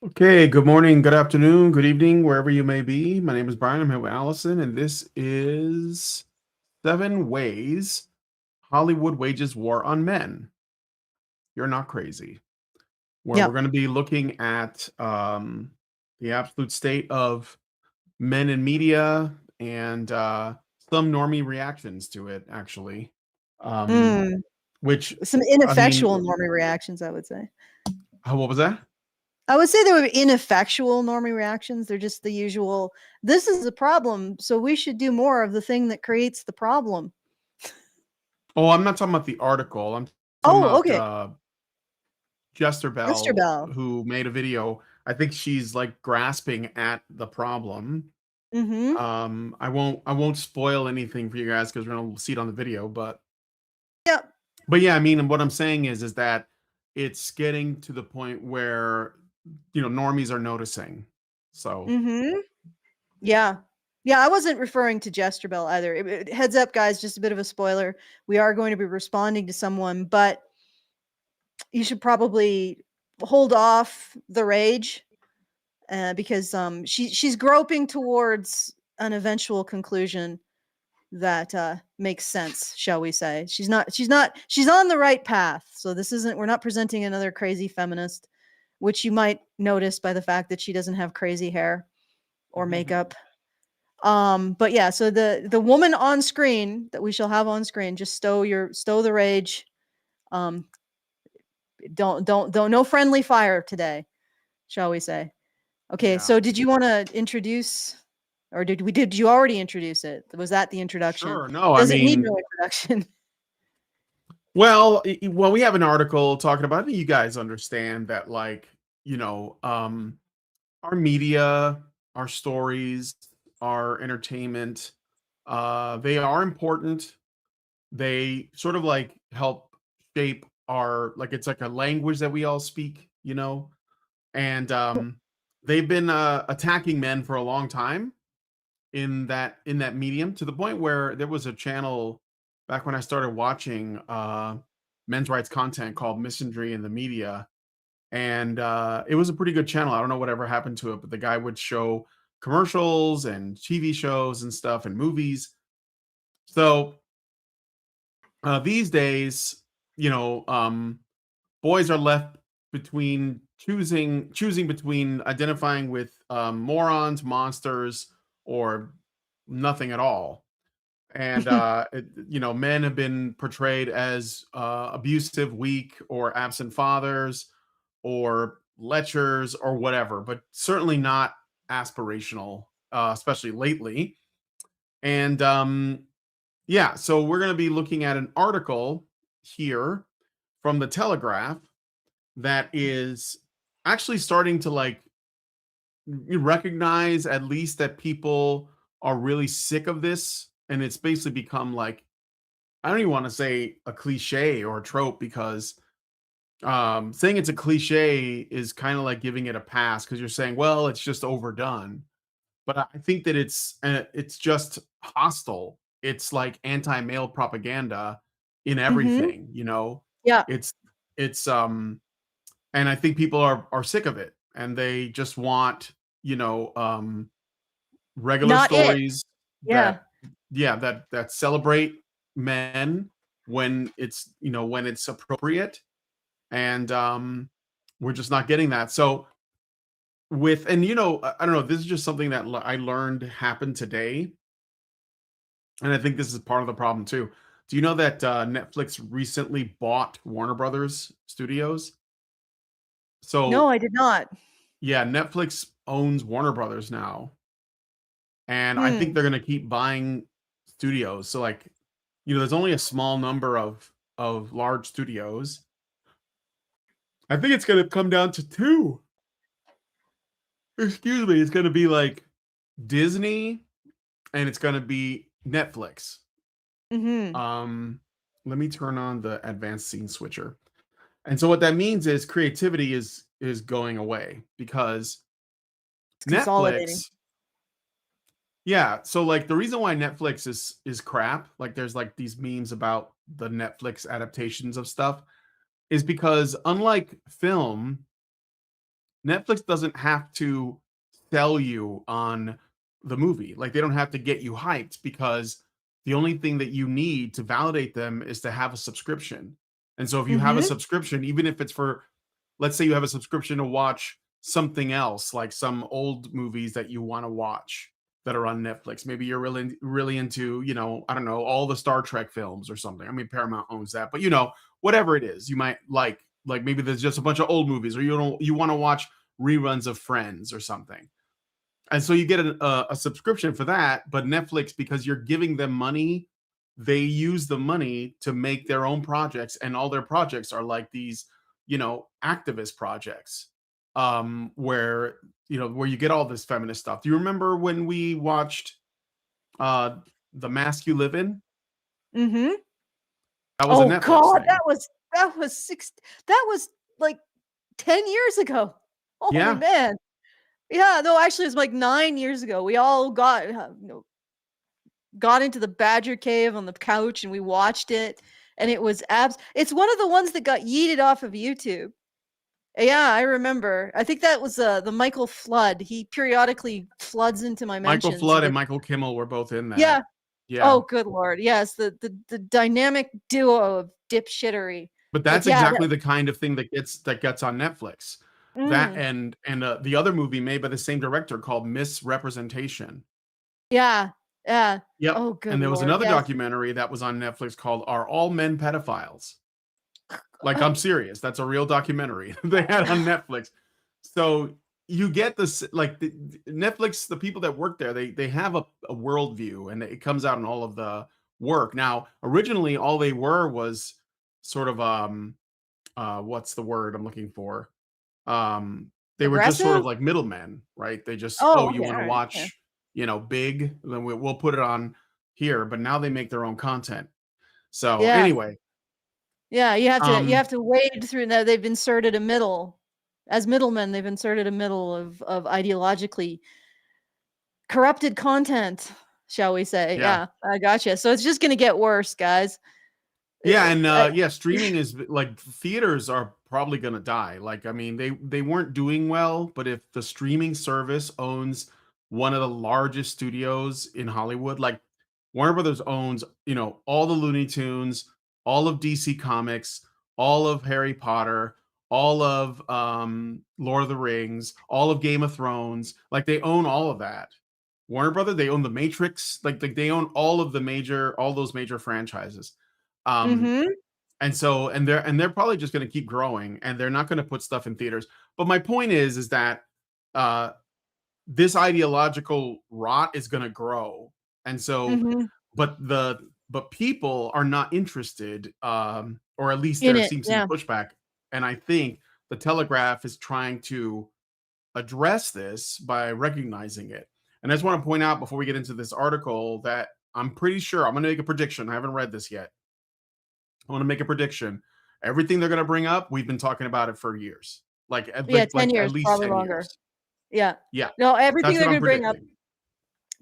Okay, good morning, good afternoon, good evening, wherever you may be. My name is Brian. I'm here with Allison, and this is Seven Ways Hollywood Wages War on Men. You're not crazy. Where we're Yep. going to be looking at the absolute state of men in media and some normie reactions to it, actually. Um, Mm. which, Some I mean, ineffectual normie reactions, I would say. what was that? I would say they were ineffectual normie reactions. They're just the usual, this is a problem, so we should do more of the thing that creates the problem. Oh, I'm not talking about the article. I'm talking Oh, about okay. Jester Mr. Bell, Bell. who made a video. I think she's like grasping at the problem. Mm-hmm. I won't spoil anything for you guys because we're gonna see it on the video, Yep. but yeah, I mean, what I'm saying is that it's getting to the point where normies are noticing. So Mm-hmm. Yeah. Yeah, I wasn't referring to Jester Bell either. Heads up, guys, just a bit of a spoiler. We are going to be responding to someone, but you should probably hold off the rage because she's groping towards an eventual conclusion that makes sense, shall we say. She's on the right path. So this isn't, we're not presenting another crazy feminist, which you might notice by the fact that she doesn't have crazy hair or makeup. But yeah, so the woman on screen that we shall have on screen, just stow the rage. Um, don't no friendly fire today, shall we say. Okay, yeah, so did you want to introduce, or did you already introduce it? Was that the introduction? sure. No, I Does it need mean, no introduction? well, we have an article talking about. I think you guys understand that, like, our media, our stories, our entertainment, they are important. They sort of like help shape our, like, it's like a language that we all speak. And they've been attacking men for a long time in that medium, to the point where there was a channel back when I started watching men's rights content called Misandry in the Media, and it was a pretty good channel. I don't know whatever happened to it, but the guy would show commercials and TV shows and stuff and movies. So these days, you know, um, boys are left between choosing between identifying with morons, monsters, or nothing at all. And men have been portrayed as abusive, weak, or absent fathers, or lechers, or whatever, but certainly not aspirational, especially lately. And yeah, so we're going to be looking at an article here from the Telegraph that is actually starting to, like, you recognize at least that people are really sick of this, and it's basically become like, I don't even want to say a cliche or a trope, because saying it's a cliche is kind of like giving it a pass, because you're saying, well, it's just overdone. But I think that it's just hostile. It's like anti-male propaganda in Mm-hmm. everything. Yeah. It's and I think people are sick of it, and they just want, you know, regular Not it. stories Yeah. that, yeah, that celebrate men when it's appropriate. And we're just not getting that. So I don't know, this is just something that I learned happened today, and I think this is part of the problem too. Do you know that Netflix recently bought Warner Brothers Studios? No, So I did not. yeah, Netflix owns Warner Brothers now, and I think Hmm. they're gonna keep buying studios. So, like, there's only a small number of large studios. I think it's gonna come down to two. Excuse me. It's gonna be like Disney, and it's gonna be Netflix. Mm-hmm. Um, Let me turn on the advanced scene switcher. And so what that means is creativity is going away, because It's consolidating. Netflix. Yeah, so, like, the reason why Netflix is crap, like, there's like these memes about the Netflix adaptations of stuff, is because unlike film, Netflix doesn't have to sell you on the movie. Like they don't have to get you hyped because the only thing that you need to validate them is to have a subscription. And so if you have a Mhm. subscription, even if it's for, let's say you have a subscription to watch something else, like some old movies that you want to watch that are on Netflix. Maybe you're really into, I don't know, all the Star Trek films or something. I mean, Paramount owns that, but whatever it is, you might like maybe there's just a bunch of old movies, or you want to watch reruns of Friends or something. And so you get a subscription for that, but Netflix, because you're giving them money, they use the money to make their own projects, and all their projects are like these, activist projects, where you get all this feminist stuff. Do you remember when we watched uh The Mask You Live In? Mhm. That was a Oh Netflix god, thing. that was that was like 10 years ago. Holy Yeah, man. Yeah, no, actually, it was like 9 years ago. We all got into the badger cave on the couch and we watched it, and it was it's one of the ones that got yeeted off of YouTube. Yeah, I remember. I think that was, the Michael Flood. He periodically floods into my Michael mentions, Flood and and it's Michael Kimmel were both in yeah. that. Yeah. Oh, good lord, yes, the dynamic duo of dipshittery. But But that's yeah, that exactly the kind of thing that gets on Netflix. That mm, and the other movie made by the same director called Misrepresentation. yeah, yeah. Yep. Oh, good And there was lord, another yes. documentary that was on Netflix called Are All Men Pedophiles? Like, I'm serious. That's a real documentary they had on Netflix. So you get this, like Netflix, the people that work there, they have a worldview, and it comes out in all of the work. Now, originally, all they were was sort of what's the word I'm looking for? They were just sort of Aggressive? like middlemen, right? They just, oh, Oh, you okay, want to alright, yeah. watch, Big, then we'll put it on here. But now they make their own content. So Yeah, anyway, yeah, you um, have to wade through now they've inserted a middle. As middlemen, they've inserted a middle of ideologically corrupted content, shall we say. yeah. Yeah, I gotcha. So it's just gonna get worse, guys. Yeah, and I yeah, streaming is like theaters are probably gonna die. Like, I mean, they weren't doing well, but if the streaming service owns one of the largest studios in Hollywood, like Warner Brothers owns, all the Looney Tunes, all of DC Comics, all of Harry Potter, all of Lord of the Rings, all of Game of Thrones. Like they own all of that. Warner Brothers, they own the Matrix, like they own all those major franchises. Um, mhm, and they're probably just going to keep growing, and they're not going to put stuff in theaters. But my point is that uh this ideological rot is going to grow. And so mhm. but people are not interested, or at least In there it, seems to be yeah. pushback. And I think the Telegraph is trying to address this by recognizing it. And I just want to point out before we get into this article that I'm pretty sure, I'm going to make a prediction. I haven't read this yet. I want to make a prediction. Everything they're going to bring up, we've been talking about it for years, like Yeah, 10 at years, least probably 10 longer. years. Yeah. Yeah, No, everything that's they're what I'm gonna bring up, predicting.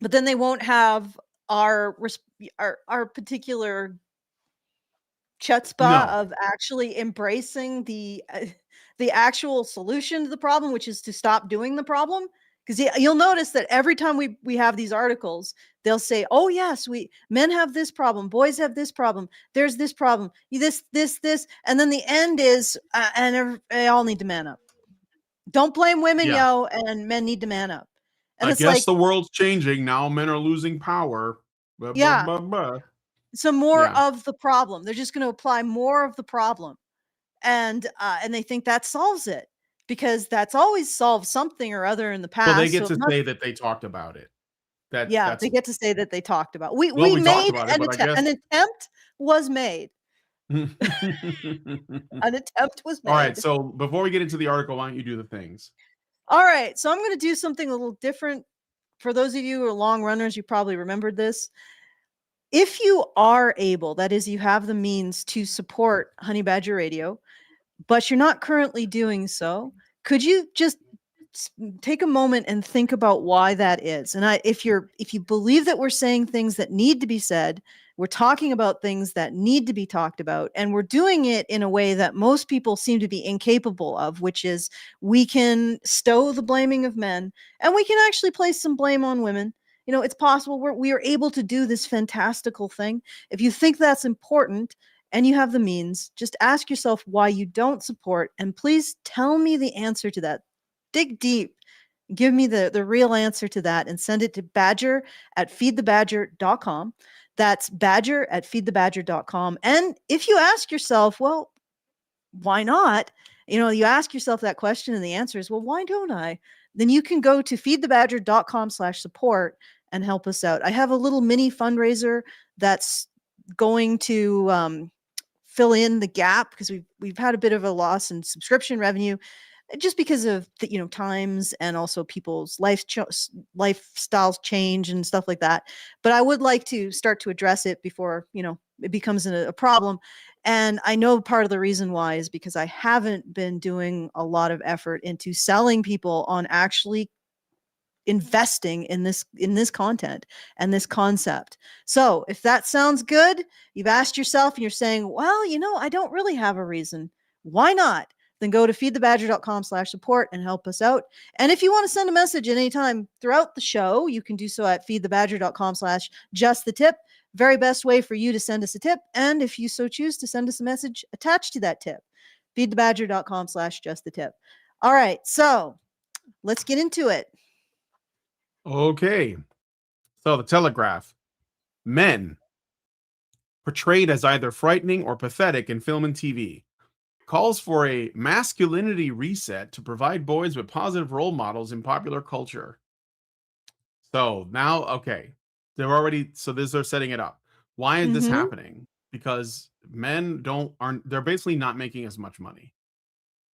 but then they won't have our particular chutzpah No, of actually embracing the actual solution to the problem, which is to stop doing the problem. Because you'll notice that every time we have these articles, they'll say, "Oh yes, we men have this problem, boys have this problem, there's this problem, this," and then the end is, they all need to man up. Don't blame women, yeah. yo, and men need to man up. And I it's guess like, the world's changing now. Men are losing power. Blah, blah, yeah, blah, blah. some more Yeah. of the problem. They're just going to apply more of the problem, and they think that solves it because that's always solved something or other in the Well, they past. So get it to must, say that they talked about it. yeah, That's they get to say that they talked about. We well, we we talked made about it, but I guess. an attempt was made. All An attempt was right. made. So before we get into the article, why don't you do the things? All right, so I'm going to do something a little different. For those of you who are long runners, you probably remembered this. If you are able, that is, you have the means to support Honey Badger Radio, but you're not currently doing so, could you just take a moment and think about why that is? And if you believe that we're saying things that need to be said, We're talking about things that need to be talked about, and we're doing it in a way that most people seem to be incapable of, which is we can stow the blaming of men and we can actually place some blame on women. It's possible we are able to do this fantastical thing. If you think that's important and you have the means, just ask yourself why you don't support, and please tell me the answer to that. Dig deep. Give me the real answer to that and send it to badger@feedthebadger.com. That's badger@feedthebadger.com. And if you ask yourself, well, why not? You ask yourself that question and the answer is, well, why don't I? Then you can go to feedthebadger.com/support and help us out. I have a little mini fundraiser that's going to fill in the gap because we've had a bit of a loss in subscription revenue just because of the times and also people's lifestyles change and stuff like that. But I would like to start to address it before it becomes a problem. And I know part of the reason why is because I haven't been doing a lot of effort into selling people on actually investing in this content and this concept. So if that sounds good, you've asked yourself and you're saying, well, I don't really have a reason. Why not? Then go to feedthebadger.com/support and help us out. And if you want to send a message at any time throughout the show, you can do so at feedthebadger.com/justthetip. Very best way for you to send us a tip. And if you so choose to send us a message attached to that tip, feedthebadger.com/justthetip. All right. So let's get into it. Okay. So the Telegraph. Men portrayed as either frightening or pathetic in film and TV. Calls for a masculinity reset to provide boys with positive role models in popular culture. So now, okay, they're setting it up. Why is this Mm-hmm. happening? Because men they're basically not making as much money.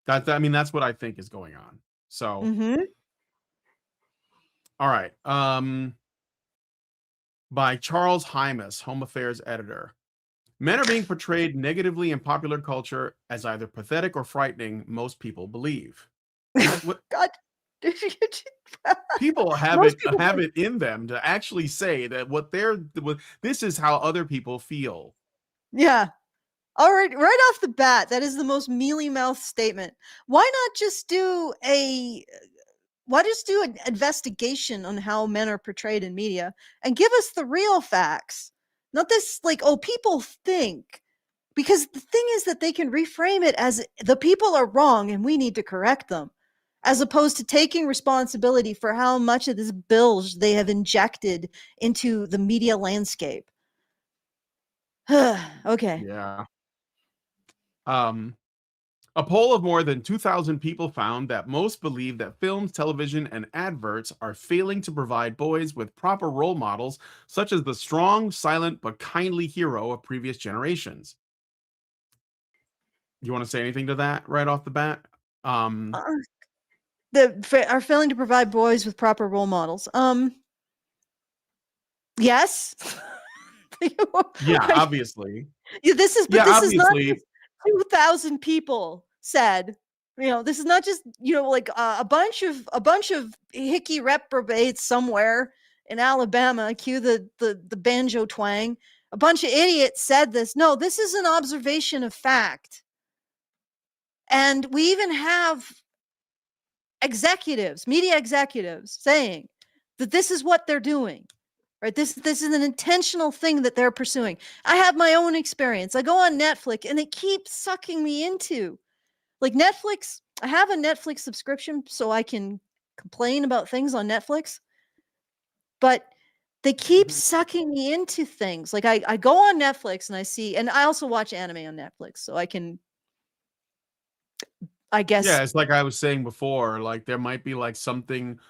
That's what I think is going on. So, Mm-hmm. all right. By Charles Hymas, Home Affairs editor. Men are being portrayed negatively in popular culture as either pathetic or frightening, most people believe. What God. people have Most it people have it in them to actually say that this is how other people feel. Yeah. All right off the bat, that is the most mealy mouth statement. Why not just do an investigation on how men are portrayed in media and give us the real facts? Not this like, oh, people think. Because the thing is that they can reframe it as the people are wrong and we need to correct them, as opposed to taking responsibility for how much of this bilge they have injected into the media landscape. Okay. Yeah. Um, a poll of more than 2,000 people found that most believe that films, television, and adverts are failing to provide boys with proper role models, such as the strong, silent, but kindly hero of previous generations. You want to say anything to that right off the bat? Uh, are failing to provide boys with proper role models. Yes. Yeah, obviously. Yeah, Yeah, this is not obviously. just 2,000 people said. This is not just like a bunch of hickey reprobates somewhere in Alabama. Cue the banjo twang. A bunch of idiots said this. No, this is an observation of fact, and we even have media executives saying that this is what they're doing. Right? This is an intentional thing that they're pursuing. I have my own experience. I go on Netflix and it keeps sucking me into like Netflix. I have a Netflix subscription so I can complain about things on Netflix, but they keep Mhm. sucking me into things. Like I go on Netflix and I see, and I also watch anime on Netflix, so I can, I Yeah, guess, it's like I was saying before, like there might be like something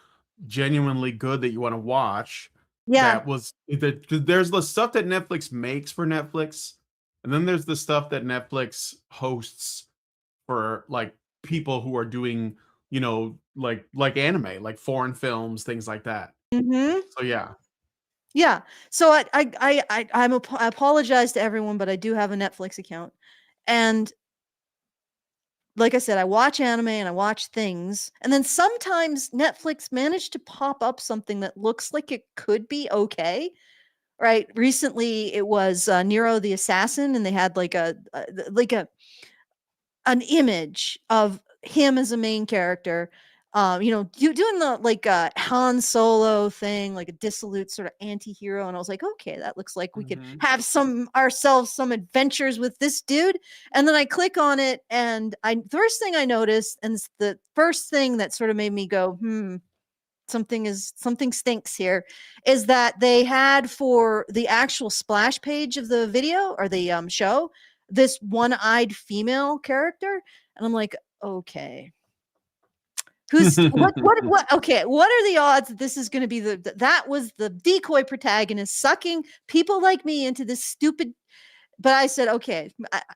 genuinely good that you want to watch yeah. that was that 'cause there's the stuff that Netflix makes for Netflix, and then there's the stuff that Netflix hosts for like people who are doing, like anime, like foreign films, things like that. Mm-hmm. So yeah. Yeah. So I apologize to everyone, but I do have a Netflix account, and like I said, I watch anime and I watch things, and then sometimes Netflix managed to pop up something that looks like it could be okay, right? Recently, it was Nero the Assassin, and they had like a an image of him as a main character. Doing the like Han Solo thing, like a dissolute sort of anti-hero. And I was like, okay, that looks like we could Mhm. have some adventures with this dude. And then I click on it, and first thing I noticed, and it's the first thing that sort of made me go, something stinks here, is that they had for the actual splash page of the video or the show this one-eyed female character, and I'm like, okay, who's what okay, what are the odds that this is going to be that was the decoy protagonist sucking people like me into this stupid. But I said, okay,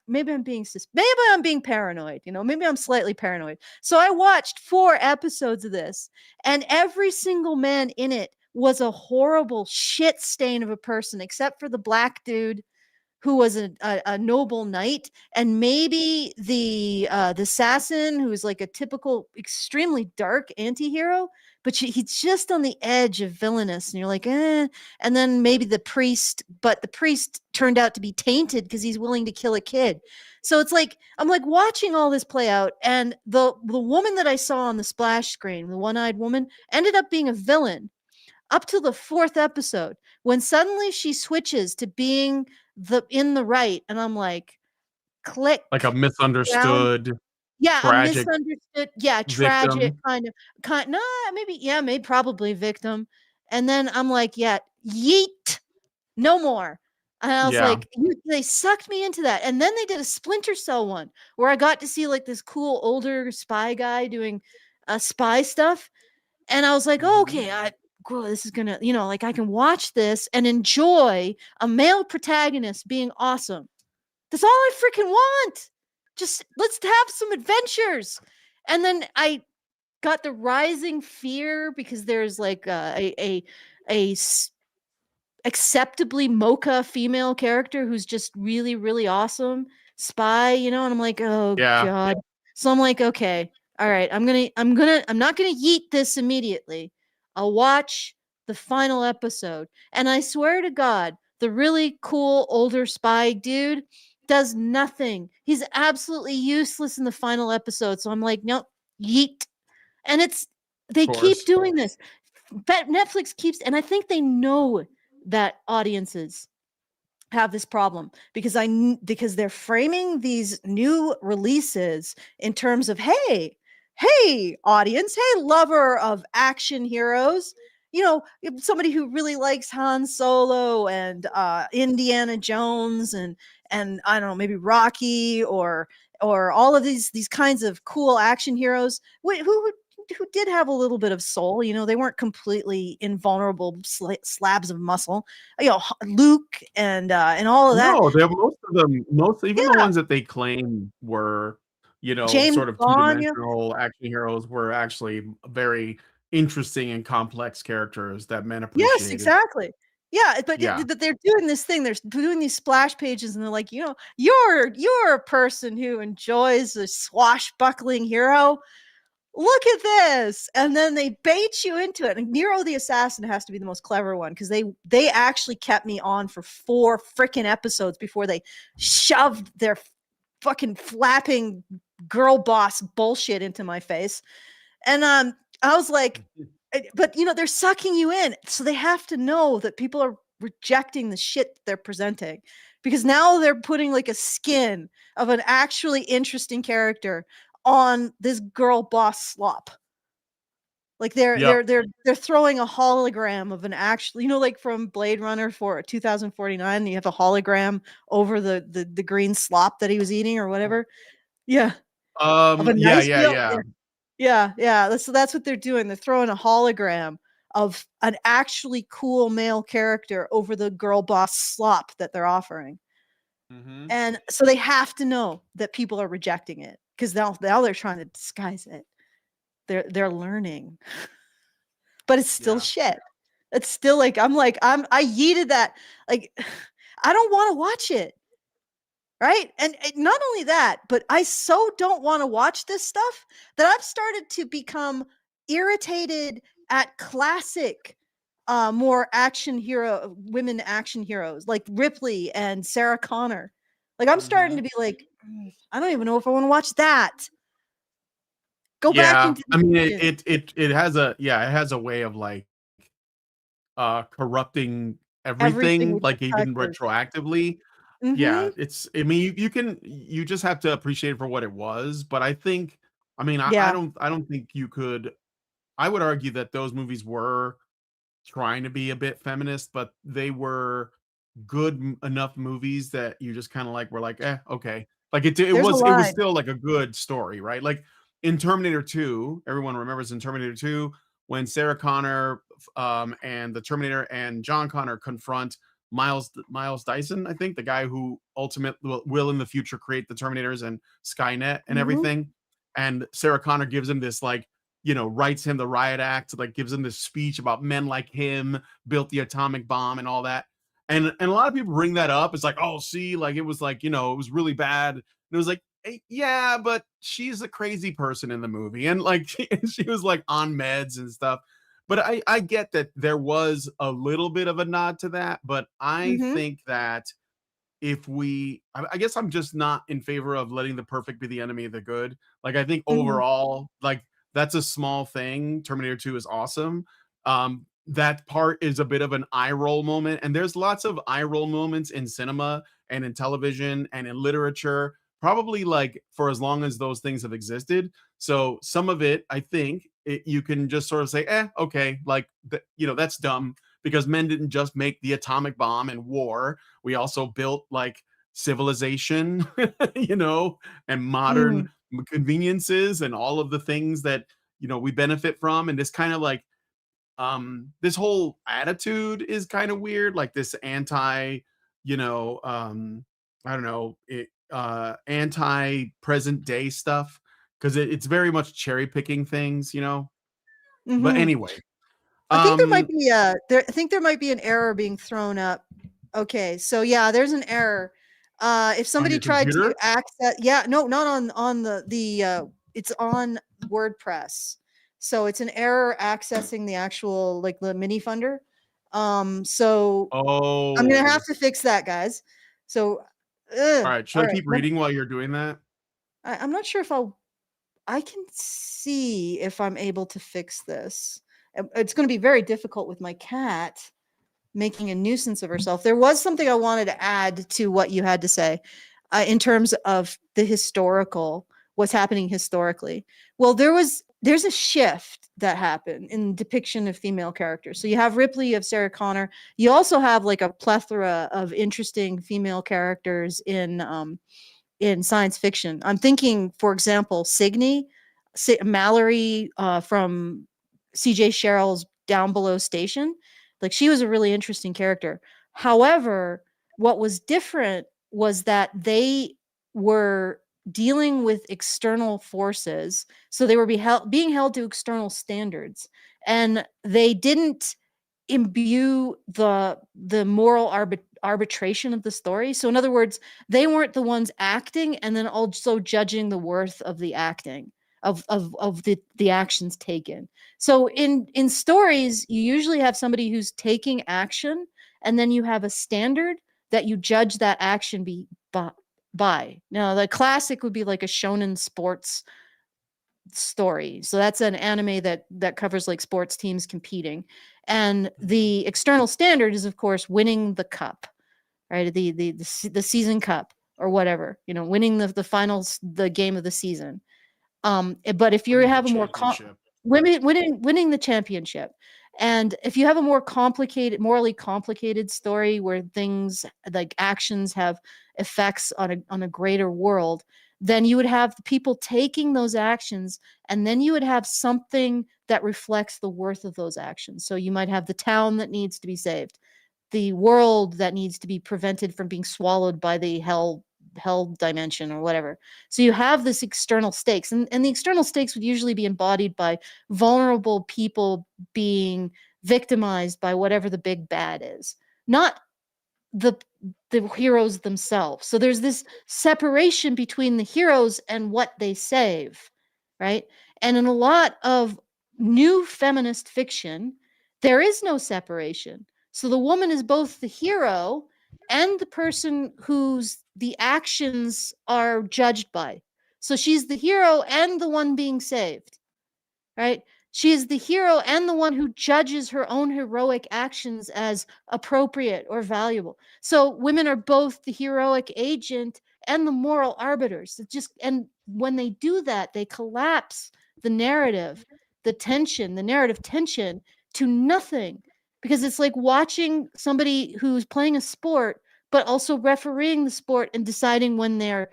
maybe maybe I'm being paranoid, maybe I'm slightly paranoid. So I watched 4 episodes of this, and every single man in it was a horrible shit stain of a person, except for the black dude who was a noble knight, and maybe the assassin, who's like a typical extremely dark anti-hero, but he's just on the edge of villainous, and you're like, and then maybe the priest, but the priest turned out to be tainted because he's willing to kill a kid. So it's like I'm like watching all this play out, and the woman that I saw on the splash screen, the one-eyed woman, ended up being a villain up to the 4th episode, when suddenly she switches to being in the right, and I'm like, Like a click down. misunderstood, Yeah, a tragic misunderstood, yeah, tragic victim. kind no, maybe, yeah, maybe probably victim. And then I'm like, yeah, yeet, no more. And I was Yeah. like, they sucked me into that. And then they did a Splinter Cell one where I got to see like this cool older spy guy doing spy stuff. And I was like, oh, Mhm. okay, this is gonna, like I can watch this and enjoy a male protagonist being awesome. That's all I freaking want. Just let's have some adventures. And then I got the rising fear because there's like a acceptably mocha female character who's just really, really awesome spy, and I'm like, oh Yeah. god. So I'm like, okay, all right, I'm not gonna yeet this immediately. I'll watch the final episode. And I swear to God, the really cool older spy dude does nothing. He's absolutely useless in the final episode. So I'm like, nope, yeet. And Of they keep course. doing this. But Netflix keeps, and I think they know that audiences have this problem because they're framing these new releases in terms of, hey audience, hey lover of action heroes, somebody who really likes Han Solo and Indiana Jones and I don't know, maybe Rocky or all of these kinds of cool action heroes who did have a little bit of soul. They weren't completely invulnerable slabs of muscle. Luke and all of that. No, they have most of them, most even the Yeah, ones that they claim were, James sort of Bond. two-dimensional action heroes were actually very interesting and complex characters that men Yes, appreciated. exactly. Yeah, Yeah. but they're doing this thing. They're doing these splash pages, and they're like, you're a person who enjoys a swashbuckling hero. Look at this. And then they bait you into it. And Nero the Assassin has to be the most clever one because they actually kept me on for 4 freaking episodes before they shoved their fucking flapping girl boss bullshit into my face. And I was like, but they're sucking you in. So they have to know that people are rejecting the shit they're presenting, because now they're putting like a skin of an actually interesting character on this girl boss slop. Like they're Yep. they're they're they're throwing a hologram of an actual, like from Blade Runner for 2049, you have a hologram over the green slop that he was eating or whatever. Yeah, of a Yeah, nice yeah, meal. yeah. Yeah. That's what they're doing. They're throwing a hologram of an actually cool male character over the girl boss slop that they're offering. Mhm. And so they have to know that people are rejecting it because now they're trying to disguise it. They're learning, but it's still Yeah. shit. It's still I yeeted that. Like, I don't want to watch it. Right. And not only that, but I so don't want to watch this stuff that I've started to become irritated at classic more women action heroes like Ripley and Sarah Connor. Like I'm starting Mhm. to be like, I don't even know if I want to watch that. Go back Yeah, into the I mean, kitchen. it has a yeah, it has a way of, like, corrupting Everything everything, it like, even touches. retroactively. Yeah, Mhm. it's I mean, you just have to appreciate it for what it was, but I mean, Yeah. I don't think you could I would argue that those movies were trying to be a bit feminist, but they were good enough movies that you just kind of like were like, okay. Like There's a it was line. still like a good story, right? Like in Terminator 2, everyone remembers in Terminator 2 when Sarah Connor and the Terminator and John Connor confront Miles Dyson, I think, the guy who ultimately will in the future create the Terminators and Skynet and Mhm. everything. And Sarah Connor gives him this like writes him the riot act, like gives him this speech about men like him built the atomic bomb and all that. And a lot of people bring that up. It's like, oh, see, like it was like, it was really bad. And it was like, yeah, but she's a crazy person in the movie. And like she was like on meds and stuff. But I get that there was a little bit of a nod to that, but I Mhm. think that if I guess I'm just not in favor of letting the perfect be the enemy of the good. Like I think Mhm. overall, like that's a small thing. Terminator 2 is awesome. That part is a bit of an eye roll moment, and there's lots of eye roll moments in cinema and in television and in literature, probably like for as long as those things have existed. So some of it, I think, you can just sort of say, okay, like that's dumb because men didn't just make the atomic bomb and war. We also built like civilization, and Mm. modern conveniences and all of the things that we benefit from. And this kind of like this whole attitude is kind of weird, like this anti, you know, I don't know, anti present day stuff because it's very much cherry picking things. But Mhm. anyway, I think there might um, be a there I think there might be an error being thrown up. Okay, so yeah, there's an error. If on somebody your tried to computer. access, yeah, no, not on it's on WordPress. So it's an error accessing the actual like the mini funder. So I'm gonna have Oh, to fix that, guys. So, all right. Should all I right. keep reading while you're doing that? I'm not sure if I can see if I'm able to fix this. It's going to be very difficult with my cat making a nuisance of herself. There was something I wanted to add to what you had to say in terms of the historical, what's happening historically. Well, there's a shift that happened in depiction of female characters. So you have Ripley, you have Sarah Connor. You also have like a plethora of interesting female characters in science fiction. I'm thinking, for example, Mallory from C.J. Sherrill's Down Below Station. Like she was a really interesting character. However, what was different was that they were dealing with external forces, so they were being held to external standards, and they didn't imbue the moral arbitration of the story. So in other words, they weren't the ones acting and then also judging the worth of the acting of the actions taken. So in stories, you usually have somebody who's taking action, and then you have a standard that you judge that action by. Now, the classic would be like a shonen sports story. So that's an anime that covers like sports teams competing. And the external standard is of course winning the cup, right? The season cup or whatever, winning the finals, the game of the season. But if you Winning the have a more championship. winning the championship, and if you have a more morally complicated story where things like actions have effects on a greater world, then you would have the people taking those actions, and then you would have something that reflects the worth of those actions. So you might have the town that needs to be saved, the world that needs to be prevented from being swallowed by the hell dimension or whatever. So you have this external stakes, and the external stakes would usually be embodied by vulnerable people being victimized by whatever the big bad is, not the the heroes themselves. So there's this separation between the heroes and what they save, right? And in a lot of new feminist fiction, There is no separation. So the woman is both the hero and the person whose the actions are judged by. So she's the hero and the one being saved, right? She is the hero and the one who judges her own heroic actions as appropriate or valuable. So women are both the heroic agent and the moral arbiters. And when they do that, they collapse the narrative, the narrative tension to nothing, because it's like watching somebody who's playing a sport but also refereeing the sport and deciding when they're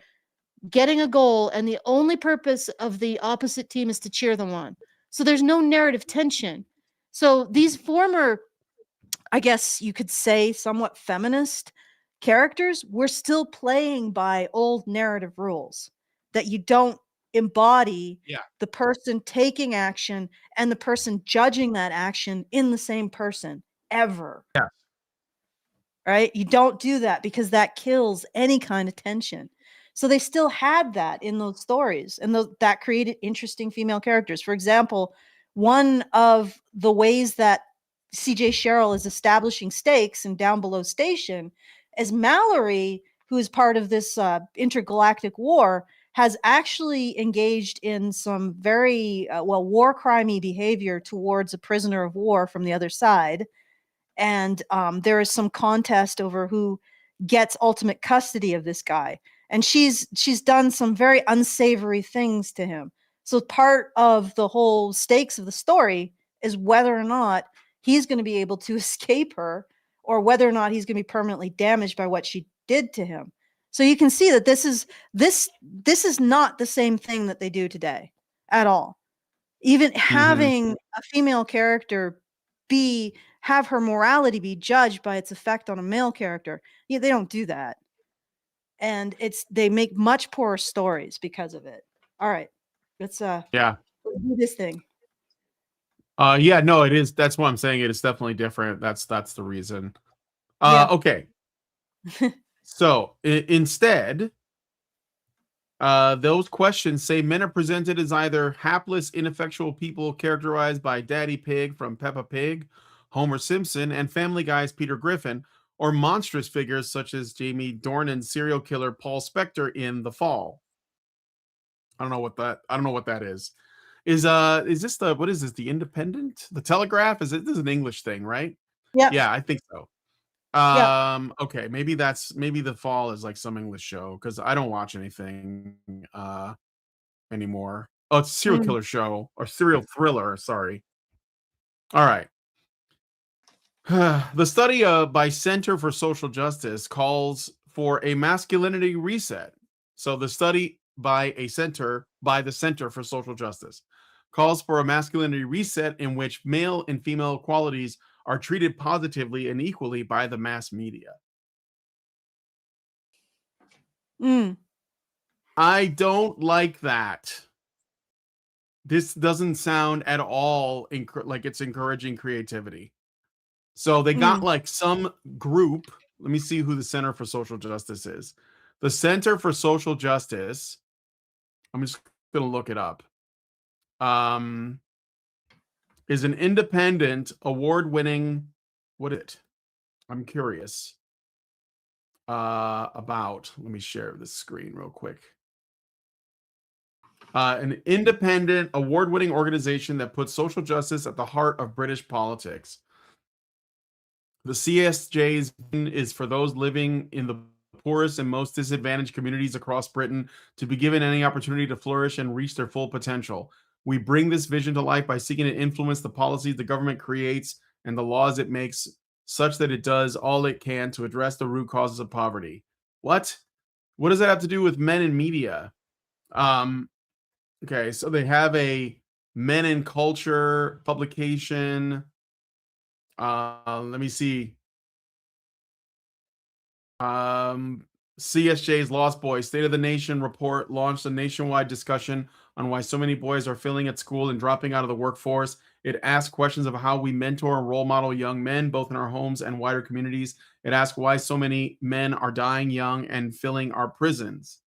getting a goal and the only purpose of the opposite team is to cheer them on. So there's no narrative tension. So these former, I guess you could say, somewhat feminist characters were still playing by old narrative rules that you don't embody Yeah. the person taking action and the person judging that action in the same person ever. Yeah. Right? You don't do that because that kills any kind of tension. So they still had that in those stories, and that created interesting female characters. For example, one of the ways that CJ Sherrill is establishing stakes in Down Below Station is Mallory, who is part of this intergalactic war, has actually engaged in some very war crimey behavior towards a prisoner of war from the other side. And there is some contest over who gets ultimate custody of this guy, and she's done some very unsavory things to him. So part of the whole stakes of the story is whether or not he's going to be able to escape her, or whether or not he's going to be permanently damaged by what she did to him. So you can see that this is not the same thing that they do today at all. Even Mm-hmm. having a female character have her morality be judged by its effect on a male character, yeah, they don't do that. And they make much poorer stories because of it. All right. Let's Yeah. do this thing. Yeah, no, it is. That's what I'm saying. It is definitely different. That's the reason. Yeah. Okay. So instead, those questions say men are presented as either hapless, ineffectual people characterized by Daddy Pig from Peppa Pig, Homer Simpson, and Family Guy's Peter Griffin, or monstrous figures such as Jamie Dornan's serial killer Paul Spector in The Fall. I don't know what that is. Is this what is this? The Independent? The Telegraph? This is an English thing, right? Yeah. Yeah, I think so. Yeah. Okay, maybe The Fall is like some English show, because I don't watch anything anymore. Oh, it's a serial Mm. killer show, or serial thriller, sorry. All right. The study by Center for Social Justice calls for a masculinity reset. So the study by the Center for Social Justice calls for a masculinity reset in which male and female qualities are treated positively and equally by the mass media. Mm. I don't like that. This doesn't sound at all like it's encouraging creativity. So they got Mm. like some group. Let me see who the Center for Social Justice is. The Center for Social Justice, I'm just going to look it up, um, is an independent, award-winning, what is it? I'm curious about. Let me share this screen real quick. An independent, award-winning organization that puts social justice at the heart of British politics. The CSJ's is for those living in the poorest and most disadvantaged communities across Britain to be given any opportunity to flourish and reach their full potential. We bring this vision to life by seeking to influence the policies the government creates and the laws it makes, such that it does all it can to address the root causes of poverty. What? What does that have to do with men in media? Okay, so they have a men in culture publication. Let me see. Um, CSJ's Lost Boys State of the Nation report launched a nationwide discussion on why so many boys are failing at school and dropping out of the workforce. It asked questions of how we mentor and role model young men, both in our homes and wider communities. It asked why so many men are dying young and filling our prisons.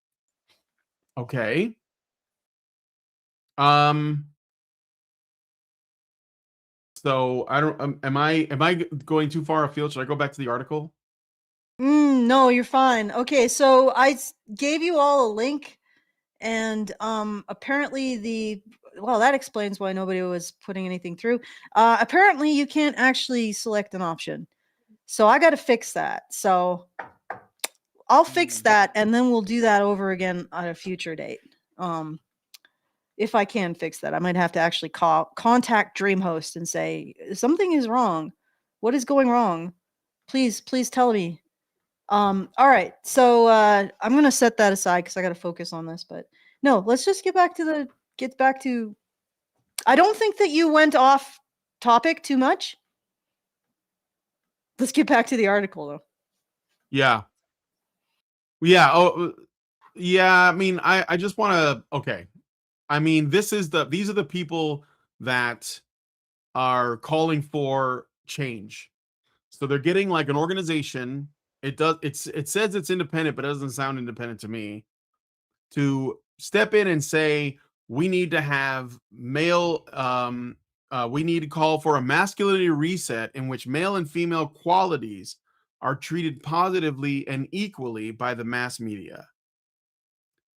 Okay. Um, So I don't. Am I going too far afield? Should I go back to the article? No, you're fine. Okay, so gave you all a link, and apparently that explains why nobody was putting anything through. Apparently you can't actually select an option. So I got to fix that. So I'll fix Mm. that, and then we'll do that over again on a future date. If I can fix that, I might have to actually contact DreamHost and say something is wrong. What is going wrong? Please tell me. All right. So I'm gonna set that aside because I got to focus on this. But no, let's just get back to. I don't think that you went off topic too much. Let's get back to the article though. Yeah. Yeah. Oh, yeah. I mean, I just want to. Okay. I mean, these are the people that are calling for change. So they're getting like an organization. It says it's independent, but it doesn't sound independent to me. To step in and say we need to have we need to call for a masculinity reset in which male and female qualities are treated positively and equally by the mass media.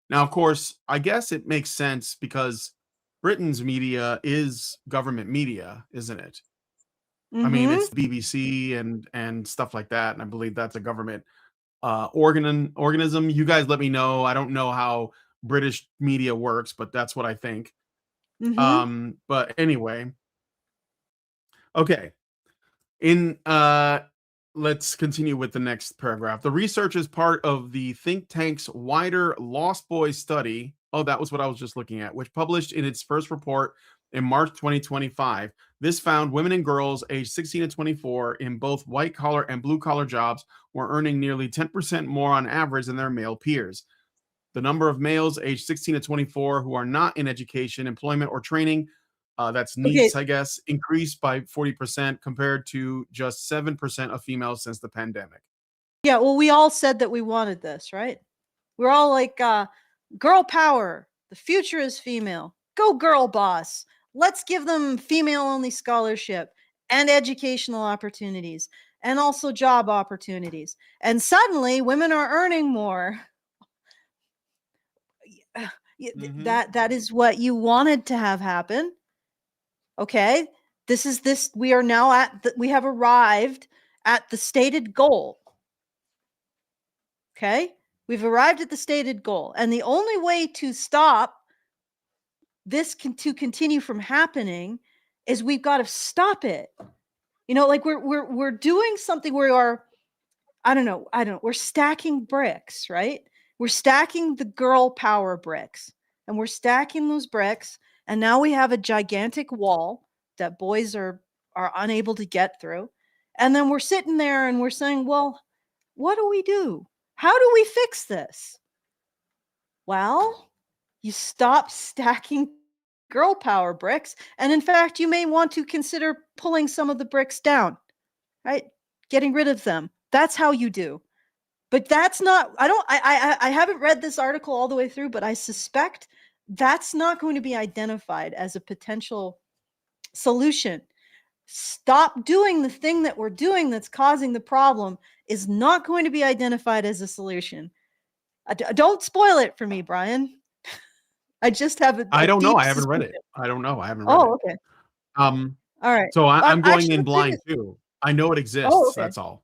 Now, of course, I guess it makes sense because Britain's media is government media, isn't it? I mean, Mm-hmm. it's BBC and stuff like that, and I believe that's a government organism. You guys let me know. I don't know how British media works, but that's what I think. Mm-hmm. But anyway, okay. In Let's continue with the next paragraph. The research is part of the think tank's wider Lost Boys study. Oh, that was what I was just looking at, which published in its first report in March 2025. This found women and girls aged 16 to 24 in both white collar and blue collar jobs were earning nearly 10% more on average than their male peers. The number of males aged 16 to 24 who are not in education, employment, or training, that's Okay. NEETs, I guess, increased by 40% compared to just 7% of females since the pandemic. Yeah. Well, we all said that we wanted this, right? We're all like, girl power. The future is female. Go girl boss. Let's give them female only scholarship and educational opportunities and also job opportunities. And suddenly women are earning more. Mm-hmm. That is what you wanted to have happen. Okay? This we are now we have arrived at the stated goal. Okay? We've arrived at the stated goal. And the only way to stop this to continue from happening is we've got to stop it. You know, like we're doing something where our I don't know, we're stacking bricks, right? We're stacking the girl power bricks. And we're stacking those bricks, and now we have a gigantic wall that boys are unable to get through. And then we're sitting there and we're saying, "Well, what do we do? How do we fix this?" Well, you stop stacking girl power bricks, and in fact, you may want to consider pulling some of the bricks down, right? Getting rid of them. That's how you do. But that's not I haven't read this article all the way through, but I suspect that's not going to be identified as a potential solution. Stop doing the thing that we're doing that's causing the problem is not going to be identified as a solution. Don't spoil it for me, Brian. I just have I a don't know. deep I haven't read suspicion. it. I don't know. I haven't read Oh, it. okay. Um, All right. so I'm going Actually, in the thing blind is, too. I know it oh, exists. okay. That's all.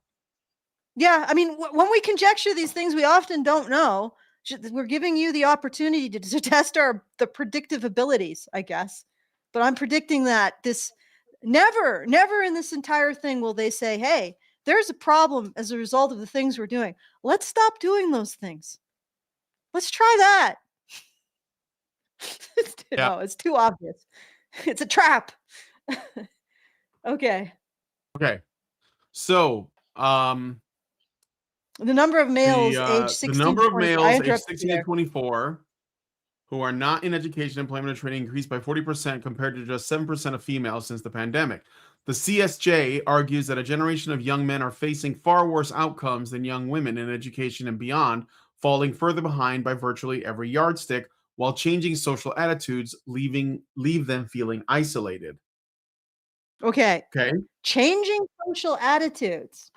Yeah, I mean, when we conjecture these things, we often don't know. We're giving you the opportunity to test the predictive abilities, I guess. But I'm predicting that this never in this entire thing will they say, "Hey, there's a problem as a result of the things we're doing. Let's stop doing those things. Let's try that." Yeah. No, it's too obvious. It's a trap. Okay. Okay. So, The number of males aged the 16 to number of 24. I males aged interrupted you 16 to there. 24 who are not in education, employment, or training increased by 40% compared to just 7% of females since the pandemic. The CSJ argues that a generation of young men are facing far worse outcomes than young women in education and beyond, falling further behind by virtually every yardstick, while changing social attitudes leave them feeling isolated. Okay. Okay. Changing social attitudes.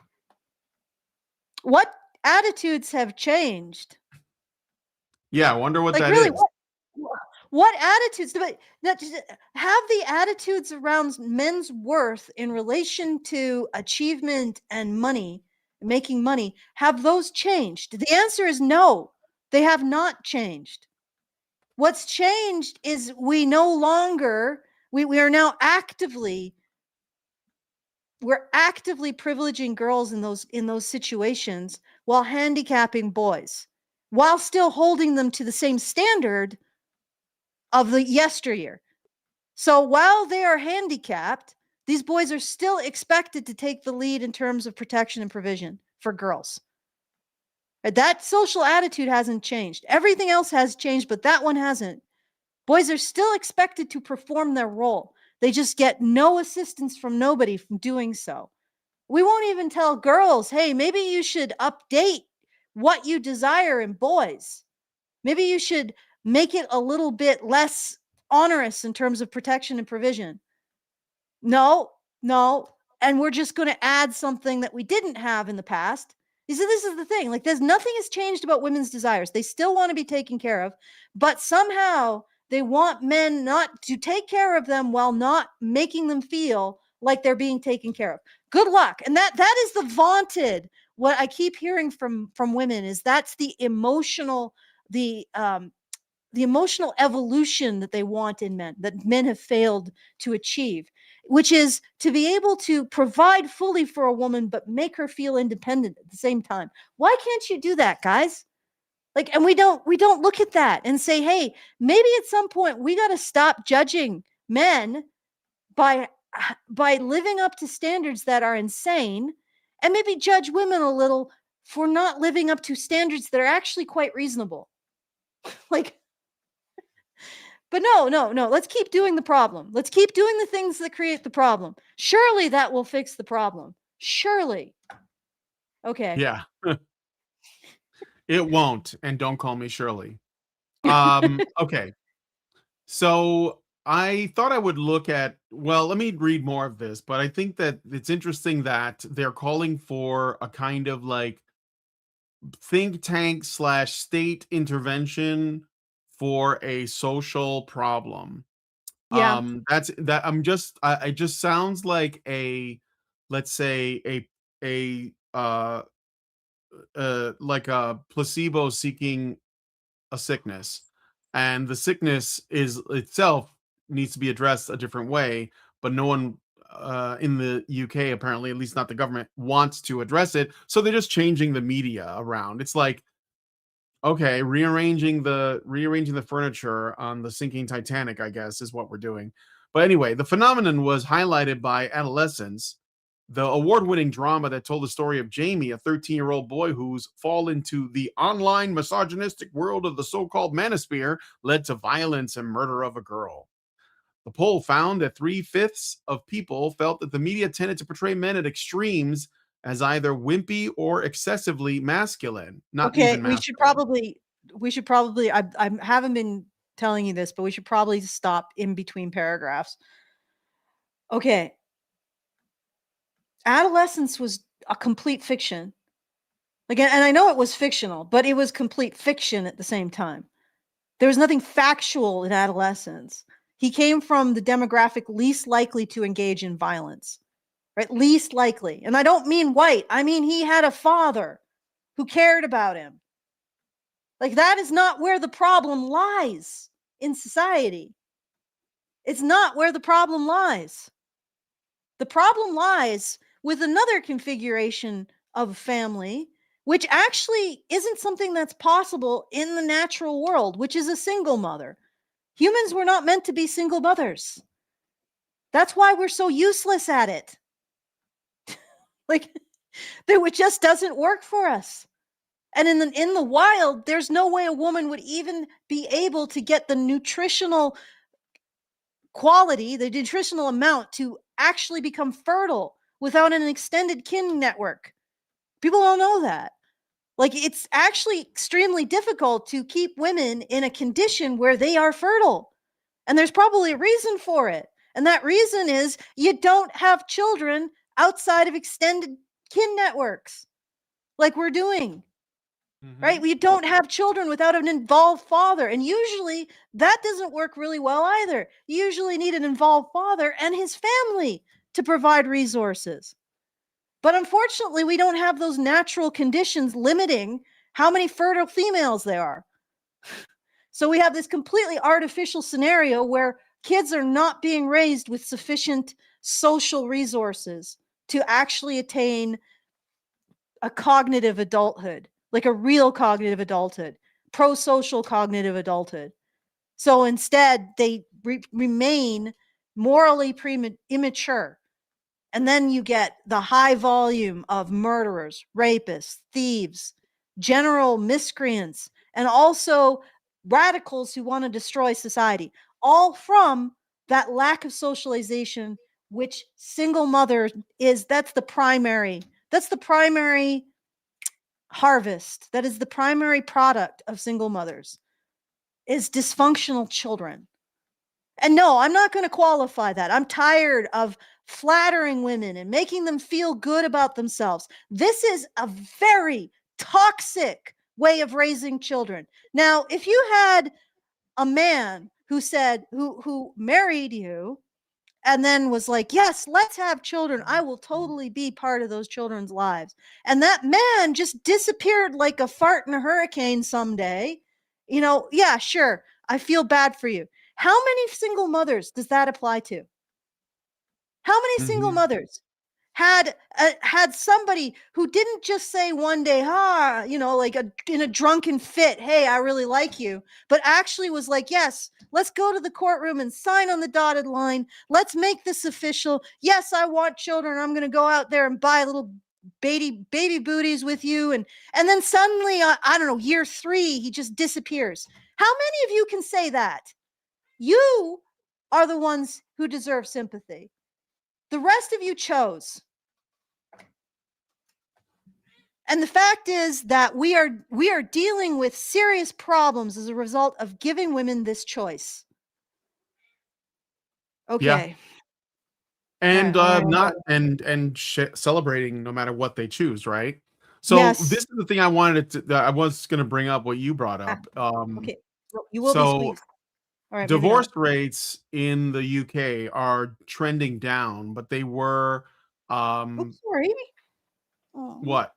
What attitudes have changed? Yeah, I wonder what Like, that really, is. what attitudes do I not just have the attitudes around men's worth in relation to achievement and money, making money, have those changed? The answer is no, they have not changed. What's changed is we no longer, we are now we're actively privileging girls in those situations while handicapping boys, while still holding them to the same standard of the yesteryear. So while they are handicapped, these boys are still expected to take the lead in terms of protection and provision for girls. That social attitude hasn't changed. Everything else has changed, but that one hasn't. Boys are still expected to perform their role. They just get no assistance from nobody from doing so. We won't even tell girls, hey, maybe you should update what you desire in boys. Maybe you should make it a little bit less onerous in terms of protection and provision. No, no. And we're just going to add something that we didn't have in the past. You see, this is the thing. Like, there's nothing has changed about women's desires. They still want to be taken care of, but somehow they want men not to take care of them while not making them feel like they're being taken care of. Good luck. And that is the vaunted, what I keep hearing from women is that's the the emotional evolution that they want in men, that men have failed to achieve, which is to be able to provide fully for a woman, but make her feel independent at the same time. Why can't you do that, guys? Like, and we don't look at that and say, hey, maybe at some point we got to stop judging men by by living up to standards that are insane, and maybe judge women a little for not living up to standards that are actually quite reasonable. Like, but no, no, no. Let's keep doing the problem. Let's keep doing the things that create the problem. Surely that will fix the problem. Surely. Okay. Yeah, it won't, and don't call me Shirley. Okay. So I thought I would look at, well, let me read more of this, but I think that it's interesting that they're calling for a kind of like think tank slash state intervention for a social problem. Yeah. That's that I'm just it just sounds like a, let's say like a placebo seeking a sickness, and the sickness is itself needs to be addressed a different way, but no one in the UK, apparently, at least not the government, wants to address it. So they're just changing the media around. It's like, okay, rearranging the furniture on the sinking Titanic, I guess, is what we're doing. But anyway, the phenomenon was highlighted by adolescence, the award-winning drama that told the story of Jamie, a 13-year-old boy whose fall into the online misogynistic world of the so-called manosphere led to violence and murder of a girl. The poll found that three-fifths of people felt that the media tended to portray men at extremes as either wimpy or excessively masculine, not Okay. even We should masculine. probably, I haven't been telling you this, but we should probably stop in between paragraphs. Okay. Adolescence was a complete fiction. Like, and I know it was fictional, but it was complete fiction at the same time. There was nothing factual in adolescence. He came from the demographic least likely to engage in violence, right? Least likely. And I don't mean white. I mean, he had a father who cared about him. Like, that is not where the problem lies in society. It's not where the problem lies. The problem lies with another configuration of a family, which actually isn't something that's possible in the natural world, which is a single mother. Humans were not meant to be single mothers. That's why we're so useless at it. Like, it just doesn't work for us. And in the wild, there's no way a woman would even be able to get the nutritional quality, the nutritional amount to actually become fertile without an extended kin network. People don't know that. Like, it's actually extremely difficult to keep women in a condition where they are fertile. And there's probably a reason for it. And that reason is you don't have children outside of extended kin networks like we're doing, right? Mhm. We don't have children without an involved father. And usually that doesn't work really well either. You usually need an involved father and his family to provide resources. But unfortunately, we don't have those natural conditions limiting how many fertile females there are. So we have this completely artificial scenario where kids are not being raised with sufficient social resources to actually attain a cognitive adulthood, like a real cognitive adulthood, pro social cognitive adulthood. So instead, they remain morally immature. And then you get the high volume of murderers, rapists, thieves, general miscreants, and also radicals who want to destroy society, all from that lack of socialization, which single mother is. That's the primary harvest. That is the primary product of single mothers is dysfunctional children. And no, I'm not going to qualify that. I'm tired of flattering women and making them feel good about themselves. This is a very toxic way of raising children. Now, if you had a man who said who married you and then was like, "Yes, let's have children. I will totally be part of those children's lives." And that man just disappeared like a fart in a hurricane someday. Yeah, sure. I feel bad for you. How many single mothers does that apply to? How many single Mhm. mothers had somebody who didn't just say one day, like in a drunken fit, "Hey, I really like you," but actually was like, "Yes, let's go to the courtroom and sign on the dotted line. Let's make this official. Yes, I want children. I'm going to go out there and buy little baby booties with you." And then suddenly, I don't know, year 3, he just disappears. How many of you can say that? You are the ones who deserve sympathy. The rest of you chose. And the fact is that we are dealing with serious problems as a result of giving women this choice. Yeah. Okay. And, All right. not and celebrating no matter what they choose, right? So, this Yes. is the thing I wanted to that I was gonna bring up what you brought Ah, up. okay. Well, you will be So squeezed. All right, maybe divorce not. rates in the UK are trending down, but they were, Oops, um sorry. Oh. what?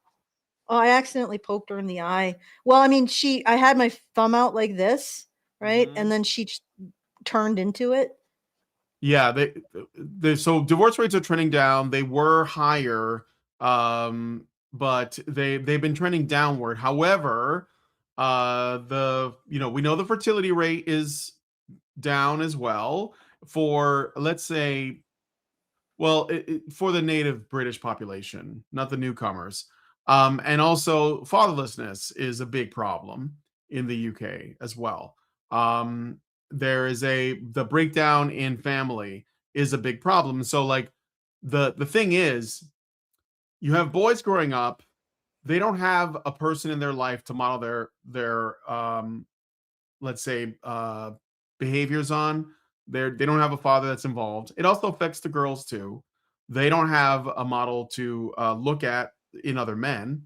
Oh, I accidentally poked her in the eye. Well, I mean, I had my thumb out like this, right? And Mhm. then she turned into it. Yeah, so divorce rates are trending down. They were higher, but they've been trending downward. However, we know the fertility rate is down as well for, let's say, well, for the native British population, not the newcomers. And also fatherlessness is a big problem in the UK as well. Um, there is the breakdown in family is a big problem. So like the thing is, you have boys growing up, they don't have a person in their life to model their let's say behaviors on. They don't have a father that's involved. It also affects the girls too. They don't have a model to look at in other men.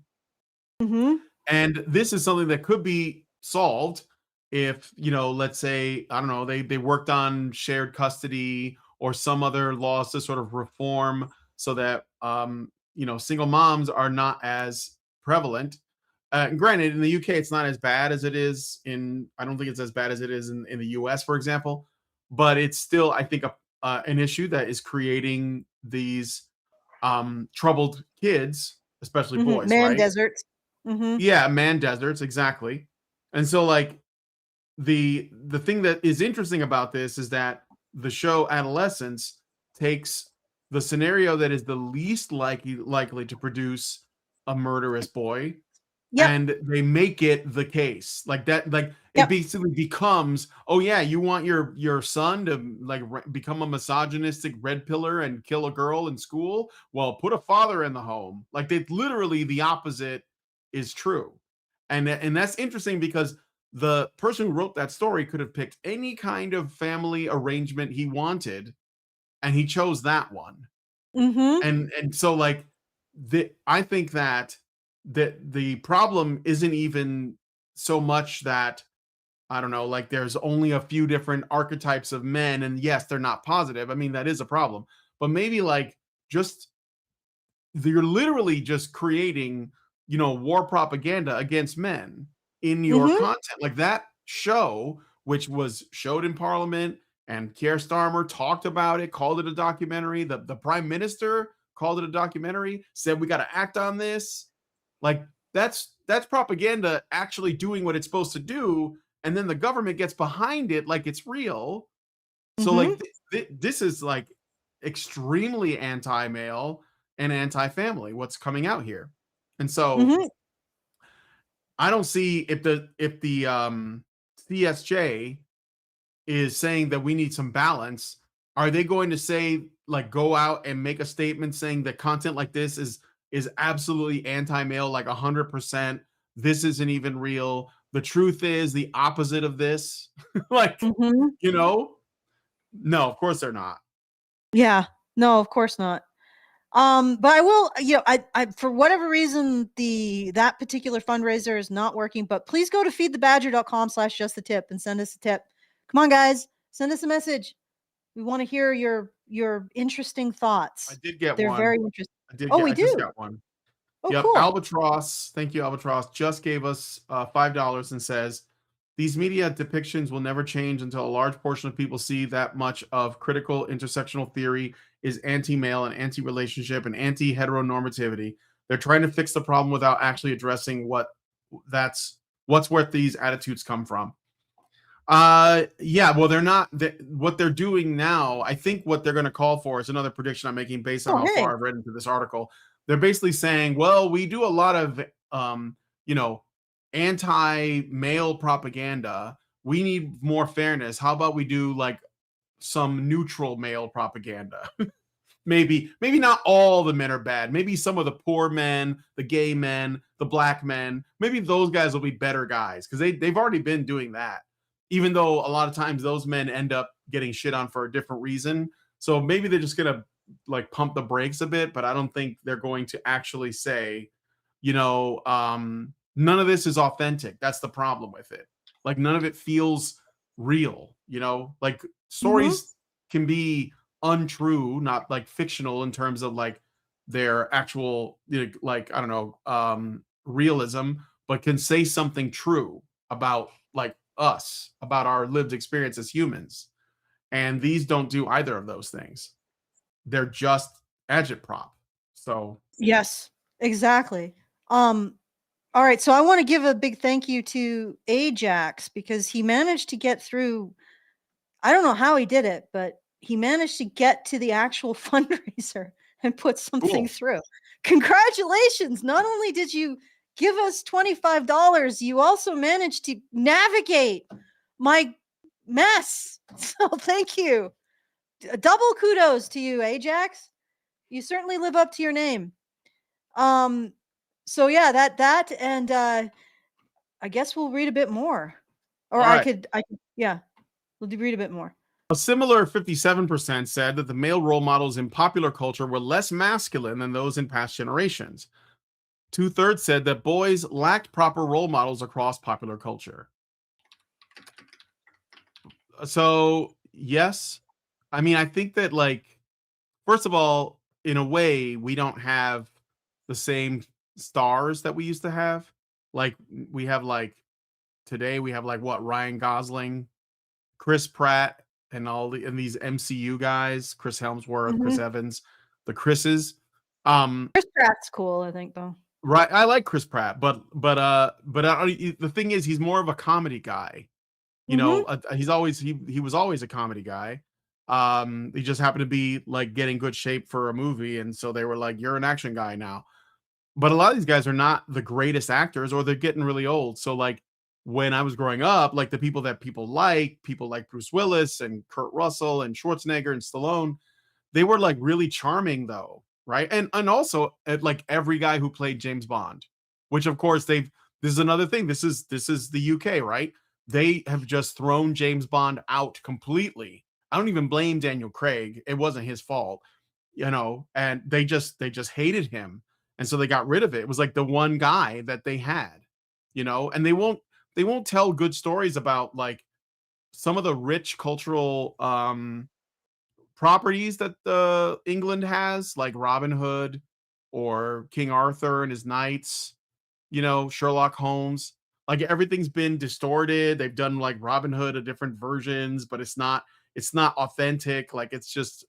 Mhm. And this is something that could be solved if, let's say, I don't know, they worked on shared custody or some other laws to sort of reform so that single moms are not as prevalent. And granted, in the UK, it's not as bad as it is in. I don't think it's as bad as it is in the US, for example, but it's still, I think, an issue that is creating these troubled kids, especially Mhm. boys, Man right? deserts. Mhm. Yeah, man deserts, exactly. And so like the thing that is interesting about this is that the show Adolescence takes the scenario that is the least likely to produce a murderous boy, Yep. and they make it the case like that. Like it Yep. basically becomes, oh yeah, you want your son to like become a misogynistic red pillar and kill a girl in school, well put a father in the home. Like they literally, the opposite is true. And that's interesting because the person who wrote that story could have picked any kind of family arrangement he wanted, and he chose that one. Mhm. And so like I think that the problem isn't even so much that I don't know, like there's only a few different archetypes of men, and yes, they're not positive. I mean, that is a problem. But maybe like just you're literally just creating, war propaganda against men in your Mhm. content. Like that show, which was showed in Parliament, and Keir Starmer talked about it, called it a documentary. The Prime Minister called it a documentary, said we got to act on this. Like that's propaganda actually doing what it's supposed to do, and then the government gets behind it like it's real. So like Mhm. this is like extremely anti-male and anti-family what's coming out here. And so Mhm. I don't see if the CSJ is saying that we need some balance, are they going to say like go out and make a statement saying that content like this is absolutely anti-male like 100%, this isn't even real, the truth is the opposite of this? Like, Mhm. you know? No, of course they're not. Yeah. No, of course not. But I will, I for whatever reason that particular fundraiser is not working, but please go to feedthebadger.com/just the tip and send us a tip. Come on, guys, send us a message. We want to hear your interesting I thoughts. did get They're one. very interesting. I did Oh, get we I just do. got one. Oh, Yep, cool. Albatross, thank you, Albatross, just gave us $5 and says, these media depictions will never change until a large portion of people see that much of critical intersectional theory is anti-male and anti-relationship and anti-heteronormativity. They're trying to fix the problem without actually addressing what's where these attitudes come from. Yeah, well, they're not what they're doing now. I think what they're going to call for is another prediction I'm making based on Oh, how hey. far I've read into this article. They're basically saying, well, we do a lot of you know, anti-male propaganda. We need more fairness. How about we do like some neutral male propaganda? Maybe not all the men are bad. Maybe some of the poor men, the gay men, the black men, maybe those guys will be better guys because they've already been doing that. Even though a lot of times those men end up getting shit on for a different reason. So maybe they're just gonna like pump the brakes a bit, but I don't think they're going to actually say, none of this is authentic. That's the problem with it. Like none of it feels real, like Mhm. stories can be untrue, not like fictional in terms of like their actual, like I don't know, realism, but can say something true about like us, about our lived experience as humans. And these don't do either of those things. They're just agitprop. So Yes, exactly. Um, all right, so I want to give a big thank you to Ajax because he managed to get through. I don't know how he did it, but he managed to get to the actual fundraiser and put something cool. through. Congratulations. Not only did you give us $25, you also managed to navigate my mess. So thank you. Double kudos to you, Ajax. You certainly live up to your name. Um so yeah, that and I guess we'll read a bit more. Or All right. I could yeah, we'll read a bit more. A similar 57% said that the male role models in popular culture were less masculine than those in past generations. Two-thirds said that boys lacked proper role models across popular culture. So, yes. I mean, I think that, like, first of all, in a way, we don't have the same stars that we used to have. Like, we have, like, today, we have, like, what, Ryan Gosling, Chris Pratt, and these MCU guys, Chris Helmsworth, Chris Mhm. Evans, the Chris's. Um, Chris Pratt's cool, I think, though. right. I like Chris Pratt, the thing is, he's more of a comedy guy. Mhm. He was always a comedy guy. He just happened to be like getting good shape for a movie, and so they were like, "You're an action guy now." But a lot of these guys are not the greatest actors, or they're getting really old. So like when I was growing up, like the people that people like Bruce Willis and Kurt Russell and Schwarzenegger and Stallone, they were like really charming though, right? And also like every guy who played James Bond, which of course they've this is another thing. This is the UK, right? They have just thrown James Bond out completely I don't even blame Daniel Craig. It wasn't his fault, and they just hated him. And so they got rid of it. It was like the one guy that they had, and they won't tell good stories about like some of the rich cultural properties that England has, like Robin Hood or King Arthur and his knights, Sherlock Holmes. Like everything's been distorted. They've done like Robin Hood a different versions, but it's not authentic. Like it's just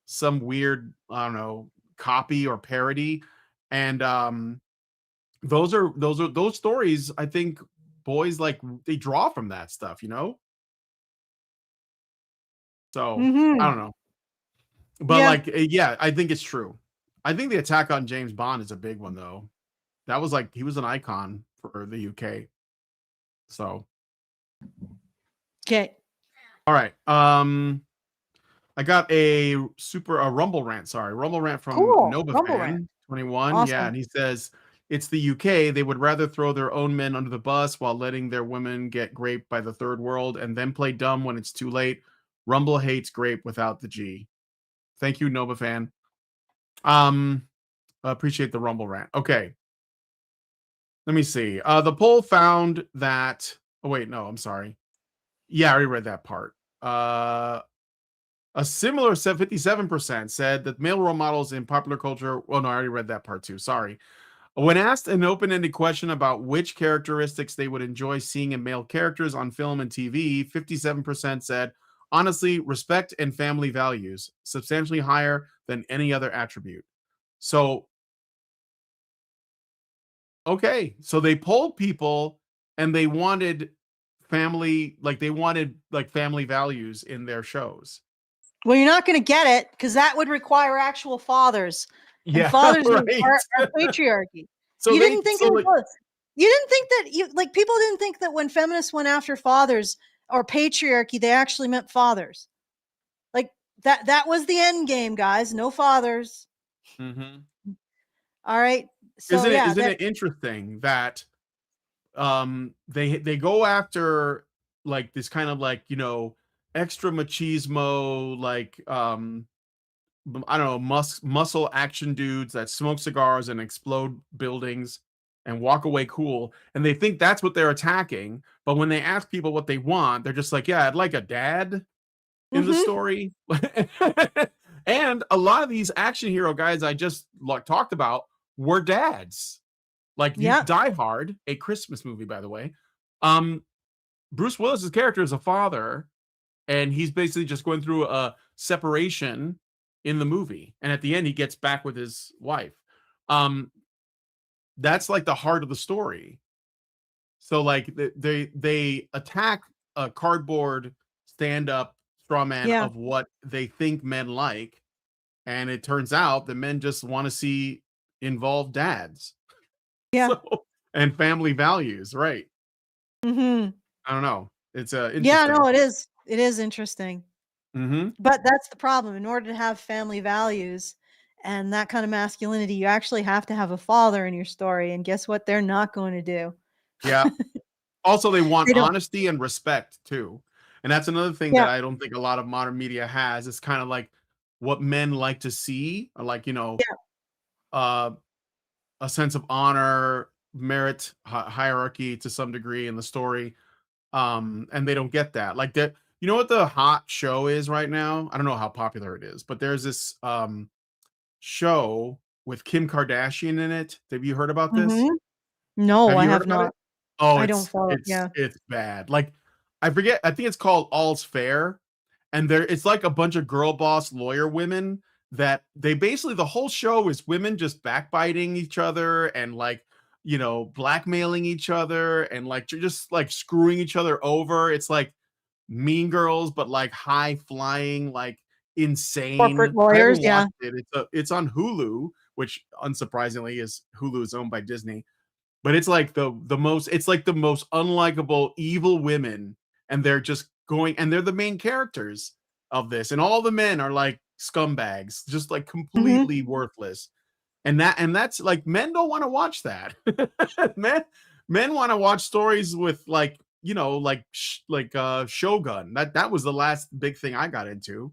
some weird, I don't know, copy or parody. And those stories, I think boys like they draw from that stuff. So I Mhm. don't know. But Yeah. like yeah, I think it's true. I think the attack on James Bond is a big one though. That was like he was an icon for the UK. So Okay. all right. I got a rumble rant, sorry. Rumble rant from Cool. Rumble rant. NovaFan21. Yeah, Awesome. and he says it's the UK. They would rather throw their own men under the bus while letting their women get raped by the third world and then play dumb when it's too late. Rumble hates grape without the G. Thank you, NovaFan. I appreciate the rumble rant. Okay. Let me see. The poll found that. Oh, wait, no, I'm sorry. Yeah, I already read that part. A similar 57% said that male role models in popular culture. Oh, no, I already read that part too. Sorry. When asked an open ended question about which characteristics they would enjoy seeing in male characters on film and TV, 57% said, honestly, respect and family values, substantially higher than any other attribute. So okay, so they polled people and they wanted like family values in their shows. Well, you're not going to get it because that would require actual fathers, and Yeah, fathers right. are patriarchy. So You they didn't think it so like was. You didn't think that people didn't think that when feminists went after fathers or patriarchy, they actually meant fathers. Like that was the end game, guys. No fathers. Mhm. All right. So Isn't it yeah, isn't that it interesting that they go after like this kind of like, extra machismo like I don't know, muscle action dudes that smoke cigars and explode buildings and walk away cool. And they think that's what they're attacking. But when they ask people what they want, they're just like, yeah, I'd like a dad in the mhm. story. And a lot of these action hero guys I just like talked about were dads. Like you Yeah. Die Hard, a Christmas movie, by the way. Um, Bruce Willis's character is a father, and he's basically just going through a separation in the movie, and at the end he gets back with his wife. um that's like the heart of the story. So like they attack a cardboard stand-up straw man Yeah. of what they think men like, and it turns out that men just want to see involved dads. Yeah. So and family values, right? Mhm. I don't know, it's Yeah, interesting. no, it is. It is interesting. Hmm. But that's the problem. In order to have family values and that kind of masculinity, you actually have to have a father in your story. And guess what? They're not going to do. Yeah. Also, they want They don't. honesty and respect too. And that's another thing that Yeah. I don't think a lot of modern media has. It's kind of like what men like to see, or like, Yeah. uh, a sense of honor, merit, hierarchy to some degree in the story. And they don't get that. Like that, you know what the hot show is right now? I don't know how popular it is, but there's this show with Kim Kardashian in it. Have you heard about this? Mhm. No, Have I you heard have about not. it? Oh, I don't it's follow. it's Yeah. it's bad. Like, I forget, I think it's called All's Fair, and it's like a bunch of girl boss lawyer women that they basically the whole show is women just backbiting each other and like, blackmailing each other and like just like screwing each other over. It's like Mean Girls, but like high flying, like Corporate insane. I lawyers. haven't Yeah. watched it. It's on Hulu, which unsurprisingly is Hulu is owned by Disney, but it's like the most unlikable evil women, and they're just going and they're the main characters of this, and all the men are like scumbags, just like Mhm. completely worthless. And that's like men don't want to watch that. men men want to watch stories with like, Shogun. That was the last big thing I got into.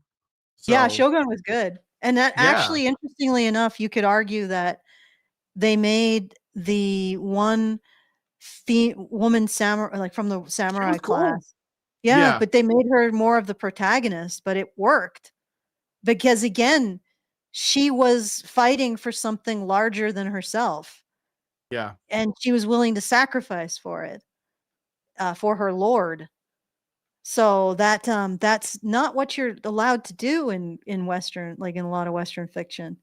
Yeah, So Shogun was good. And that yeah, actually, interestingly enough, you could argue that they made the one woman samurai, like from the she was samurai cool. class. Yeah, Yeah, but they made her more of the protagonist, but it worked because again, she was fighting for something larger than herself, yeah, and she was willing to sacrifice for it, for her lord. So that's not what you're allowed to do in Western, like in a lot of Western fiction.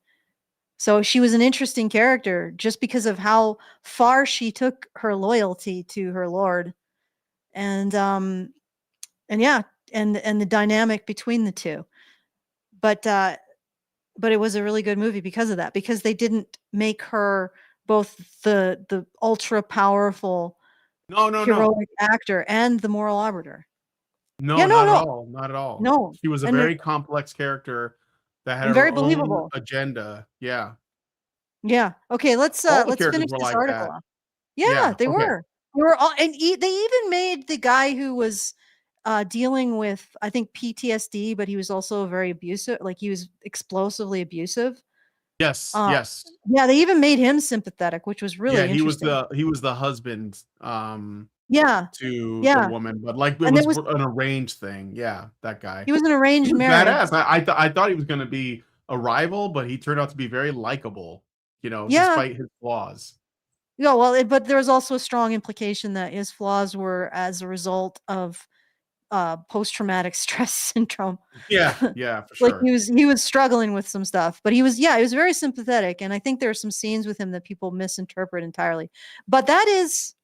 So she was an interesting character just because of how far she took her loyalty to her lord, and and yeah, and the dynamic between the two. But but it was a really good movie because of that, because they didn't make her both the ultra powerful no, no, no, heroic actor and the moral arbiter. Yeah, no, no, not at no, all, not at all. no, She was a and very complex character that had and her very own believable. agenda. Yeah, Yeah. Okay, all the let's characters finish were this like article that. off. Yeah, Yeah, they okay. were. They were all, and they even made the guy who was dealing with, I think, PTSD, but he was also very abusive, like he was explosively abusive. Yes, Uh yes. yeah, they even made him sympathetic, which was Yeah, really interesting. he was the husband, Yeah. to the Yeah. woman, but, like, it And it was was an arranged thing. Yeah, that guy. he was an He arranged was marriage. badass. I thought he was gonna be a rival, but he turned out to be very likable, Yeah. despite his flaws. Yeah, well, but there was also a strong implication that his flaws were as a result of post-traumatic stress syndrome. Yeah, yeah, for Like sure. he was struggling with some stuff, but he was, yeah, he was very sympathetic, and I think there are some scenes with him that people misinterpret entirely. But that is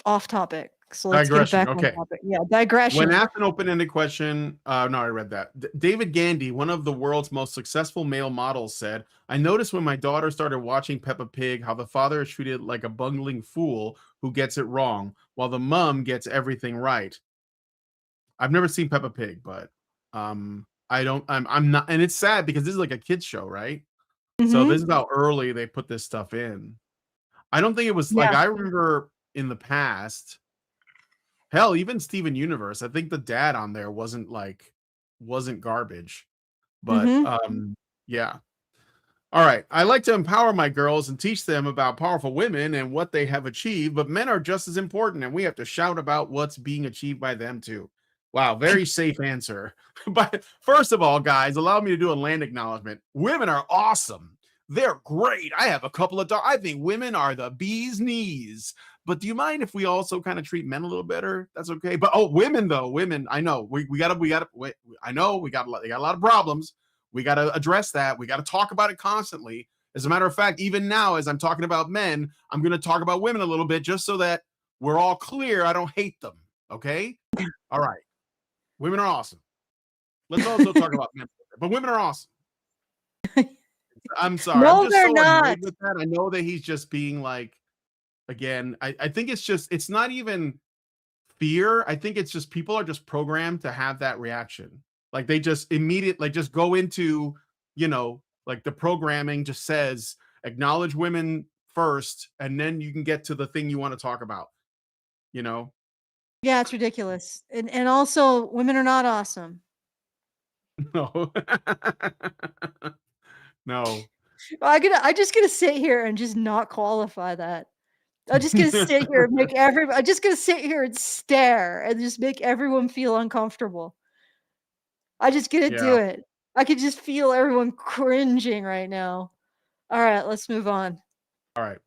off topic. So let's get it Digression, back on okay. topic. Yeah, When digression. asked an open-ended question, no, I read that. David Gandy, one of the world's most successful male models, said, "I noticed when my daughter started watching Peppa Pig how the father is treated like a bungling fool who gets it wrong, while the mom gets everything right." I've never seen Peppa Pig, but I don't. I'm not, and it's sad because this is like a kids show, right? So this Mhm. is how early they put this stuff in. I don't think it was like Yeah. I remember in the past. Hell, even Steven Universe, I think the dad on there wasn't garbage. But Mhm. yeah. All right. I like to empower my girls and teach them about powerful women and what they have achieved, but men are just as important and we have to shout about what's being achieved by them too. Wow, very safe answer. But first of all, guys, allow me to do a land acknowledgement. Women are awesome. They're great. I have a couple of I think women are the bee's knees. But do you mind if we also kind of treat men a little better? That's okay. But women though, women, I know we gotta. I know they got a lot of problems. We got to address that. We got to talk about it constantly. As a matter of fact, even now, as I'm talking about men, I'm going to talk about women a little bit just so that we're all clear. I don't hate them. Okay. All right. Women are awesome. Let's also talk about men, but women are awesome. I'm sorry. I'm No, just they're so not. annoyed with that. I know that he's just being like, again, I think it's not even fear. I think it's just people are just programmed to have that reaction. Like they just immediately like just go into, like the programming just says acknowledge women first and then you can get to the thing you want to talk about, you know? Yeah, it's ridiculous. And also women are not awesome. No. No. I just gonna sit here and just not qualify that. I'm just gonna sit here and I'm just gonna sit here and stare and just make everyone feel uncomfortable. I just gonna do Yeah. it. I could just feel everyone cringing right now. All right, let's move on. All right.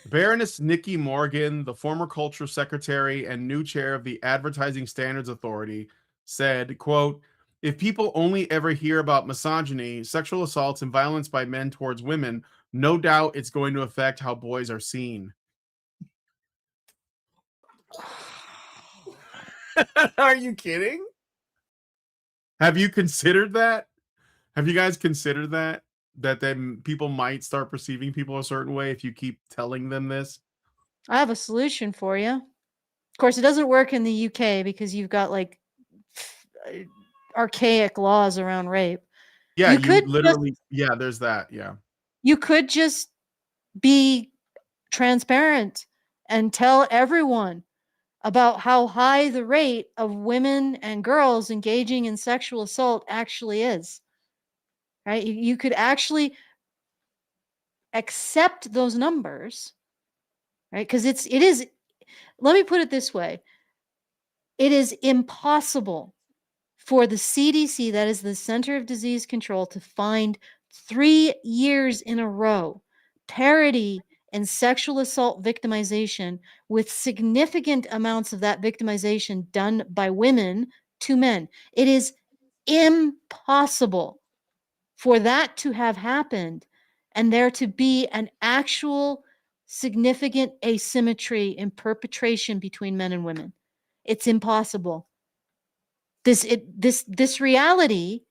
Baroness Nikki Morgan, the former culture secretary and new chair of the Advertising Standards Authority, said, quote, "If people only ever hear about misogyny, sexual assaults, and violence by men towards women, no doubt it's going to affect how boys are seen." Are you kidding? Have you considered that? Have you guys considered that? That then people might start perceiving people a certain way if you keep telling them this? I have a solution for you. Of course, it doesn't work in the UK because you've got like uh, archaic laws around rape. Yeah, You you could just literally, yeah, there's that. Yeah. you could just be transparent. and tell everyone about how high the rate of women and girls engaging in sexual assault actually is. Right? You could actually accept those numbers, right? Because it is, let me put it this way, it is impossible for the CDC, that is the Center of Disease Control, to find 3 years in a row parity in sexual assault victimization with significant amounts of that victimization done by women to men. It is impossible for that to have happened and there to be an actual significant asymmetry in perpetration between men and women. It's impossible. This reality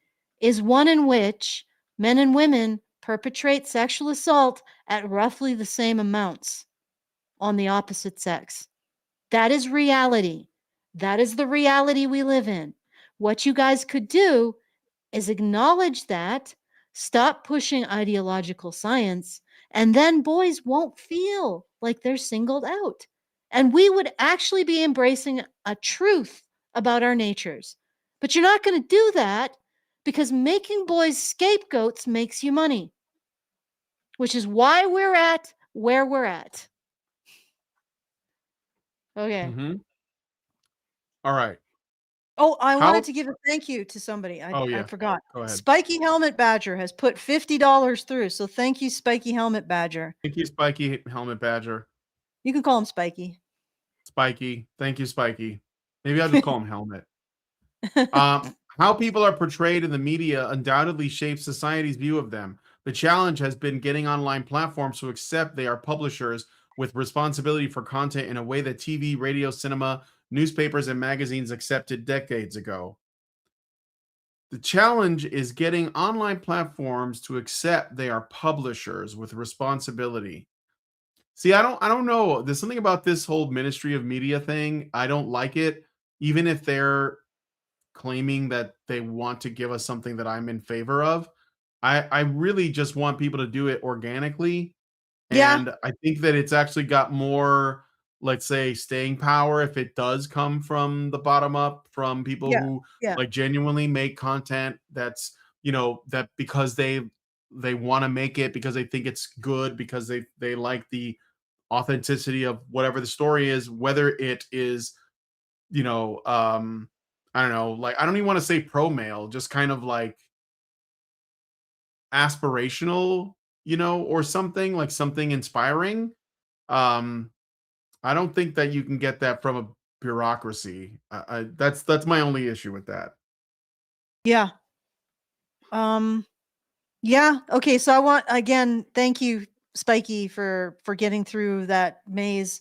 is one in which men and women perpetrate sexual assault at roughly the same amounts on the opposite sex. That is reality. That is the reality we live in. What you guys could do is acknowledge that, stop pushing ideological science, and then boys won't feel like they're singled out. And we would actually be embracing a truth about our natures. But you're not going to do that because making boys scapegoats makes you money, which is why we're at where we're at. Okay. Mm-hmm. All right. Oh, I wanted How? to give a thank you to somebody. Oh I yeah. forgot. Go ahead. Spiky Helmet Badger has put $50 through. So thank you, Spiky Helmet Badger. Thank you, Spiky Helmet Badger. You can call him Spiky. Spiky. Thank you, Spiky. Maybe I'll just call him Helmet. How people are portrayed in the media undoubtedly shapes society's view of them. The challenge has been getting online platforms to accept they are publishers with responsibility for content in a way that TV, radio, cinema, newspapers, and magazines accepted decades ago. The challenge is getting online platforms to accept they are publishers with responsibility. See, I don't know. There's something about this whole ministry of media thing. I don't like it, even if they're claiming that they want to give us something that I'm in favor of. I really just want people to do it organically, Yeah, and I think that it's actually got more, let's say, staying power if it does come from the bottom up, from people yeah, who yeah, like genuinely make content that's, that because they want to make it because they think it's good because they like the authenticity of whatever the story is, whether it is, you know, I don't know, like I don't even want to say pro male, just kind of like aspirational, or something like something inspiring. Um, I don't think that you can get that from a bureaucracy. That's my only issue with that. yeah. Um, yeah. Okay. So I want, again, thank you, Spiky, for getting through that maze.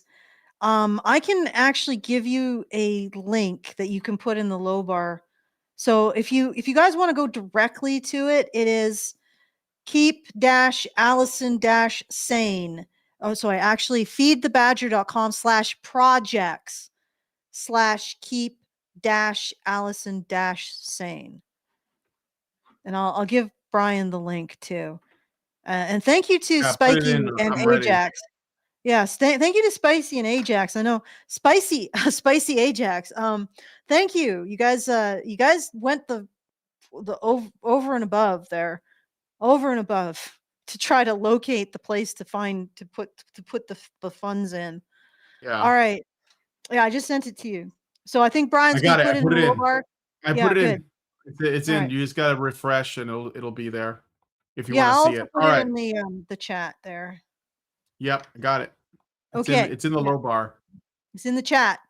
I can actually give you a link that you can put in the low bar. So if you guys want to go directly to it, it is keep dash Allison dash sane. Oh, so I actually feedthebadger.com/projects /keep dash Allison dash sane. And I'll give Brian the link too. And thank you to Yeah, put it in. Spiky and I'm ready. Ajax. Yes, thank you to Spicy and Ajax. I know Spicy, Spicy Ajax. Thank you. You guys went the over and above there, over and above to try to locate the place to put the funds in. All Yeah, right. Yeah, I just sent it to you. So I think I Brian's gonna got it. I put it in put the it low in. bar. I put Yeah, it good. in. It's All in. right. You just gotta refresh, and it'll be there if you want Yeah, to I'll see also it. put All it right. in the chat there. Yep, I got it. It's in. Okay. It's in the Yeah, low bar. it's in the chat.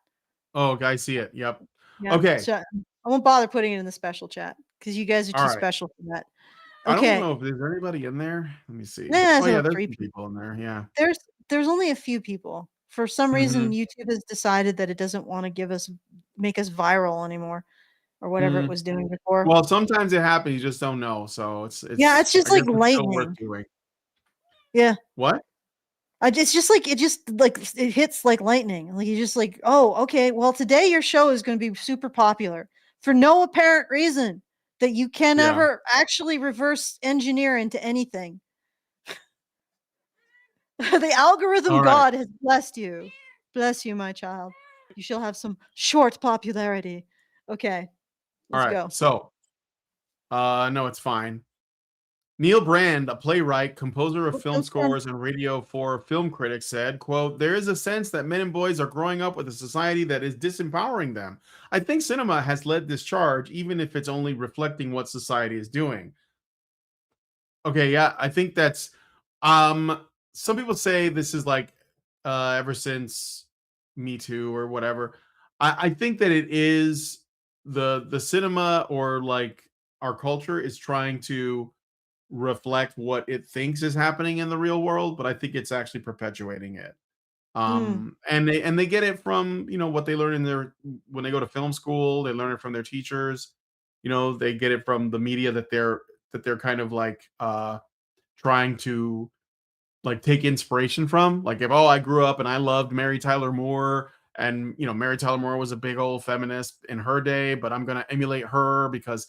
Oh, guys, see it. Yep. Yeah. Okay. So I won't bother putting it in the special chat because you guys are All too right. special for that. I don't Okay. know if there's anybody in there. Let me Nah, see. Oh there's yeah, only there's three some people. people in there. Yeah. There's only a few people. For some reason, Mm-hmm. YouTube has decided that it doesn't want to make us viral anymore, or whatever it Mm. was doing before. Well, sometimes it happens. You just don't know. So it's Yeah, it's. it's just I guess like it's still worth lightning. doing. Yeah. What? It's just like it hits like lightning. Like you just like, oh, okay. Well, today your show is going to be super popular for no apparent reason that you can Yeah. ever actually reverse engineer into anything. The algorithm All right. god has blessed you. Bless you, my child. You shall have some short popularity. Okay, All let's right. go. So, no, it's fine. Neil Brand, a playwright, composer of film Let's go. scores and radio for film critics, said, quote, "There is a sense that men and boys are growing up with a society that is disempowering them. I think cinema has led this charge, even if it's only reflecting what society is doing." Okay, yeah, I think that's some people say this is like ever since Me Too or whatever. I think that it is the cinema or like our culture is trying to reflect what it thinks is happening in the real world, but I think it's actually perpetuating it. Mm, And they get it from, what they learn in their when they go to film school, they learn it from their teachers. They get it from the media that they're kind of like trying to like take inspiration from. Like if I grew up and I loved Mary Tyler Moore, and Mary Tyler Moore was a big old feminist in her day, but I'm gonna emulate her because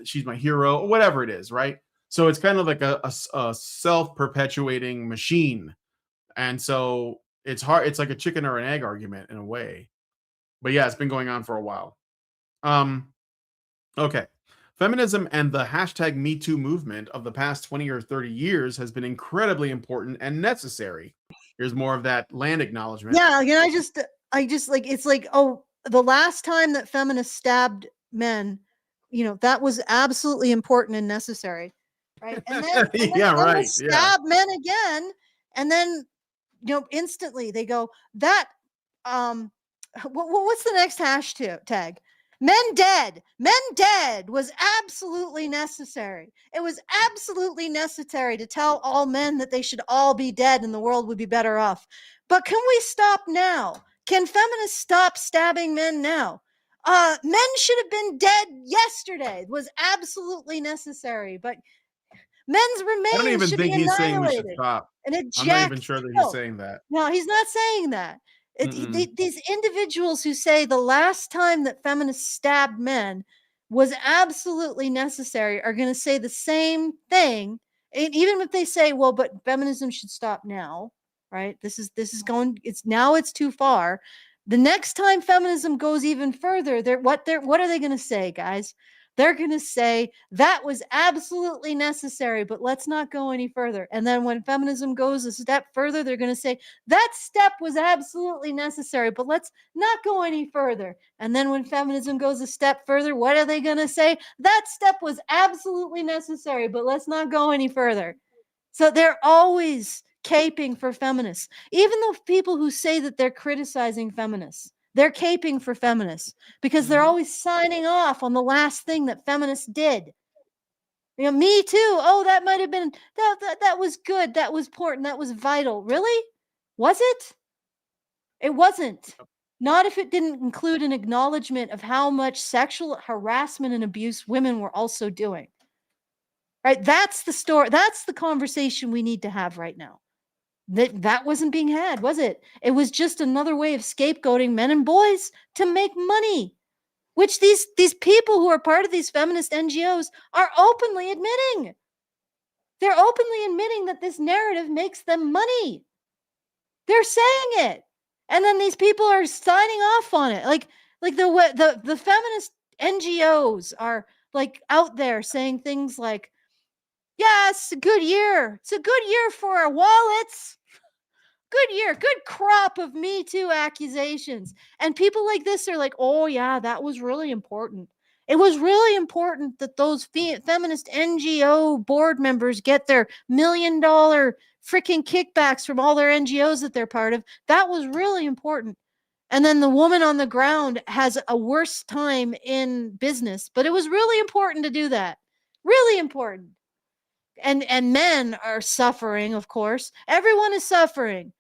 she's my hero or whatever it is, right? So it's kind of like a self-perpetuating machine. And so it's hard, it's like a chicken or an egg argument in a way. But yeah, it's been going on for a while. Um Okay. Feminism and the hashtag Me Too movement of the past 20 or 30 years has been incredibly important and necessary. Here's more of that land acknowledgement. yeah, and I just like it's like, oh, the last time that feminists stabbed men, that was absolutely important and necessary, right? And then Yeah, right. feminists Yeah. stab men again, and then instantly they go that um what's the next hashtag? Men dead was absolutely necessary. It was absolutely necessary to tell all men that they should all be dead and the world would be better off. But can we stop now? Can feminists stop stabbing men now? Men should have been dead yesterday. It was absolutely necessary, but men's I don't remains even should be think he's saying we should annihilated stop. and I'm not even eject. sure that he's No, saying that. no, he's not saying that. Mm-mm. These individuals who say the last time that feminists stabbed men was absolutely necessary are going to say the same thing. And even if they say, well, but feminism should stop now, right? This is going, it's too far. The next time feminism goes even further, what are they going to say, guys? They're going to say that was absolutely necessary, but let's not go any further. And then when feminism goes a step further, they're going to say that step was absolutely necessary, but let's not go any further. And then when feminism goes a step further, what are they going to say? That step was absolutely necessary, but let's not go any further. So they're always caping for feminists. Even the people who say that they're criticizing feminists, they're caping for feminists because they're Mhm. always signing off on the last thing that feminists did. Me too. Oh, that might have been that was good. That was important. That was vital. Really? Was it? It wasn't. Not if it didn't include an acknowledgement of how much sexual harassment and abuse women were also doing. Right? That's the story. That's the conversation we need to have right now. That wasn't being had, was it? It was just another way of scapegoating men and boys to make money, which these people who are part of these feminist NGOs are openly admitting. They're openly admitting that this narrative makes them money. They're saying it. And then these people are signing off on it. Like the feminist NGOs are like out there saying things like, "Yeah, it's a good year. It's a good year for our wallets. Good year, good crop of Me Too accusations." And people like this are like, "Oh yeah, that was really important. It was really important that those feminist NGO board members get their $1 million freaking kickbacks from all their NGOs that they're part of. That was really important." And then the woman on the ground has a worse time in business, but it was really important to do that. Really important. And men are suffering, of course. Everyone is suffering.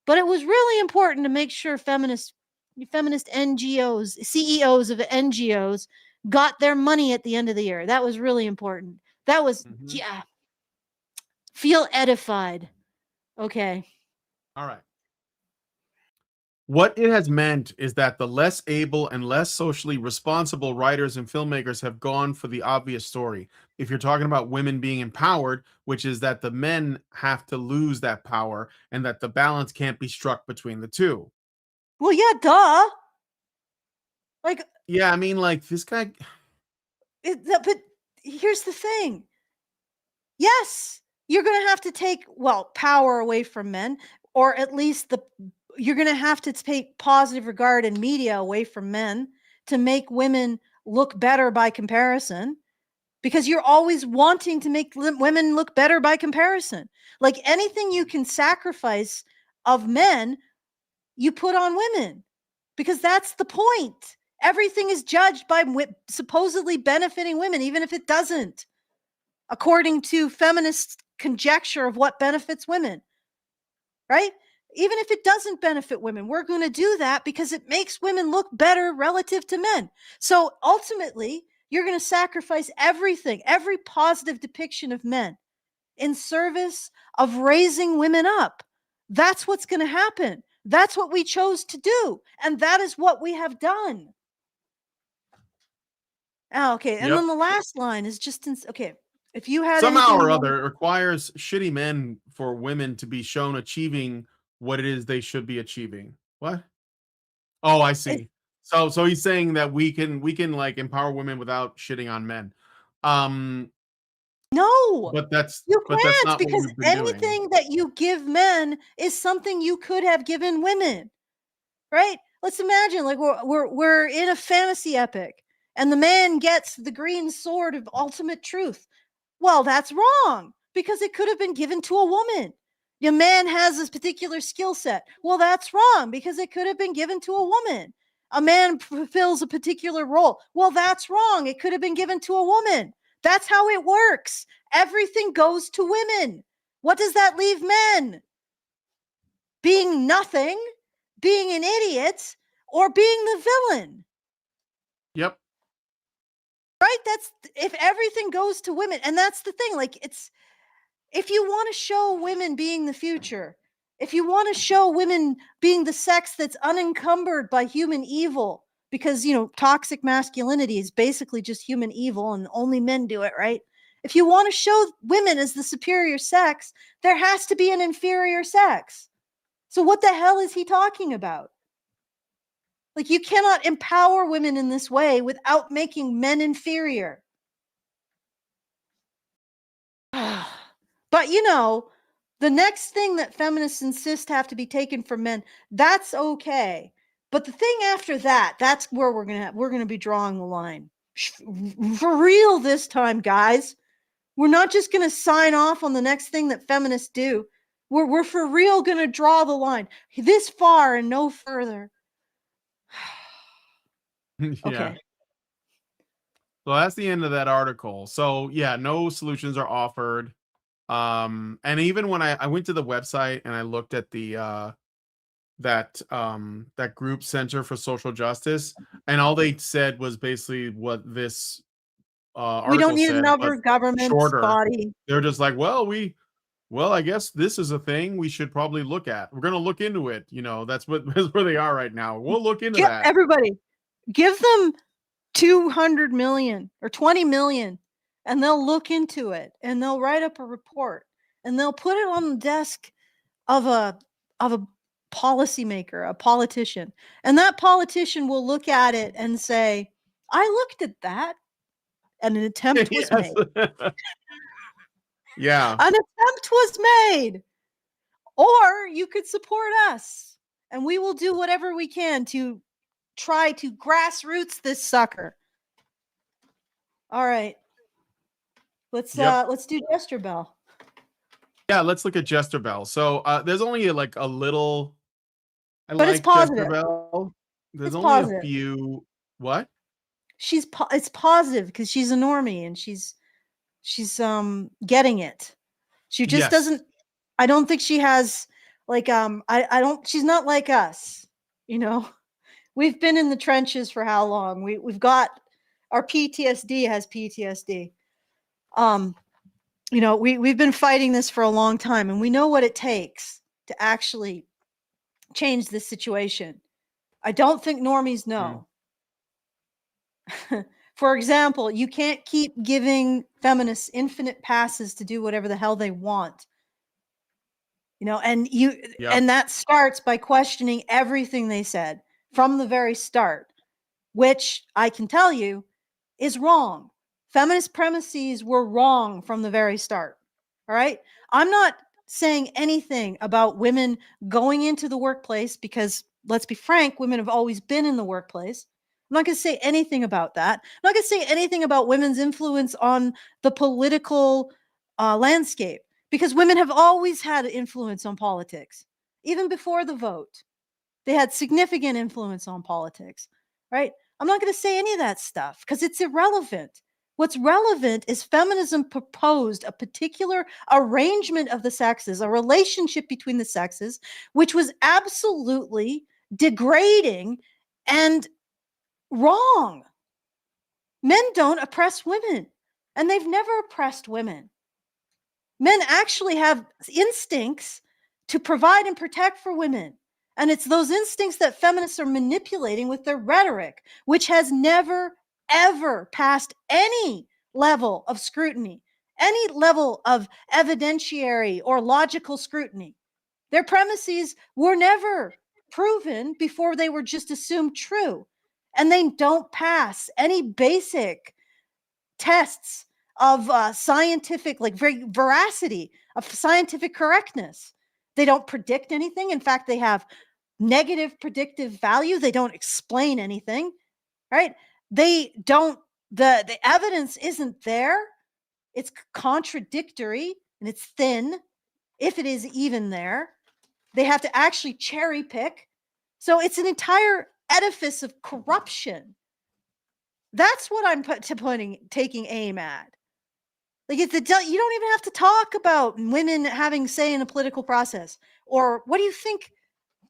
But it was really important to make sure feminist NGOs, CEOs of NGOs got their money at the end of the year. That was really important. That was, Mhm. yeah, feel edified. Okay. All right. What it has meant is that the less able and less socially responsible writers and filmmakers have gone for the obvious story. If you're talking about women being empowered, which is that the men have to lose that power and that the balance can't be struck between the two. Well, yeah, duh. Like, Yeah, I mean, like this guy. but here's the thing. Yes, you're going to have to take, well, power away from men, or at least you're going to have to take positive regard in media away from men to make women look better by comparison, because you're always wanting to make women look better by comparison. Like anything you can sacrifice of men, you put on women, because that's the point. Everything is judged by supposedly benefiting women, even if it doesn't, according to feminist conjecture of what benefits women, right? Even if it doesn't benefit women, we're going to do that because it makes women look better relative to men. So ultimately, you're going to sacrifice everything, every positive depiction of men in service of raising women up. That's what's going to happen. That's what we chose to do. And that is what we have done. Oh, okay. And Yep. then the last line is just, okay. If you had Somehow anything you or wanted, other, it requires shitty men for women to be shown achieving what it is they should be achieving. What? Oh, I see. So he's saying that we can like empower women without shitting on men. Um, no, but that's you but that's can't, not what because we've been doing. anything that you give men is something you could have given women, right? Let's imagine like we're in a fantasy epic and the man gets the green sword of ultimate truth. Well, that's wrong, because it could have been given to a woman. Your man has this particular skill set. Well, that's wrong, because it could have been given to a woman. A man fulfills a particular role. Well, that's wrong. It could have been given to a woman. That's how it works. Everything goes to women. What does that leave men? Being nothing, being an idiot, or being the villain, Yep. right? That's if everything goes to women. And that's the thing. Like, it's, if you want to show women being the future, if you want to show women being the sex that's unencumbered by human evil, because, toxic masculinity is basically just human evil and only men do it, right? If you want to show women as the superior sex, there has to be an inferior sex. So what the hell is he talking about? Like, you cannot empower women in this way without making men inferior. But the next thing that feminists insist have to be taken from men, that's okay. But the thing after that, that's where we're gonna be drawing the line. For real this time, guys. We're not just gonna sign off on the next thing that feminists do. We're for real gonna draw the line. This far and no further. Yeah. Okay. So that's the end of that article. So yeah, no solutions are offered. And even when I went to the website and I looked at the that group Center for Social Justice, and all they said was basically what this We don't article need said, but another government shorter. body. They're just like, well, I guess this is a thing we should probably look at. We're gonna look into it. That's what that's where they are right now. We'll look into Get that. everybody. Give them 200 million or 20 million, and they'll look into it and they'll write up a report and they'll put it on the desk of a policymaker, a politician. And that politician will look at it and say, "I looked at that and an attempt was Yes. made." Yeah. An attempt was made. Or you could support us and we will do whatever we can to try to grassroots this sucker. All right. Yep. Let's do Jester Bell. Yeah, let's look at Jester Bell. So there's only like a little. I But it's like Jester positive. Bell. There's It's only a positive. few. What? It's positive because she's a normie and she's getting it. She just Yes. doesn't, I don't think she has like I don't, she's not like us, you know. We've been in the trenches for how long? We've got our PTSD has PTSD. Um we've been fighting this for a long time and we know what it takes to actually change this situation. I don't think normies Mm. know. For example, you can't keep giving feminists infinite passes to do whatever the hell they want. And Yep. that starts by questioning everything they said from the very start, which I can tell you is wrong. Feminist premises were wrong from the very start. All right. I'm not saying anything about women going into the workplace because, let's be frank, women have always been in the workplace. I'm not going to say anything about that. I'm not going to say anything about women's influence on the political landscape, because women have always had influence on politics, even before the vote. They had significant influence on politics, right? I'm not going to say any of that stuff because it's irrelevant. What's relevant is feminism proposed a particular arrangement of the sexes, a relationship between the sexes, which was absolutely degrading and wrong. Men don't oppress women, and they've never oppressed women. Men actually have instincts to provide and protect for women. And it's those instincts that feminists are manipulating with their rhetoric, which has never, ever passed any level of scrutiny, any level of evidentiary or logical scrutiny. Their premises were never proven before they were just assumed true. And they don't pass any basic tests of scientific, like veracity, of scientific correctness. They don't predict anything. In fact, they have negative predictive value. They don't explain anything, right? They don't, the evidence isn't there. It's contradictory and it's thin, if it is even there. They have to actually cherry pick. So it's an entire edifice of corruption. That's what I'm taking aim at. Like, you don't even have to talk about women having say in a political process. Or what do you think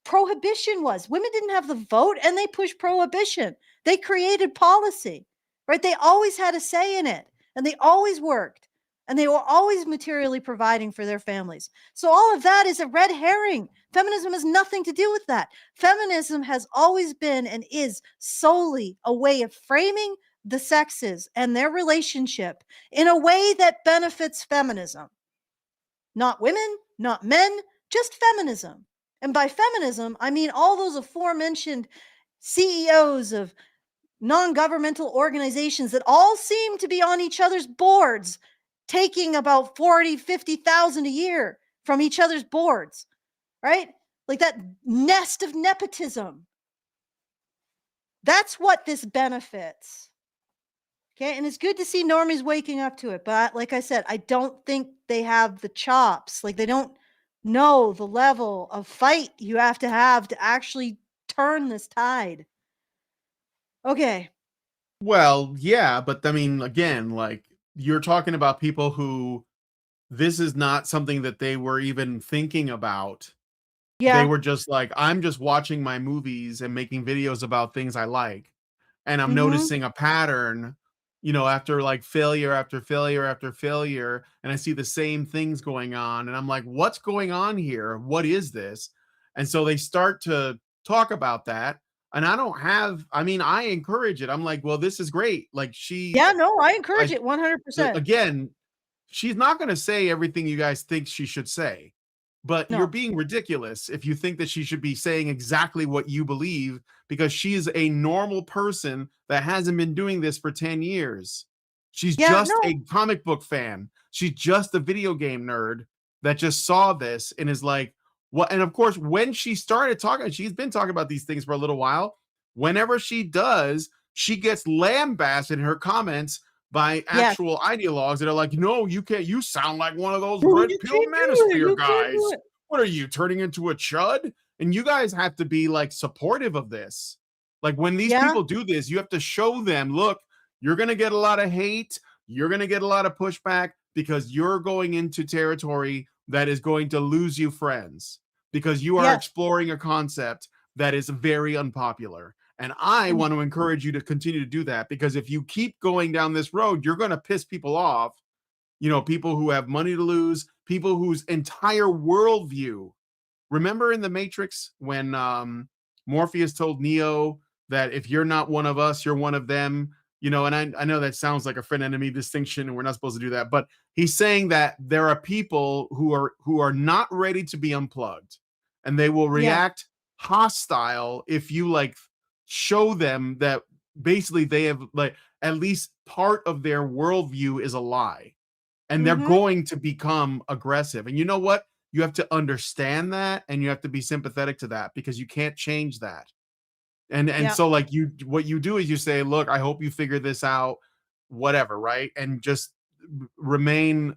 prohibition was? Women didn't have the vote and they pushed prohibition. They created policy, right? They always had a say in it and they always worked and they were always materially providing for their families. So all of that is a red herring. Feminism has nothing to do with that. Feminism has always been and is solely a way of framing the sexes and their relationship in a way that benefits feminism. Not women, not men, just feminism. And by feminism, I mean all those aforementioned CEOs of non-governmental organizations that all seem to be on each other's boards, taking about 40, 50,000 a year from each other's boards, right? Like that nest of nepotism. That's what this benefits. Okay, and it's good to see normies waking up to it. But like I said, I don't think they have the chops. Like, they don't know the level of fight you have to actually turn this tide. Okay. Well, yeah, but I mean, again, like you're talking about people who this is not something that they were even thinking about. They Yeah. were just like, I'm just watching my movies and making videos about things I like. And I'm Mm-hmm. noticing a pattern, after like failure after failure after failure. And I see the same things going on. And I'm like, what's going on here? What is this? And so they start to talk about that. And I mean, I encourage it. I'm like, well, this is great. Like, Yeah, no, I encourage like, it 100%. again, she's not going to say everything you guys think she should say, but you're No. being ridiculous if you think that she should be saying exactly what you believe, because she's a normal person that hasn't been doing this for 10 years. She's Yeah, just no. a comic book fan. She's just a video game nerd that just saw this and is like, what? And of course, when she started talking, she's been talking about these things for a little while. Whenever she does, she gets lambasted in her comments by Yes. actual ideologues that are like, no, you can't. You sound like one of those No, red you pill can't do it. manosphere You can't do guys. it. What are you, turning into a chud? And you guys have to be like supportive of this. Like, when these Yeah. people do this, you have to show them, look, you're going to get a lot of hate. You're going to get a lot of pushback because you're going into territory that is going to lose you friends, because you are Yes. exploring a concept that is very unpopular. And I And want to encourage you to continue to do that, because if you keep going down this road, you're going to piss people off. People who have money to lose, people whose entire worldview. Remember in the Matrix when Morpheus told Neo that if you're not one of us, you're one of them. and I know that sounds like a friend enemy distinction, and we're not supposed to do that, but he's saying that there are people who are not ready to be unplugged, and they will Yeah. react hostile if you like show them that basically they have like at least part of their worldview is a lie, and they're Mhm. going to become aggressive. And you know what? You have to understand that, and you have to be sympathetic to that because you can't change that. And Yeah. so like what you do is you say, "Look, I hope you figure this out, whatever," right? And just remain,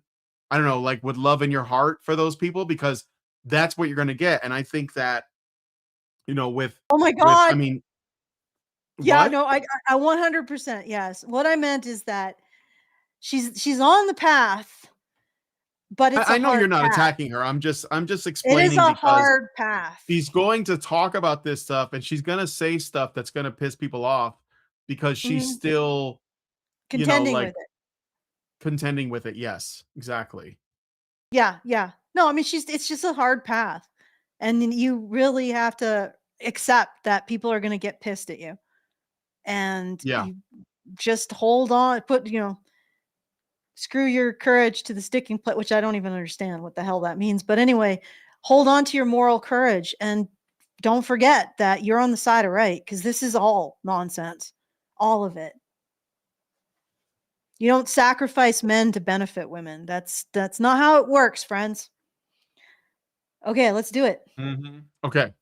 I don't know, like with love in your heart for those people because that's what you're going to get. And I think that, with Oh my I god. mean, Yeah, what? no, I 100%, yes. What I meant is that she's on the path, but it's a I know you're hard not path. attacking her. I'm just It is explaining a because hard path. she's going to talk about this stuff and she's going to say stuff that's going to piss people off because she's Mhm. still, Contending like with it. contending with it. Yes, exactly. Yeah, yeah. No, I mean, it's just a hard path, and then you really have to accept that people are gonna get pissed at you, and Yeah. you just hold on, screw your courage to the sticking plate, which I don't even understand what the hell that means, but anyway, hold on to your moral courage, and don't forget that you're on the side of right, because this is all nonsense, all of it. You don't sacrifice men to benefit women. That's not how it works, friends. Okay, let's do it. Okay.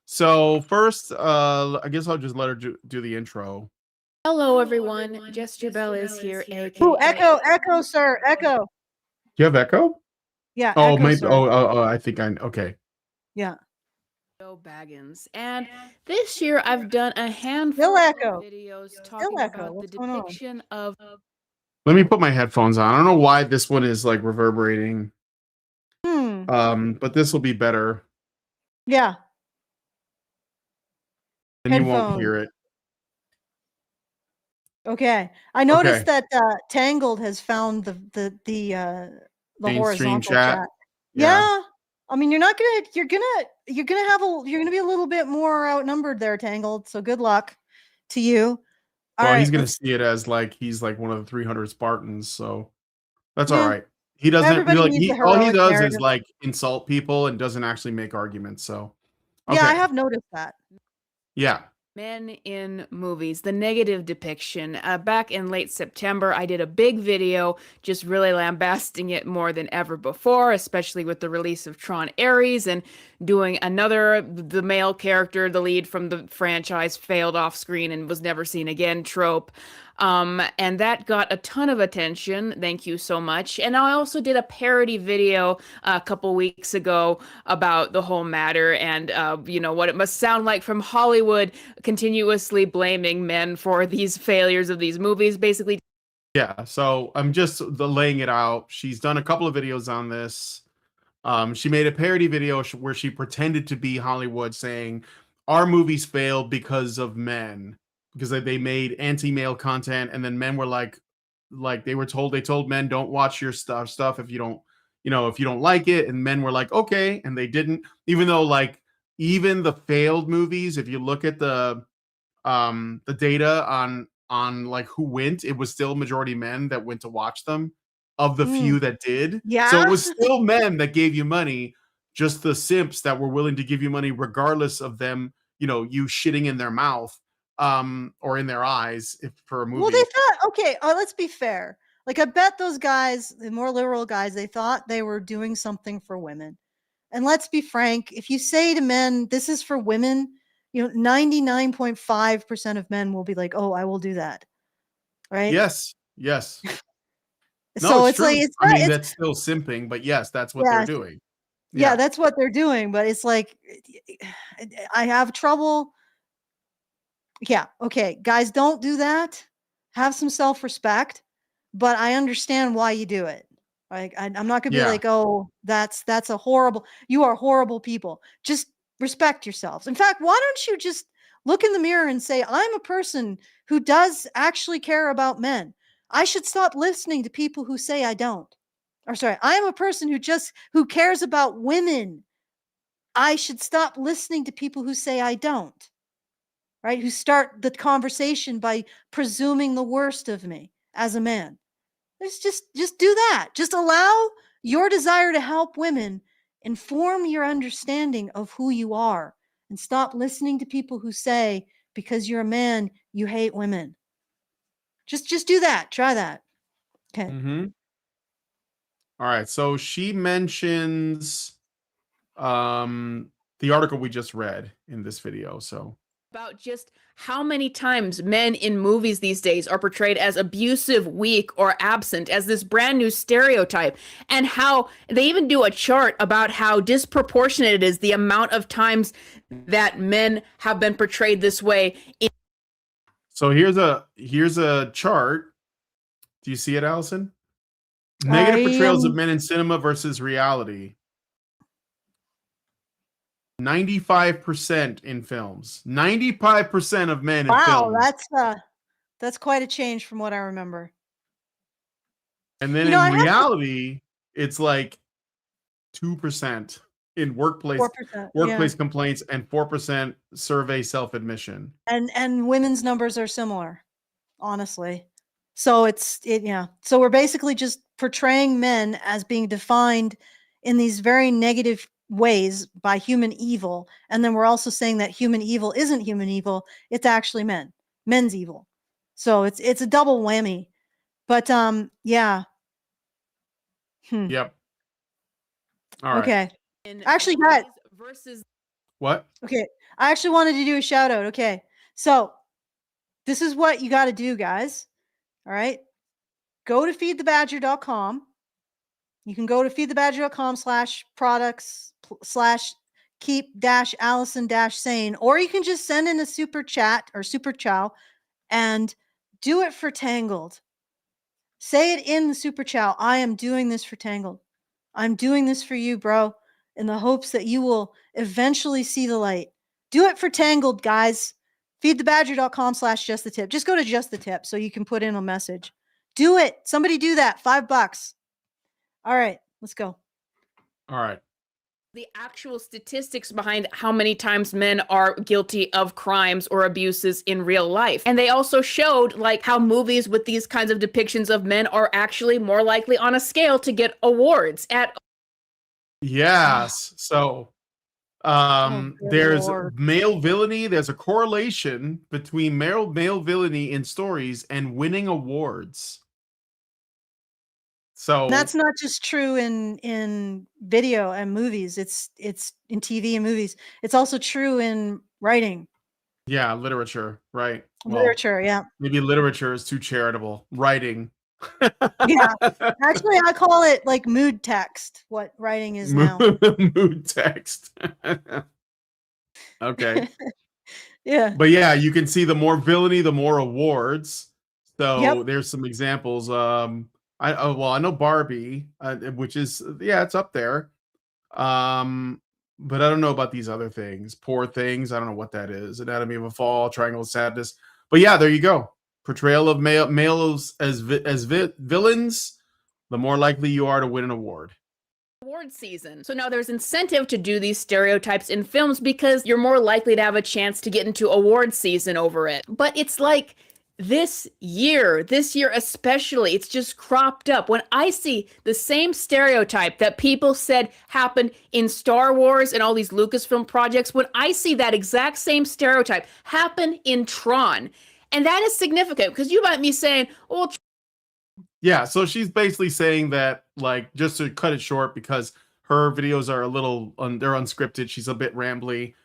So first, I guess I'll just let her do the intro. Hello, everyone. Jester Bell is here, Ooh, aka. echo, echo, sir, echo. Do you have echo? Yeah, Oh, echo, maybe. sir. Oh, I think okay. Yeah. Joe Baggins. And this year I've done a Still handful of echo. videos Still talking echo. about the What's going on? depiction of. Let me put my headphones on. I don't know why this one is like reverberating. Hmm. But this will be better, Yeah. and you won't Headphone. hear it. Okay. I Okay. noticed that Tangled has found the Mainstream horizontal chat. chat. Yeah. Yeah. I mean, you're gonna be a little bit more outnumbered there, Tangled. So good luck to you. All Well, he's right, gonna let's see it as like he's like one of the 300 Spartans, so that's all yeah. right. He doesn't Everybody like needs a he all he heroic does is narrative. like insult people and doesn't actually make arguments. So Yeah, I okay. have noticed that. Yeah. Men in movies, the negative depiction. Back in late September, I did a big video just really lambasting it more than ever before, especially with the release of Tron Ares and doing the male character, the lead from the franchise, failed off screen and was never seen again trope. And that got a ton of attention. Thank you so much. And I also did a parody video a couple weeks ago about the whole matter and, what it must sound like from Hollywood continuously blaming men for these failures of these movies, basically. Yeah. So I'm just laying it out. She's done a couple of videos on this. She made a parody video where she pretended to be Hollywood saying our movies failed because of men, because they made anti-male content, and then men were like they told men don't watch your stuff if you don't, if you don't like it, and men were like okay, and they didn't, even though like even the failed movies, if you look at the data on like who went, it was still majority men that went to watch them of the Mm, few that did. So yeah. it was still men that gave you money, just the simps that were willing to give you money regardless of them, you shitting in their mouth or in their eyes if for a Well, they movie. thought, okay, let's be fair. Like, I bet those guys, the more liberal guys, they thought they were doing something for women. And let's be frank, if you say to men, this is for women, 99.5% of men will be like, oh, I will do that. Right. Yes. Yes. No, So it's it's like, true. it's I not, mean, it's, that's still simping, but yes, that's what they're yeah, doing. yeah, Yeah. that's what they're doing. But it's like, I have trouble. Yeah. Okay. Guys, don't do that. Have some self respect, but I understand why you do it. Like, I'm not gonna be Yeah. like, oh, that's a horrible, you are horrible people. Just respect yourselves. In fact, why don't you just look in the mirror and say, I'm a person who does actually care about men. I should stop listening to people who say I don't. Or sorry, I'm a person who cares about women. I should stop listening to people who say I don't. right? Who start the conversation by presuming the worst of me as a man. Just do that. Just allow your desire to help women inform your understanding of who you are, and stop listening to people who say because you're a man you hate women. Just do that. Try that. Okay. Mm-hmm. All right. So she mentions the article we just read in this video. So about just how many times men in movies these days are portrayed as abusive, weak, or absent as this brand new stereotype, and how they even do a chart about how disproportionate it is the amount of times that men have been portrayed this way. So here's a chart. Do you see it, Allison? Negative I portrayals of men in cinema versus reality. 95% in films. 95% of men in wow, films. that's quite a change from what I remember. And then You know, I in have reality, it's like 2% in 4%. Yeah. workplace complaints and 4% survey self-admission. And women's numbers are similar, honestly. So yeah. So we're basically just portraying men as being defined in these very negative ways by human evil, and then we're also saying that human evil isn't human evil, it's actually men's evil. So it's a double whammy. But yeah. Yep. All right. Okay. In Actually, Matt, movies versus What? okay. I actually wanted to do a shout out. Okay. So this is what you got to do, guys. All right. Go to feedthebadger.com. You can go to feedthebadger.com/products/keep-Allison-sane, or you can just send in a super chat or super chow and do it for Tangled. Say it in the super chow. I am doing this for Tangled. I'm doing this for you, bro, in the hopes that you will eventually see the light. Do it for Tangled, guys. Feedthebadger.com/justthetip. Just go to just the tip so you can put in a message. Do it. Somebody do that. $5. All right, let's go. All right. the actual statistics behind how many times men are guilty of crimes or abuses in real life. And they also showed like how movies with these kinds of depictions of men are actually more likely on a scale to get awards at. Yes. So Oh, good there's Lord. male villainy. There's a correlation between male villainy in stories and winning awards. So That's not just true in video and movies. It's in TV and movies. It's also true in writing, yeah, literature, right? Well, literature. Yeah, maybe literature is too charitable. Writing. yeah. Actually, I call it like mood text. What writing is now. Mood text. Okay. Yeah. But yeah, you can see the more villainy, the more awards. So Yep. there's some examples. I know Barbie, which is yeah, it's up there. But I don't know about these other things. Poor Things. I don't know what that is. Anatomy of a Fall, Triangle of Sadness. But yeah, there you go. Portrayal of males as villains. The more likely you are to win an award. Award season. So now there's incentive to do these stereotypes in films because you're more likely to have a chance to get into award season over it. But it's like this year especially, it's just cropped up. When I see the same stereotype that people said happened in Star Wars and all these Lucasfilm projects, when I see that exact same stereotype happen in Tron, and that is significant because you might be saying, well, Yeah, so she's basically saying that, like, just to cut it short, because her videos are a little, they're unscripted. She's a bit rambly.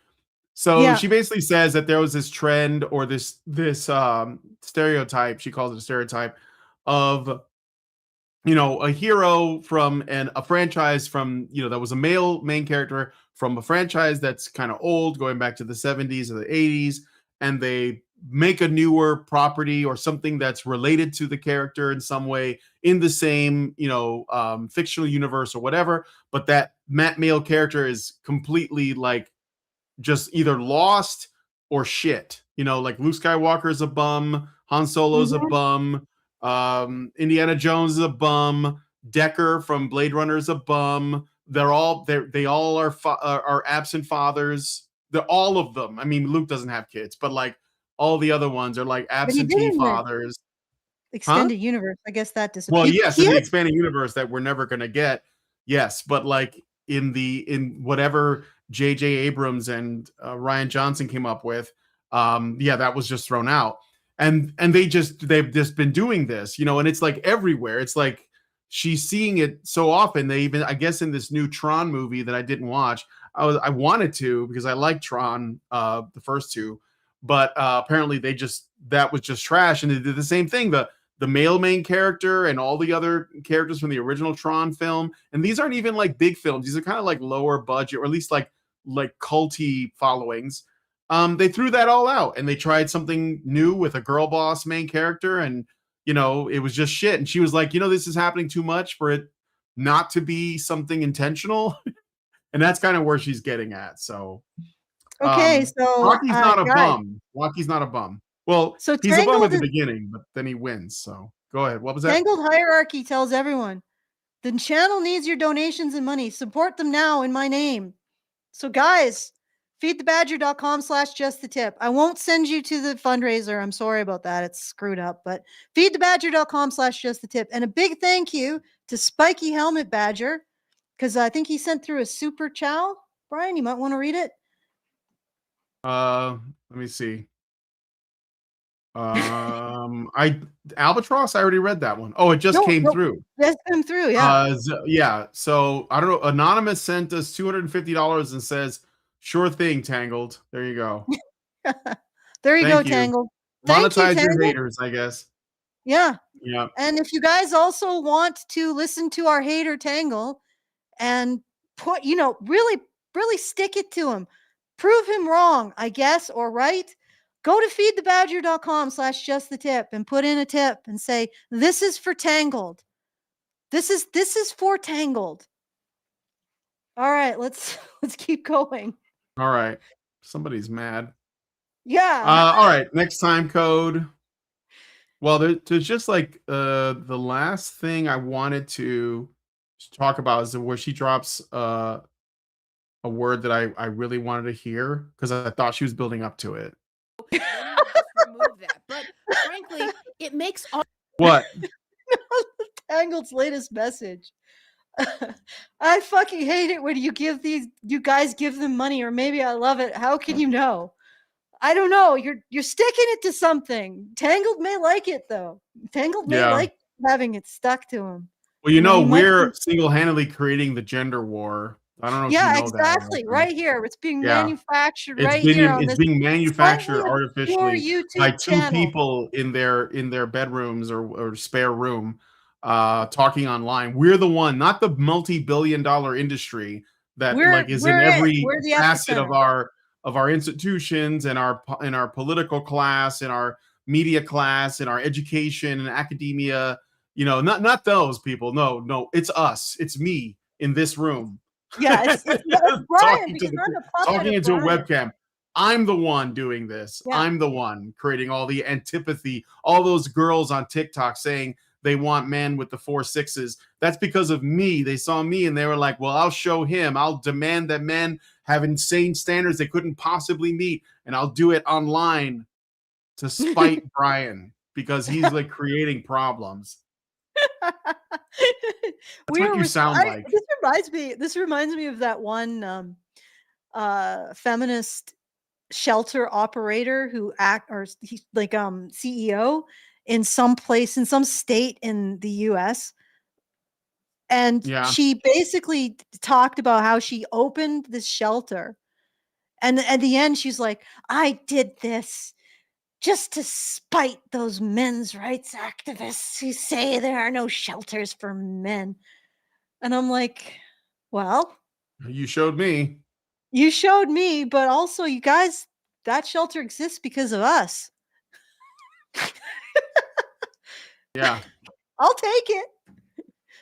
So Yeah. she basically says that there was this trend or this stereotype. She calls it a stereotype of, you know, a hero from a franchise from, you know, that was a male main character from a franchise that's kind of old, going back to the 70s or the 80s, and they make a newer property or something that's related to the character in some way in the same, you know, fictional universe or whatever, but that male character is completely like just either lost or shit. You know, like Luke Skywalker is a bum, Han Solo's a Mhm. bum, Indiana Jones is a bum, Decker from Blade Runner is a bum. They all are absent fathers. They're all of them. I mean, Luke doesn't have kids, but like all the other ones are like But he did absentee in the fathers. Huh? extended universe. I guess that Well, disappeared. yes, He in the had expanding universe that we're never gonna get, yes, but like in whatever J.J. Abrams and Ryan Johnson came up with, yeah, that was just thrown out. And they've just been doing this, you know, and it's like everywhere. It's like she's seeing it so often. They even, I guess, in this new Tron movie that I didn't watch, I wanted to because I like Tron, the first two, but apparently that was just trash, and they did the same thing. The male main character and all the other characters from the original Tron film. And these aren't even like big films. These are kind of like lower budget, or at least like culty followings. They threw that all out and they tried something new with a girl boss main character, and you know, it was just shit. And she was like, you know, this is happening too much for it not to be something intentional. And that's kind of where she's getting at. So okay. So, Rocky's not a guys, bum. Rocky's not a bum. Well, so he's a bum at Tangled the is beginning, but then he wins. So go ahead. What was that? Tangled hierarchy tells everyone the channel needs your donations and money. Support them now in my name. So, guys, feedthebadger.com/just the tip. I won't send you to the fundraiser. I'm sorry about that. It's screwed up. But feedthebadger.com/just the tip. And a big thank you to Spiky Helmet Badger, because I think he sent through a super chow. Brian, you might want to read it. Let me see. I Albatross, I already read that one. Oh, it just came through. Just came through, yeah. Yeah. So I don't know. Anonymous sent us $250 and says, "Sure thing, Tangled." There you go. There you go, Thank you. Tangled. Thank you, Monetize your Tangled. haters, I guess. Yeah. Yeah. And if you guys also want to listen to our hater Tangle and put, really, really stick it to him, prove him wrong, I guess, or right, go to feedthebadger.com/just the tip and put in a tip and say, this is for Tangled. This is for Tangled. All right, let's keep going. All right. Somebody's mad. Yeah. All right. Next time code. Well, there's just like the last thing I wanted to talk about is where she drops a word that I really wanted to hear because I thought she was building up to it. Then you just remove that. But frankly, it makes all What? Tangled's latest message. I fucking hate it when you guys give them money, or maybe I love it. How can you know? I don't know. You're sticking it to something. Tangled may like it though. Tangled may Yeah. like having it stuck to him. Well, you know, he might we're be- single-handedly creating the gender war. I don't know if you Yeah, know that. exactly. Right here. It's being Yeah. manufactured right here on It's this being slightly manufactured obscure artificially by YouTube two channel. people in their bedrooms or spare room, talking online. We're the one, not the multi-billion-dollar industry that like is in We're every the facet epicenter. of our institutions and in our political class, in our media class, in our education and academia. You know, not those people. No, it's us. It's me in this room. Yeah, it's Brian, because I'm a puppet Talking of into a Brian. webcam. I'm the one doing this. Yeah. I'm the one creating all the antipathy. All those girls on TikTok saying they want men with the 4 6s. That's because of me. They saw me and they were like, well, I'll show him. I'll demand that men have insane standards they couldn't possibly meet. And I'll do it online to spite Brian because he's like creating problems. That's what you sound like. This reminds me of that one feminist shelter operator who he's like CEO in some place in some state in the US. And Yeah. she basically talked about how she opened this shelter. And at the end, she's like, I did this just to spite those men's rights activists who say there are no shelters for men. And I'm like, well, You showed me. you showed me, but also you guys, that shelter exists because of us. Yeah. I'll take it.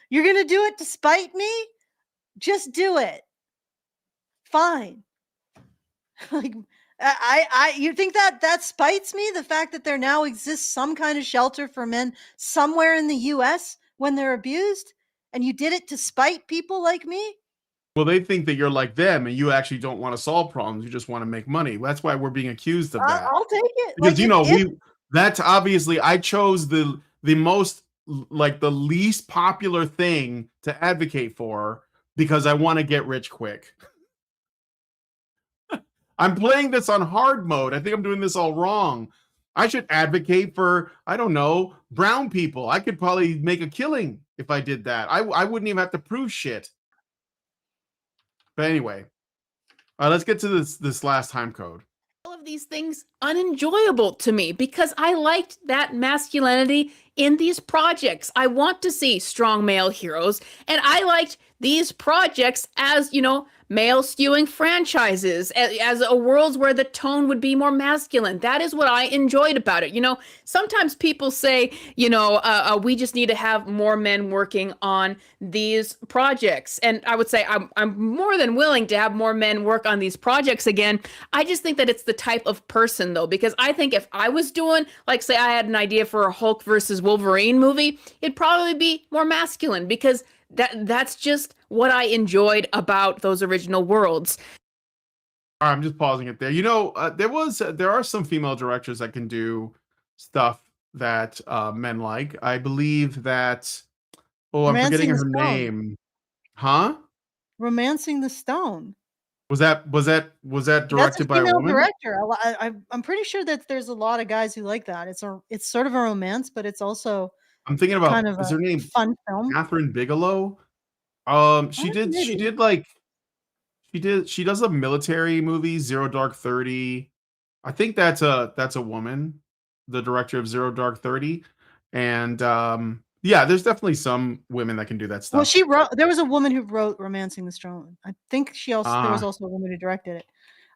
You're going to do it to spite me? Just do it. Fine. Like, you think that spites me? The fact that there now exists some kind of shelter for men somewhere in the US when they're abused, and you did it to spite people like me? Well, they think that you're like them and you actually don't want to solve problems. You just want to make money. That's why we're being accused of that. I'll take it. Because Like if that's obviously I chose the most like the least popular thing to advocate for because I want to get rich quick. I'm playing this on hard mode. I think I'm doing this all wrong. I should advocate for, I don't know, brown people. I could probably make a killing if I did that. I wouldn't even have to prove shit. But anyway, let's get to this last time code. All of these things unenjoyable to me because I liked that masculinity in these projects. I want to see strong male heroes, and I liked these projects as, male skewing franchises, as a world where the tone would be more masculine. That is what I enjoyed about it. Sometimes people say, we just need to have more men working on these projects. And I would say I'm more than willing to have more men work on these projects again. I just think that it's the type of person, though, because I think if I was doing, like, say I had an idea for a Hulk versus Wolverine movie, it'd probably be more masculine because that's just what I enjoyed about those original worlds. All right, I'm just pausing it there. There are some female directors that can do stuff that men like. I believe that. Oh, I'm forgetting Romancing the her Stone. name. Huh? Romancing the Stone. Was that That's a directed by a female woman? director. I'm pretty sure that there's a lot of guys who like that. It's sort of a romance, but it's also I'm thinking kind about, of is a her name fun film. Catherine Bigelow? She did she Maybe. did like she does a military movie, Zero Dark 30. I think that's a woman, the director of Zero Dark 30. And yeah, there's definitely some women that can do that Well, stuff. there was a woman who wrote Romancing the Stone. I think there was Ah, also a woman who directed it.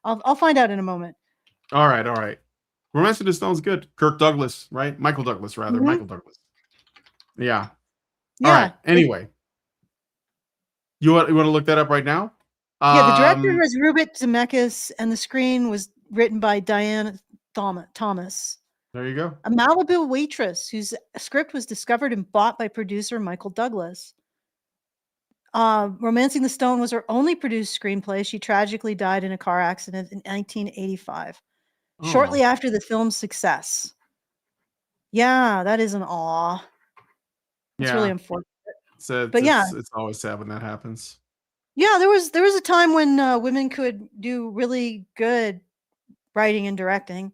I'll find out in a moment. all right, all right. Romance of the Stone's good. Kirk Douglas, right? Michael Douglas, rather. Mhm. Michael Douglas. Yeah. All right. Yeah. Anyway, you want to look that up right now? Yeah, the director Um, was Rupert Zemeckis, and the screen was written by Diane Thomas, there you go. a Malibu waitress whose script was discovered and bought by producer Michael Douglas. Romancing the Stone was her only produced screenplay. She tragically died in a car accident in 1985, shortly Oh, after the film's success. Yeah, that is an awe. That's really yeah. unfortunate. So But yeah, it's always sad when that happens. yeah, there was a time when women could do really good writing and directing,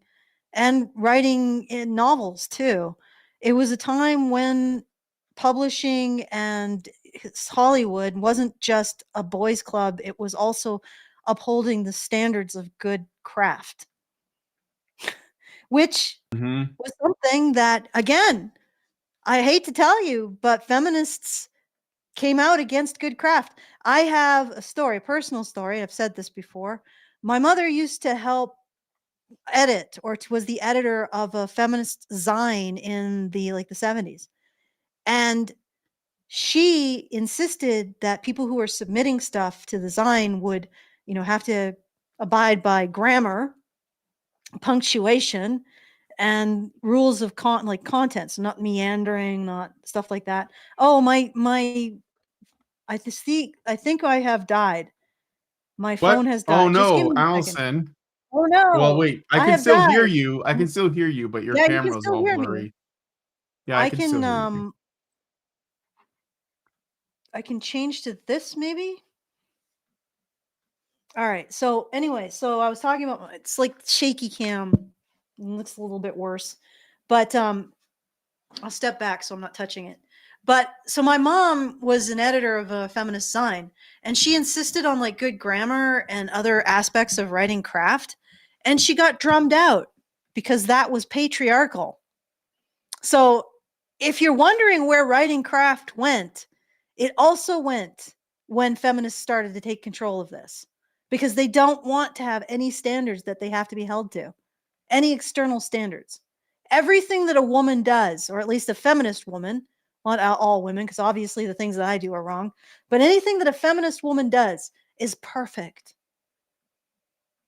and writing in novels too. It was a time when publishing and Hollywood wasn't just a boys' club; it was also upholding the standards of good craft, which Hmm. was something that, again, I hate to tell you, but feminists came out against good craft. I have a story, a personal story. I've said this before. My mother used to help edit, or was the editor of a feminist zine in the 70s. And she insisted that people who were submitting stuff to the zine would, have to abide by grammar, punctuation, and rules of content, so not meandering, not stuff like that. Oh, my I think I have died. My phone What? has Oh died. Just give no, me a second. Allison. Oh Well, no, wait. I I can have still hear died. you. I can still hear you, but your Yeah, you can camera's still all hear me. blurry. Yeah, I I can still can hear you. I can change to this maybe. All right. So anyway, so I was talking about, it's like shaky cam. It looks a little bit worse, but I'll step back so I'm not touching it. But so my mom was an editor of a feminist sign, and she insisted on like good grammar and other aspects of writing craft, and she got drummed out because that was patriarchal. So if you're wondering where writing craft went, it also went when feminists started to take control of this, because they don't want to have any standards that they have to be held to, any external standards. Everything that a woman does, or at least a feminist woman, not all women, because obviously the things that I do are wrong, but anything that a feminist woman does is perfect.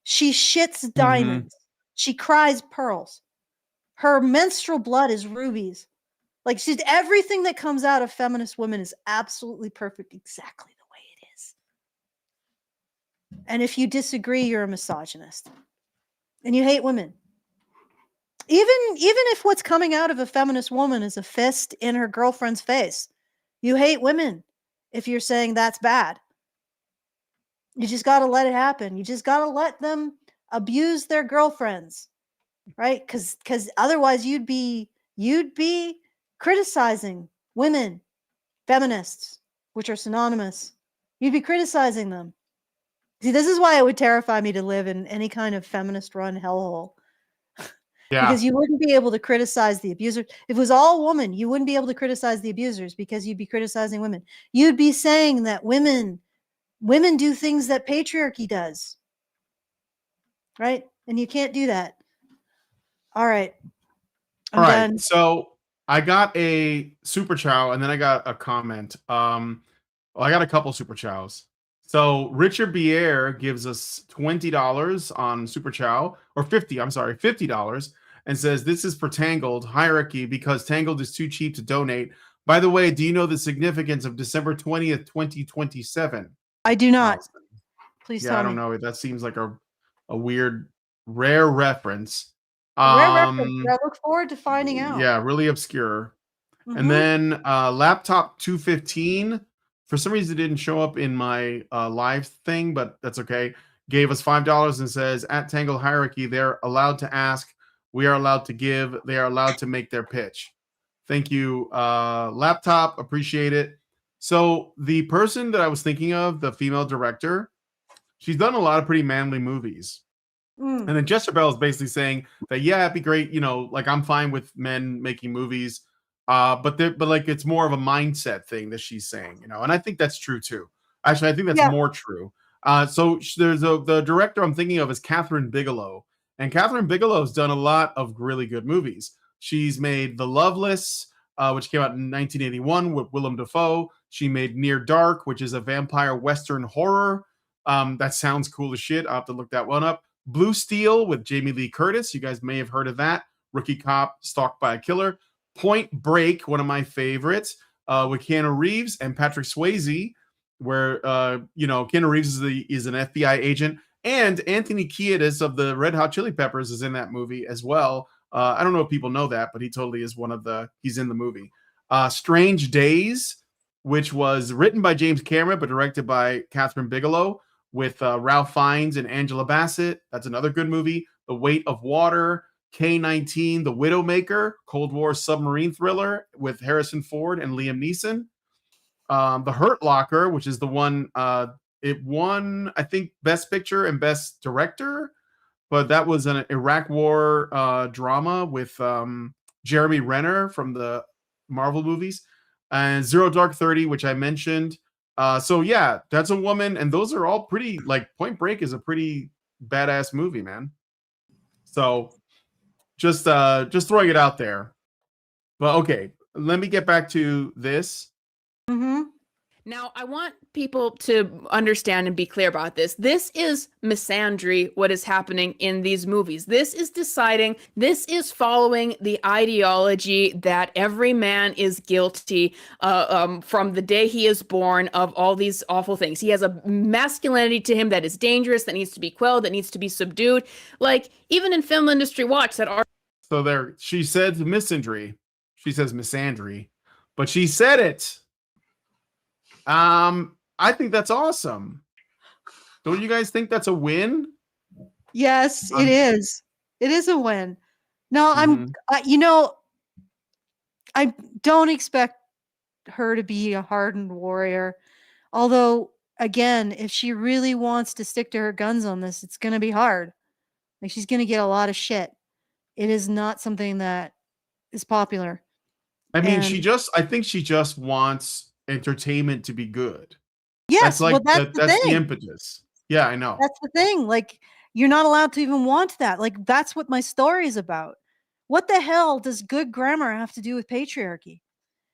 She shits Hmm. diamonds. She cries pearls. Her menstrual blood is rubies. Like, she's everything that comes out of feminist women is absolutely perfect, exactly the way it is. And if you disagree, you're a misogynist. And you hate women. Even if what's coming out of a feminist woman is a fist in her girlfriend's face, you hate women if you're saying that's bad. You just got to let it happen. You just got to let them abuse their girlfriends, right? Cuz otherwise you'd be criticizing women, feminists, which are synonymous. You'd be criticizing them. See, this is why it would terrify me to live in any kind of feminist run hellhole. Yeah. Because you wouldn't be able to criticize the abusers. If it was all woman, you wouldn't be able to criticize the abusers because you'd be criticizing women. You'd be saying that women do things that patriarchy does. Right? And you can't do that. All right. I'm All right. done. So I got a super chow and then I got a comment. Well, I got a couple super chows. So Richard Bier gives us $20 on super chow, or 50, I'm sorry, $50, and says this is for Tangled hierarchy because Tangled is too cheap to donate. By the way, do you know the significance of December 20th, 2027? I do not. Allison? Please Yeah, tell I don't me. know. That seems like a weird, rare reference. A rare reference. I look forward to finding out. Yeah, really obscure. And Mhm. then laptop 215, for some reason it didn't show up in my live thing, but that's okay. Gave us $5 and says at Tangle Hierarchy, they're allowed to ask, we are allowed to give, they are allowed to make their pitch. Thank you, laptop, appreciate it. So the person that I was thinking of, the female director, she's done a lot of pretty manly movies. Mm. And then Jezebel is basically saying that, yeah, it'd be great, you know, like I'm fine with men making movies, but like it's more of a mindset thing that she's saying, you know, and I think that's true too. Actually, I think that's Yeah. more true. So there's the director I'm thinking of is Catherine Bigelow, and Catherine Bigelow's done a lot of really good movies. She's made The Loveless, which came out in 1981 with Willem Dafoe. She made Near Dark, which is a vampire Western horror. That sounds cool as shit. I'll have to look that one up. Blue Steel with Jamie Lee Curtis. You guys may have heard of that. Rookie cop stalked by a killer. Point Break, one of my favorites, with Keanu Reeves and Patrick Swayze, where you know, Keanu Reeves is an FBI agent, and Anthony Kiedis of the Red Hot Chili Peppers is in that movie as well. I don't know if people know that, but he totally is he's in the movie. Strange Days, which was written by James Cameron but directed by Catherine Bigelow, with Ralph Fiennes and Angela Bassett. That's another good movie. The Weight of Water, K-19, The Widowmaker, Cold War submarine thriller with Harrison Ford and Liam Neeson. The Hurt Locker, which is the one, it won, I think, Best Picture and Best Director, but that was an Iraq War drama with Jeremy Renner from the Marvel movies, and Zero Dark 30, which I mentioned. So yeah, that's a woman, and those are all pretty, like Point Break is a pretty badass movie, man. So just throwing it out there. But okay, let me get back to this. Mm-hmm. Now, I want people to understand and be clear about this. This is misandry, what is happening in these movies. This is following the ideology that every man is guilty from the day he is born of all these awful things. He has a masculinity to him that is dangerous, that needs to be quelled, that needs to be subdued. Like, even in Film Industry Watch, that are. So there, she said misandry. She says misandry, but she said it. I think that's awesome. Don't you guys think that's a win? Yes, it is. It is a win. No, Mhm. you know, I don't expect her to be a hardened warrior. Although, again, if she really wants to stick to her guns on this, it's going to be hard. Like, she's going to get a lot of shit. It is not something that is popular. I mean, And I think she just wants entertainment to be good. That's yes, like well, that's the that's the thing. impetus. Yeah, I know. That's the thing. Like, you're not allowed to even want that. Like, that's what my story is about. What the hell does good grammar have to do with patriarchy?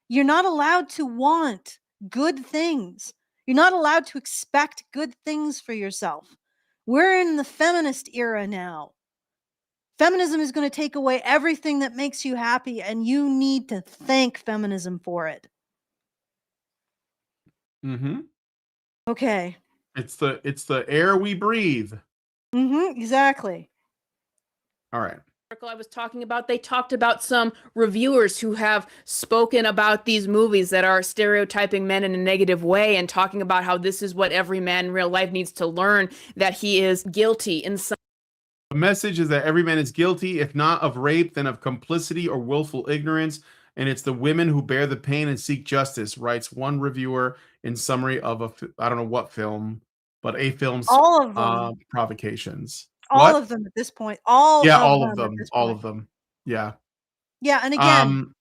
You're not allowed to want good things. You're not allowed to expect good things for yourself. We're in the feminist era now. Feminism is going to take away everything that makes you happy, and you need to thank feminism for it. Mm-hmm. Okay. It's the air we breathe. Exactly. All right. Article I was talking about, they talked about some reviewers who have spoken about these movies that are stereotyping men in a negative way and talking about how this is what every man in real life needs to learn, that he is guilty in some. The message is that every man is guilty, if not of rape, then of complicity or willful ignorance, and it's the women who bear the pain and seek justice, writes one reviewer in summary of I don't know what film, but a film's All of them. provocations. All What? of them at this point. All Yeah, of all of them at them. this All point. of them. Yeah. Yeah, and again, Um,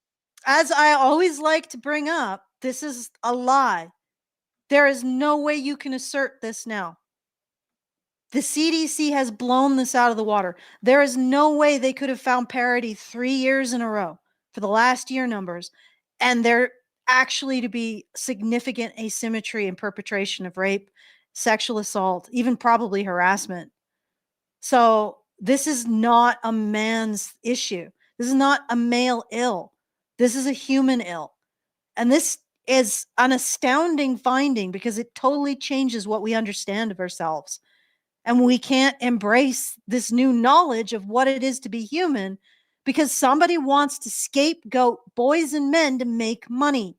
as I always like to bring up, this is a lie. There is no way you can assert this now. The CDC has blown this out of the water. There is no way they could have found parity 3 years in a row for the last year numbers, and there actually to be significant asymmetry in perpetration of rape, sexual assault, even probably harassment. So this is not a man's issue. This is not a male ill. This is a human ill. And this is an astounding finding because it totally changes what we understand of ourselves. And we can't embrace this new knowledge of what it is to be human because somebody wants to scapegoat boys and men to make money.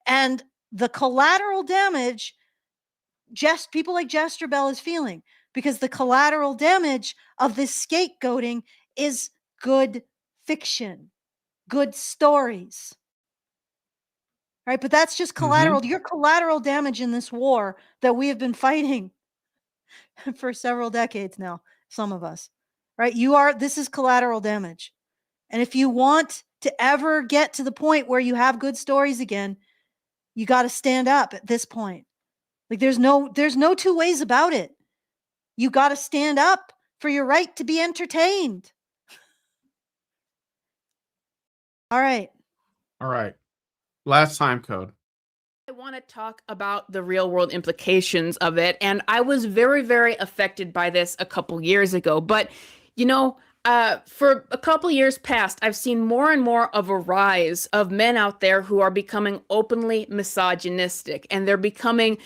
And the collateral damage just people like Jester Bell is feeling because the collateral damage of this scapegoating is good fiction, good stories. Right? But that's just mhm. collateral. Your collateral damage in this war that we have been fighting for several decades now, some of us. Right? This is collateral damage. And if you want to ever get to the point where you have good stories again, you got to stand up at this point. Like there's no two ways about it. You got to stand up for your right to be entertained. All right. All right. Last time code. I want to talk about the real world implications of it. And I was very, very affected by this a couple years ago. But, for a couple years past, I've seen more and more of a rise of men out there who are becoming openly misogynistic. And they're becoming,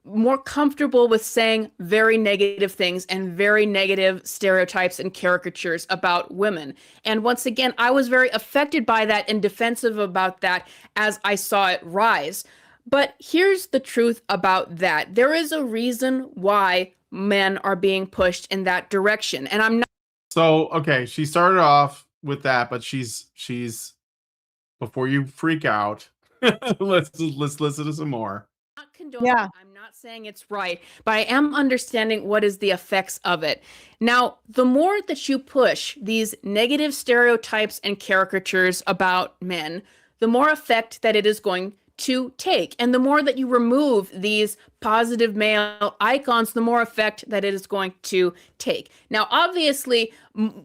more comfortable with saying very negative things and very negative stereotypes and caricatures about women. And once again, I was very affected by that and defensive about that as I saw it rise. But here's the truth about that. There is a reason why men are being pushed in that direction. And I'm not So, okay, she started off with that, but she's before you freak out, let's listen to some more. condoning Yeah. it. I'm not saying it's right, but I am understanding what is the effects of it. Now, the more that you push these negative stereotypes and caricatures about men, the more effect that it is going to take. And the more that you remove these positive male icons, the more effect that it is going to take. Now, obviously,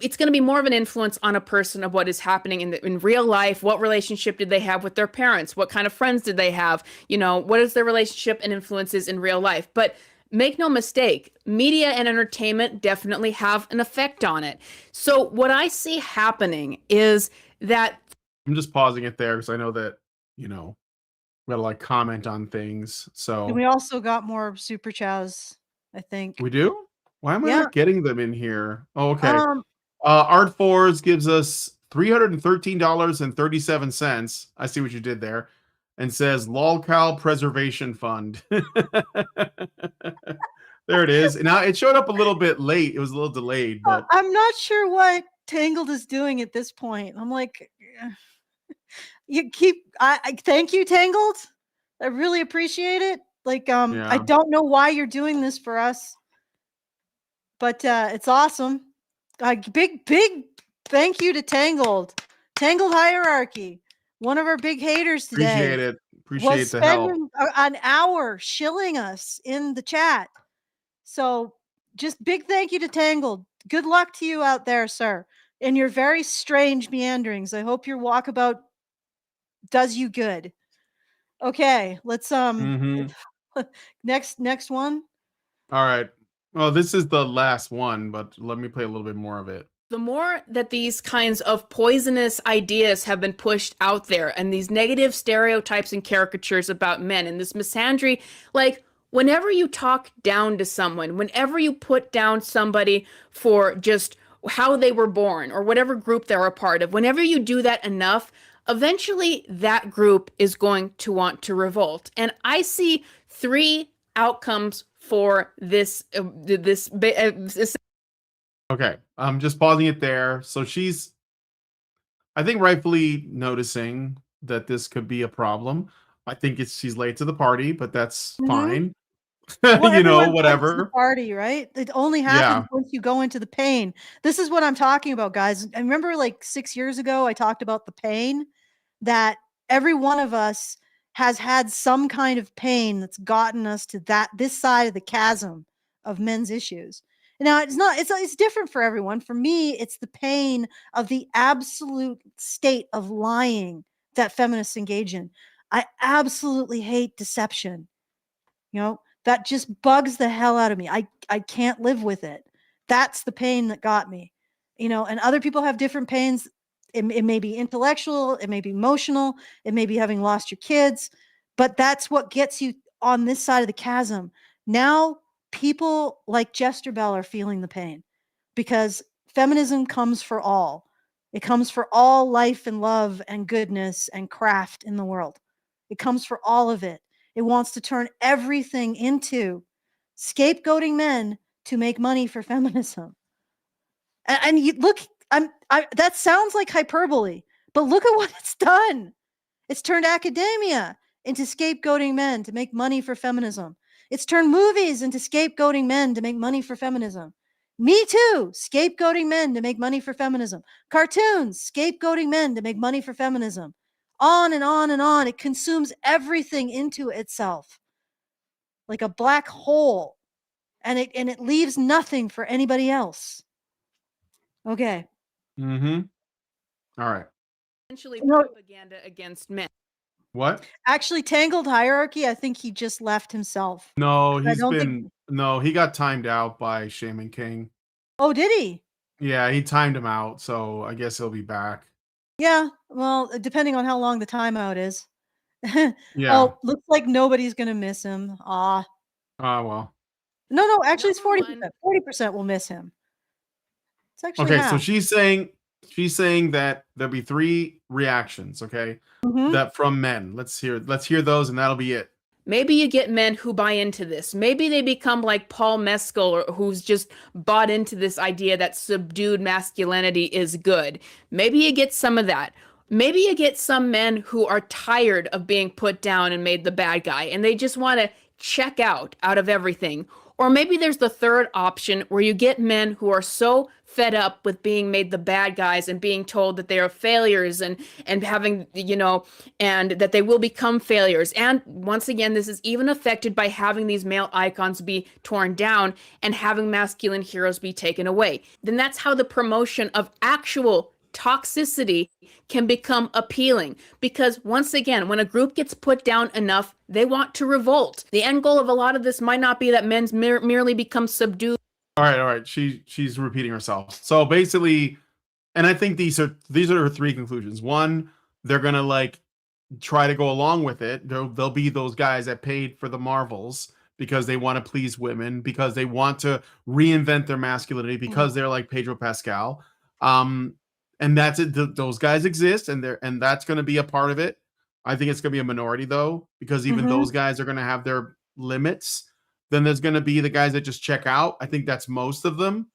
it's going to be more of an influence on a person of what is happening in real life. What relationship did they have with their parents? What kind of friends did they have? What is their relationship and influences in real life? But make no mistake, media and entertainment definitely have an effect on it. So what I see happening is that I'm just pausing it there because I know that, we gotta comment on things. And So we also got more super chows, I think. we do? Why am I Yeah. not getting them in here? Oh, okay. Um, Art Fours gives us $313.37. I see what you did there. And says LOLCAL Preservation Fund. There it is. Now it showed up a little bit late. It was a little delayed, but I'm not sure what Tangled is doing at this point. I'm like, I thank you, Tangled. I really appreciate it. Like, I yeah. don't know why you're doing this for us, but it's awesome. Big thank you to Tangled Hierarchy, one of our big haters today. Appreciate it. Was Appreciate the help. spending an hour shilling us in the chat. So just big thank you to Tangled. Good luck to you out there, sir, in your very strange meanderings. I hope your walkabout does you good. Okay, let's Mhm. next one. All right. Well, this is the last one, but let me play a little bit more of it. the more that these kinds of poisonous ideas have been pushed out there and these negative stereotypes and caricatures about men and this misandry, like, whenever you talk down to someone, whenever you put down somebody for just how they were born or whatever group they're a part of, whenever you do that enough, eventually that group is going to want to revolt. And I see three outcomes for this. Okay, I'm just pausing it there. So she's, I think, rightfully noticing that this could be a problem. I think she's late to the party, but that's Mhm. fine. Well, You know, everyone's late to the whatever. party, right? It only happens Yeah. once you go into the pain. This is what I'm talking about, guys. I remember like 6 years ago, I talked about the pain that every one of us has had some kind of pain that's gotten us to this side of the chasm of men's issues. Now, it's different for everyone. For me, it's the pain of the absolute state of lying that feminists engage in. I absolutely hate deception. That just bugs the hell out of me. I can't live with it. That's the pain that got me. And other people have different pains. It may be intellectual, it may be emotional, it may be having lost your kids, but that's what gets you on this side of the chasm. Now, people like Jester Bell are feeling the pain because feminism comes for all. It comes for all life and love and goodness and craft in the world. It comes for all of it. It wants to turn everything into scapegoating men to make money for feminism. And you look, that sounds like hyperbole, but look at what it's done. It's turned academia into scapegoating men to make money for feminism. It's turned movies into scapegoating men to make money for feminism. Me Too, scapegoating men to make money for feminism. Cartoons, scapegoating men to make money for feminism. On and on and on. It consumes everything into itself like a black hole, and it leaves nothing for anybody else. Okay. Mm-hmm. All right. Essentially No, propaganda against men. What? actually, Tangled Hierarchy, I think he just left himself. No, I don't think. he got timed out by Shaman King. Oh, did he? Yeah, he timed him out, so I guess he'll be back. Yeah. Well, depending on how long the timeout is. Yeah. Oh, looks like nobody's gonna miss him. Ah. Well. No, actually, it's Number 40%. one, 40% will miss him. It's actually Okay, so half. she's saying that there'll be three reactions, okay? Mhm. That from men. Let's hear those and that'll be it. maybe you get men who buy into this. Maybe they become like Paul Mescal, or who's just bought into this idea that subdued masculinity is good. Maybe you get some of that. Maybe you get some men who are tired of being put down and made the bad guy, and they just want to check out of everything. Or maybe there's the third option where you get men who are so fed up with being made the bad guys and being told that they are failures and having, and that they will become failures. And once again, this is even affected by having these male icons be torn down and having masculine heroes be taken away. Then that's how the promotion of actual toxicity can become appealing, because once again, when a group gets put down enough, they want to revolt. The end goal of a lot of this might not be that men's merely become subdued. All right. She's repeating herself. So basically, and I think these are her three conclusions. One, they're gonna like try to go along with it. They'll be those guys that paid for the Marvels because they want to please women, because they want to reinvent their masculinity, because they're like Pedro Pascal. Um, and that's it. Those guys exist, and that's going to be a part of it. I think it's going to be a minority though, because even Mhm. those guys are going to have their limits. Then there's going to be the guys that just check out. I think that's most of them.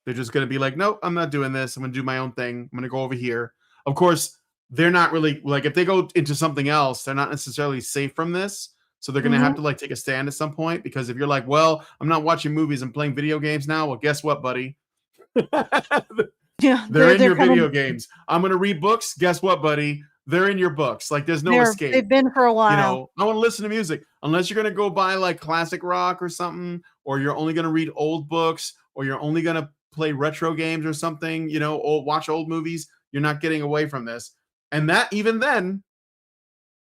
They're just going to be like, nope, I'm not doing this. I'm going to do my own thing. I'm going to go over here. Of course, they're not really like, if they go into something else, they're not necessarily safe from this. So they're going to have Mhm. to like take a stand at some point, because if you're like, well, I'm not watching movies and playing video games now, well, guess what, buddy? Yeah, They're in they're your video coming. games. I'm going to read books. Guess what, buddy? They're in your books. Like there's no escape. They've been for a while. I want to listen to music. Unless you're going to go buy like classic rock or something, or you're only going to read old books, or you're only going to play retro games or something, or watch old movies, you're not getting away from this. And that, even then,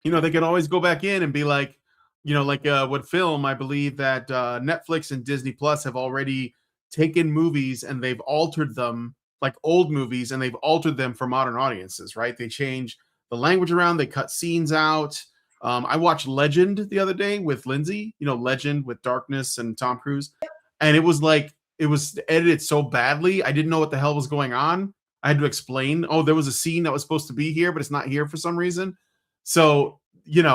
they can always go back in and be like, what film, I believe that Netflix and Disney Plus have already taken movies and they've altered them, like old movies, and they've altered them for modern audiences, right? They change the language around, they cut scenes out. I watched Legend the other day with Lindsay, Legend with Darkness and Tom Cruise. And it was like, it was edited so badly. I didn't know what the hell was going on. I had to explain, oh, there was a scene that was supposed to be here, but it's not here for some reason. So, yeah,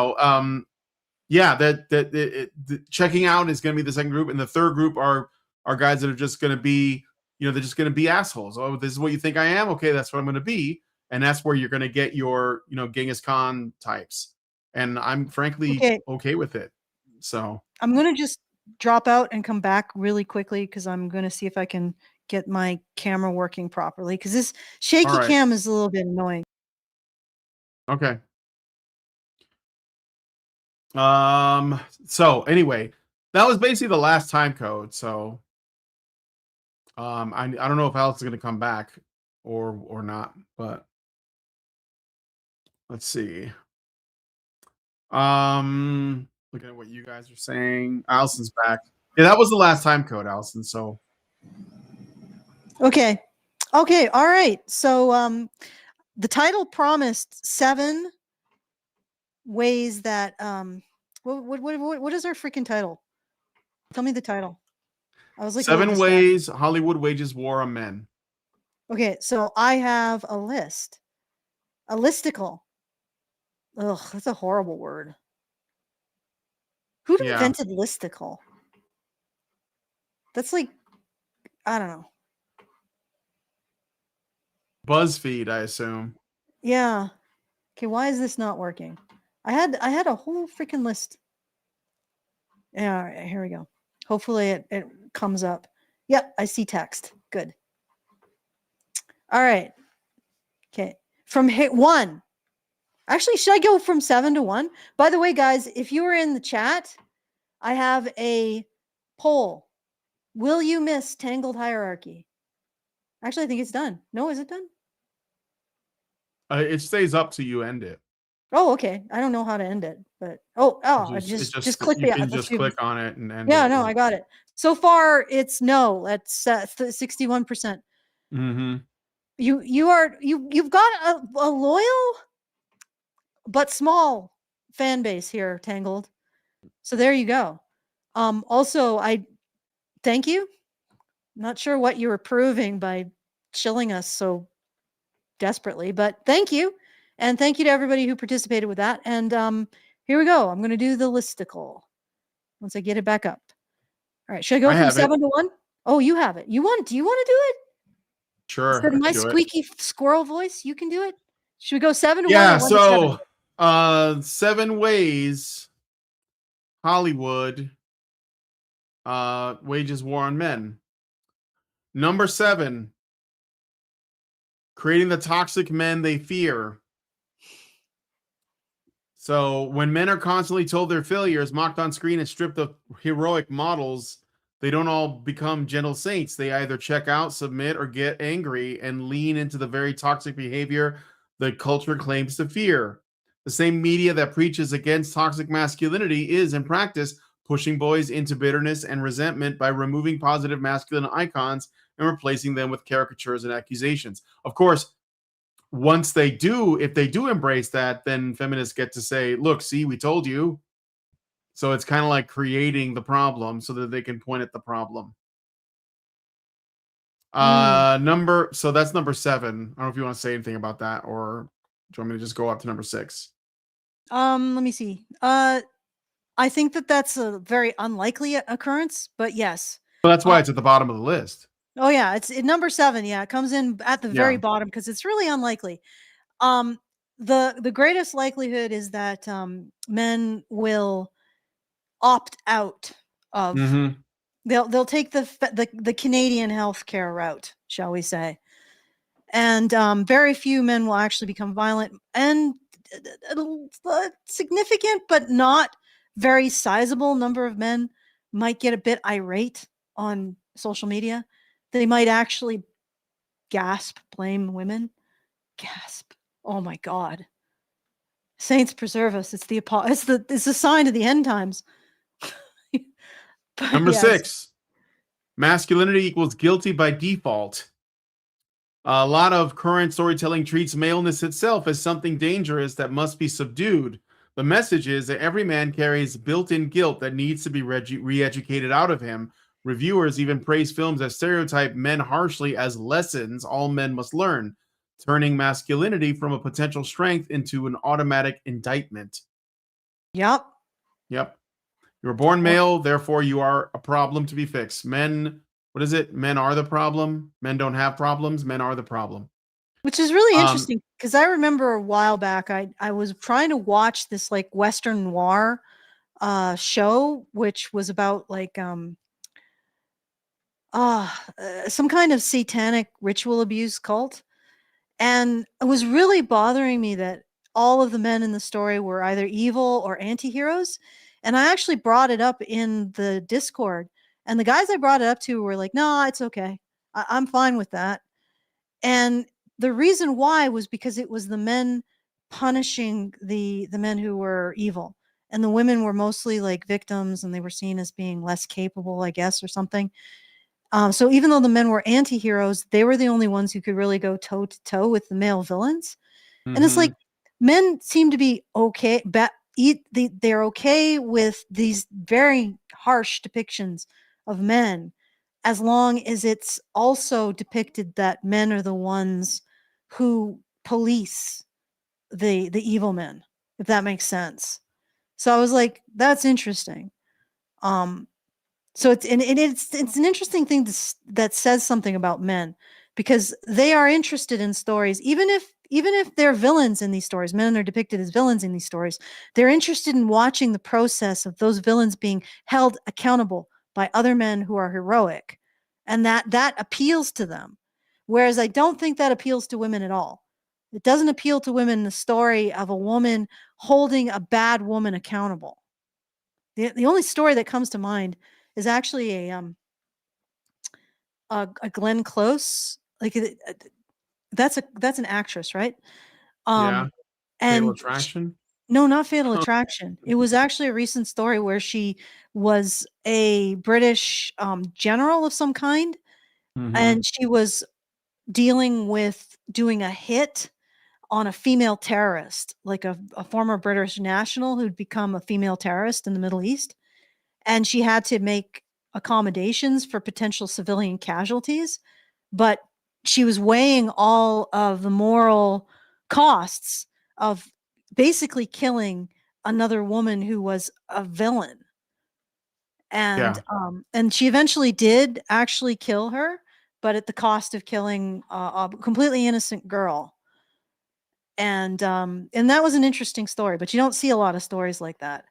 checking out is going to be the second group. And the third group are guys that are just going to be, they're just going to be assholes. Oh, this is what you think I am? Okay, that's what I'm going to be. And that's where you're going to get your, Genghis Khan types. And I'm frankly okay with it. So I'm going to just drop out and come back really quickly because I'm going to see if I can get my camera working properly because this shaky cam is a little bit annoying. Okay. So anyway, that was basically the last time code. So I don't know if Alex is going to come back or not, but let's see. Looking at what you guys are saying. Allison's back. Yeah, that was the last time code, Allison. So okay. All right. So the title promised 7 ways that what is our freaking title? Tell me the title. I was like 7 ways Hollywood wages war on men. Okay, so I have a list. A listicle. Ugh, that's a horrible word. Who invented listicle? That's like, I don't know. BuzzFeed, I assume. Yeah. Okay, why is this not working? I had a whole freaking list. Yeah, all right, here we go. Hopefully it comes up. Yep, I see text. Good. All right. Okay. From hit 1. Actually, should I go from 7 to 1? By the way, guys, if you were in the chat, I have a poll. Will you miss Tangled Hierarchy? Actually, I think it's done. No, is it done? It stays up till you end it. Oh, okay. I don't know how to end it, but just click you can just click on it and end it. Yeah, no, I got it. So far, it's no. That's 61%. Mm-hmm. You've got a loyal but small fan base here, Tangled. So there you go. Also, I thank you. Not sure what you were proving by chilling us so desperately, but thank you. And thank you to everybody who participated with that. And here we go. I'm going to do the listicle once I get it back up. All right. Should I go from 7 to 1? Oh, you have it. Do you want to do it? Sure. Instead of my squeaky squirrel voice, you can do it. Should we go 7 to 1? Yeah. So 7 ways Hollywood wages war on men. Number 7, creating the toxic men they fear. So when men are constantly told they're failures, mocked on screen, and stripped of heroic models, they don't all become gentle saints. They either check out, submit, or get angry and lean into the very toxic behavior the culture claims to fear. The same media that preaches against toxic masculinity is, in practice, pushing boys into bitterness and resentment by removing positive masculine icons and replacing them with caricatures and accusations. Of course, if they do embrace that, then feminists get to say, look, see, we told you. So it's kind of like creating the problem so that they can point at the problem. So that's number 7. I don't know if you want to say anything about that, or do you want me to just go up to number 6? Let me see. I think that's a very unlikely occurrence, but yes. Well, that's why it's at the bottom of the list. Oh yeah, it's number 7. Yeah, it comes in at the very bottom because it's really unlikely. The greatest likelihood is that men will opt out of. They'll take the Canadian healthcare route, shall we say, and very few men will actually become violent, and a significant but not very sizable number of men might get a bit irate on social media. They might actually gasp, blame women. Gasp. Oh my God. Saints preserve us. It's the sign of the end times. Number 6. Masculinity equals guilty by default. A lot of current storytelling treats maleness itself as something dangerous that must be subdued. The message is that every man carries built-in guilt that needs to be re-educated out of him. Reviewers even praise films that stereotype men harshly as lessons all men must learn, turning masculinity from a potential strength into an automatic indictment. Yep. Yep. You were born male, therefore you are a problem to be fixed. Men, what is it? Men are the problem. Men don't have problems. Men are the problem. Which is really Um, interesting because I remember a while back I was trying to watch this like Western noir show, which was about like some kind of satanic ritual abuse cult. And it was really bothering me that all of the men in the story were either evil or anti-heroes. And I actually brought it up in the Discord. And the guys I brought it up to were like, no, it's okay. I'm fine with that. And the reason why was because it was the men punishing the men who were evil. And the women were mostly like victims and they were seen as being less capable, I guess, or something. So even though the men were anti-heroes, they were the only ones who could really go toe to toe with the male villains. And it's like mhm. men seem to be okay, they're okay with these very harsh depictions of men, as long as it's also depicted that men are the ones who police the evil men, if that makes sense. So I was like, that's interesting. Um, so it's an interesting thing that says something about men because they are interested in stories, even if they're villains in these stories, men are depicted as villains in these stories. They're interested in watching the process of those villains being held accountable by other men who are heroic, and that appeals to them. Whereas I don't think that appeals to women at all. It doesn't appeal to women the story of a woman holding a bad woman accountable. The only story that comes to mind is actually a Glenn Close, like that's an actress, right? Yeah. Um, Fatal and Attraction. no, not Fatal Attraction. It was actually a recent story where she was a British general of some kind, Mhm. and she was dealing with doing a hit on a female terrorist, like a former British national who'd become a female terrorist in the Middle East. And she had to make accommodations for potential civilian casualties, but she was weighing all of the moral costs of basically killing another woman who was a villain. Yeah. And she eventually did actually kill her, but at the cost of killing a completely innocent girl. And that was an interesting story, but you don't see a lot of stories like that.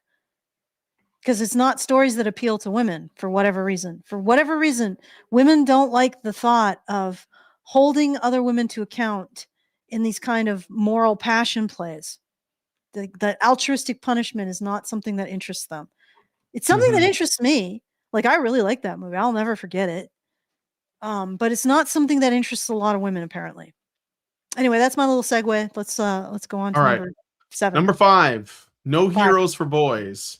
Because it's not stories that appeal to women for whatever reason. For whatever reason, women don't like the thought of holding other women to account in these kind of moral passion plays. The altruistic punishment is not something that interests them. It's something that Mhm. interests me. Like I really like that movie. I'll never forget it. But it's not something that interests a lot of women apparently. Anyway, that's my little segue. Let's go on All to right. number 7. Number 5. No 5. heroes for boys.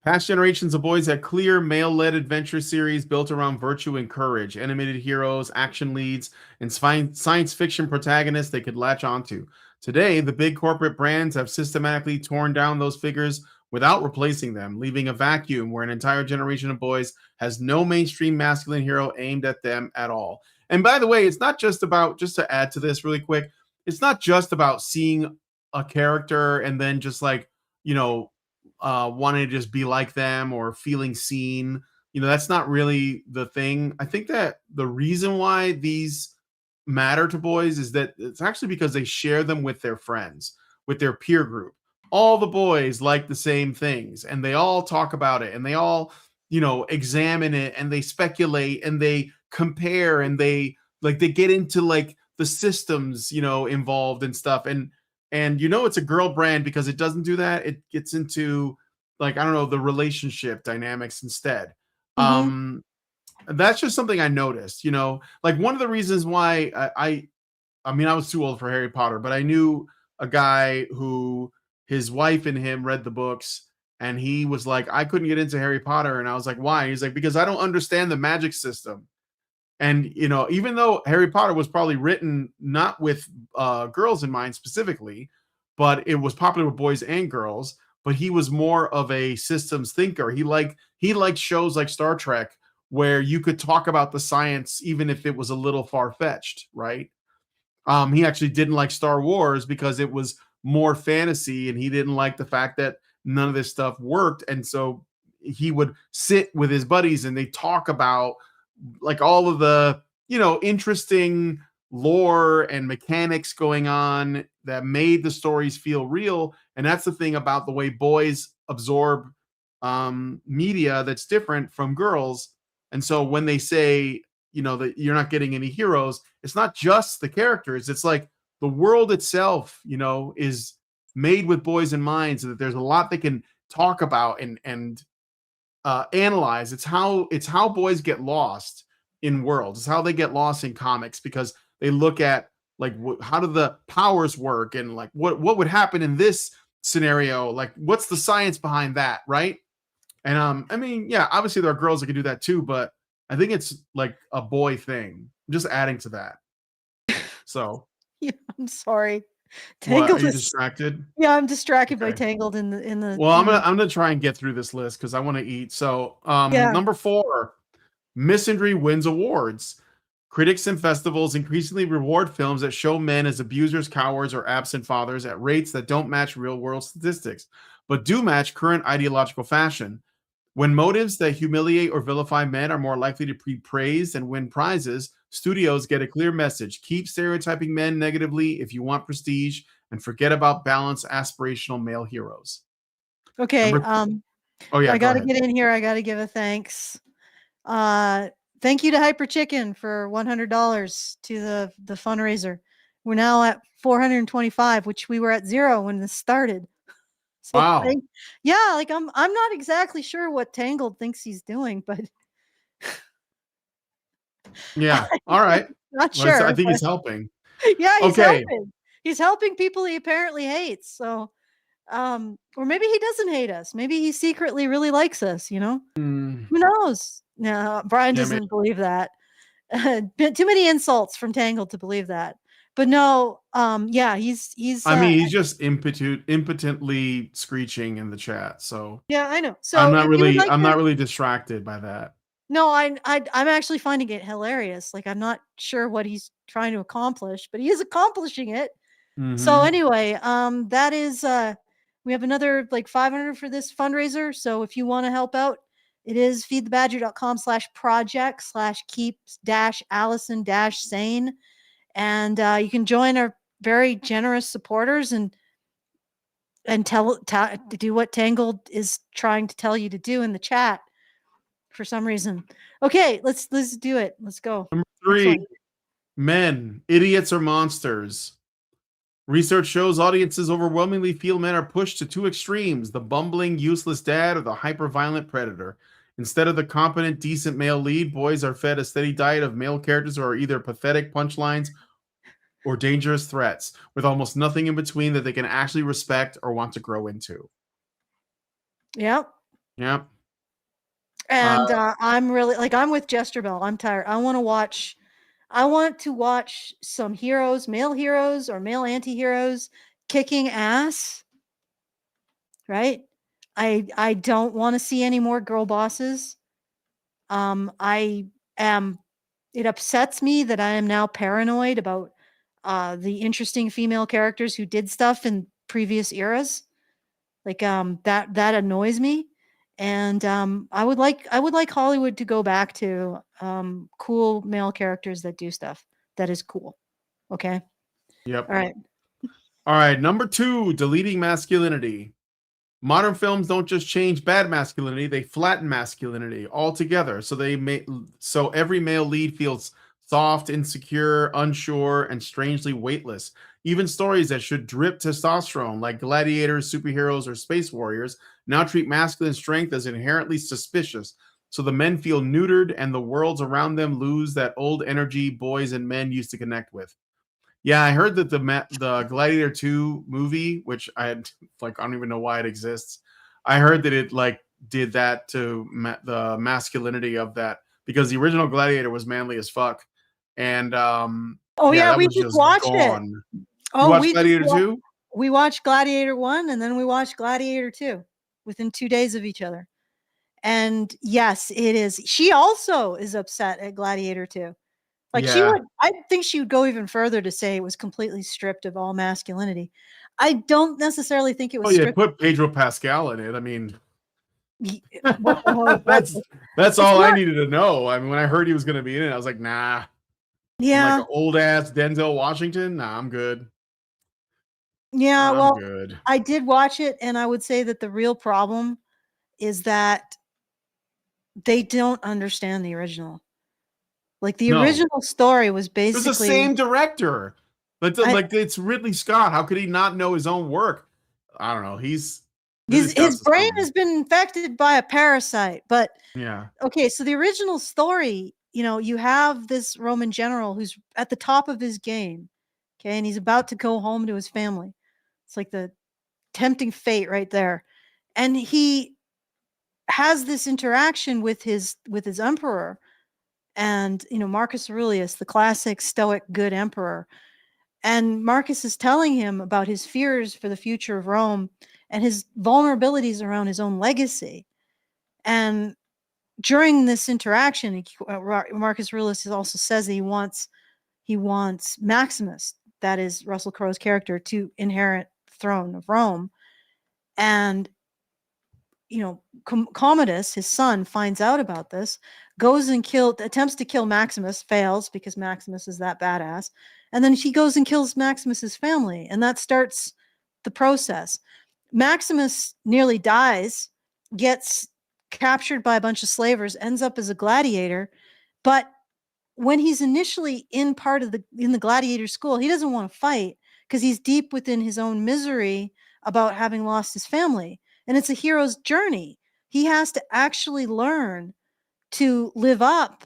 Past generations of boys had clear male-led adventure series built around virtue and courage, animated heroes, action leads, and science fiction protagonists they could latch onto. Today, the big corporate brands have systematically torn down those figures without replacing them, leaving a vacuum where an entire generation of boys has no mainstream masculine hero aimed at them at all. And by the way, it's not just about, just to add to this really quick, it's not just about seeing a character and then just like, you know, wanting to just be like them or feeling seen. That's not really the thing. I think that the reason why these matter to boys is that it's actually because they share them with their friends, with their peer group. All the boys like the same things and they all talk about it and they all, examine it and they speculate and they compare and they get into like the systems, involved and stuff. And it's a girl brand because it doesn't do that. It gets into like, I don't know, the relationship dynamics instead. Mhm. That's just something I noticed, like one of the reasons why I mean, I was too old for Harry Potter, but I knew a guy who his wife and him read the books and he was like, I couldn't get into Harry Potter. And I was like, why? He's like, because I don't understand the magic system. And, even though Harry Potter was probably written not with girls in mind specifically, but it was popular with boys and girls. But he was more of a systems thinker. He liked shows like Star Trek where you could talk about the science even if it was a little far-fetched, right? He actually didn't like Star Wars because it was more fantasy, and he didn't like the fact that none of this stuff worked. And so he would sit with his buddies and they talk about like all of the, interesting lore and mechanics going on that made the stories feel real. And that's the thing about the way boys absorb media that's different from girls. And so when they say, that you're not getting any heroes, it's not just the characters. It's like the world itself, is made with boys in mind, so that there's a lot they can talk about and analyze. It's how boys get lost in worlds. It's how they get lost in comics, because they look at like how do the powers work, and like what would happen in this scenario, like what's the science behind that, right? And I mean, yeah, obviously there are girls that can do that too, but I think it's like a boy thing. I'm just adding to that. So Yeah, I'm sorry. what, are Tangled you is distracted? yeah, I'm distracted by Okay. Tangled Well, I'm gonna try and get through this list because I want to eat. So yeah. number 4, Misandry wins awards. Critics and festivals increasingly reward films that show men as abusers, cowards, or absent fathers at rates that don't match real world statistics, but do match current ideological fashion. When motives that humiliate or vilify men are more likely to be praised and win prizes, studios get a clear message: keep stereotyping men negatively if you want prestige, and forget about balanced, aspirational male heroes. Okay, Number, oh yeah, I go gotta ahead. get in here. I gotta give a thanks. Uh, Thank you to Hyper Chicken for $100 to the fundraiser. We're now at 425, which we were at 0 when this started. So Wow. yeah, like I'm not exactly sure what Tangled thinks he's doing, but Yeah. I'm All right. not Well, I sure. think But he's helping. yeah, he's Okay. helping. He's helping people he apparently hates. So or maybe he doesn't hate us. Maybe he secretly really likes us, Hmm. Who knows? No, Brian Yeah, man. doesn't believe that. Too many insults from Tangled to believe that. But no, yeah, he's I mean, he's just impotently screeching in the chat. So yeah, I know. I'm So not if you would really, like I'm to not really distracted by that. no, I'm actually finding it hilarious. Like I'm not sure what he's trying to accomplish, but he is accomplishing it. So Hmm. anyway, that is we have another like 500 for this fundraiser. So if you want to help out, it is feedthebadger.com/projects/keep-allison-sane. And you can join our very generous supporters and do what Tangled is trying to tell you to do in the chat for some reason. Okay, let's do it. Let's go. Number Next 3, one. men, idiots or monsters. Research shows audiences overwhelmingly feel men are pushed to two extremes: the bumbling, useless dad or the hyper-violent predator. Instead of the competent, decent male lead, boys are fed a steady diet of male characters who are either pathetic punchlines or dangerous threats, with almost nothing in between that they can actually respect or want to grow into. Yep. Yep. And I'm really like I'm with Jester Bell. I'm tired. I want to watch some male heroes or male anti-heroes kicking ass, right? I don't want to see any more girl bosses. I am it upsets me that I am now paranoid about the interesting female characters who did stuff in previous eras. Like that annoys me. And I would like Hollywood to go back to cool male characters that do stuff that is cool. Okay. Yep. All right. All right. Number 2, deleting masculinity. Modern films don't just change bad masculinity, they flatten masculinity altogether. So every male lead feels soft, insecure, unsure, and strangely weightless. Even stories that should drip testosterone, like gladiators, superheroes, or space warriors, now treat masculine strength as inherently suspicious. So the men feel neutered and the worlds around them lose that old energy boys and men used to connect with. Yeah, I heard that the Gladiator 2 movie, which I had like I don't even know why it exists. I heard that it like did that to the masculinity of that, because the original Gladiator was manly as fuck, and Oh yeah, yeah, that we was just just watched it. gone. You Oh, watched we just Gladiator watched. 2? we watched Gladiator 1 and then we watched Gladiator 2 within 2 days of each other. And yes, it is. She also is upset at Gladiator 2. Like Yeah. I think she would go even further to say it was completely stripped of all masculinity. I don't necessarily think it Oh was yeah, stripped. put Pedro Pascal in it. I mean, What the hell is that? that's It's all I not. needed to know. I mean, when I heard he was going to be in it, I was like, nah. I'm like Yeah, an old ass Denzel Washington. Nah, I'm good. yeah. I'm Well, good. I did watch it, and I would say that the real problem is that they don't understand the original. Like the No, original story was it was the basically. same director. But I, like, it's Ridley Scott. How could he not know his own work? I don't know. He's Ridley his Scott's just brain some. has been infected by a parasite. But Yeah. okay, so the original story, you have this Roman general who's at the top of his game. Okay, and he's about to go home to his family. It's like the tempting fate right there. And he has this interaction with his emperor, and Marcus Aurelius, the classic stoic good emperor. And Marcus is telling him about his fears for the future of Rome and his vulnerabilities around his own legacy. And during this interaction, Marcus Aurelius also says that he wants Maximus, that is Russell Crowe's character, to inherit the throne of Rome. And Commodus, his son, finds out about this, goes and attempts to kill Maximus, fails because Maximus is that badass, and then he goes and kills Maximus's family, and that starts the process. Maximus nearly dies, gets captured by a bunch of slavers, ends up as a gladiator, but when he's initially in the gladiator school, he doesn't want to fight because he's deep within his own misery about having lost his family. And it's a hero's journey. He has to actually learn to live up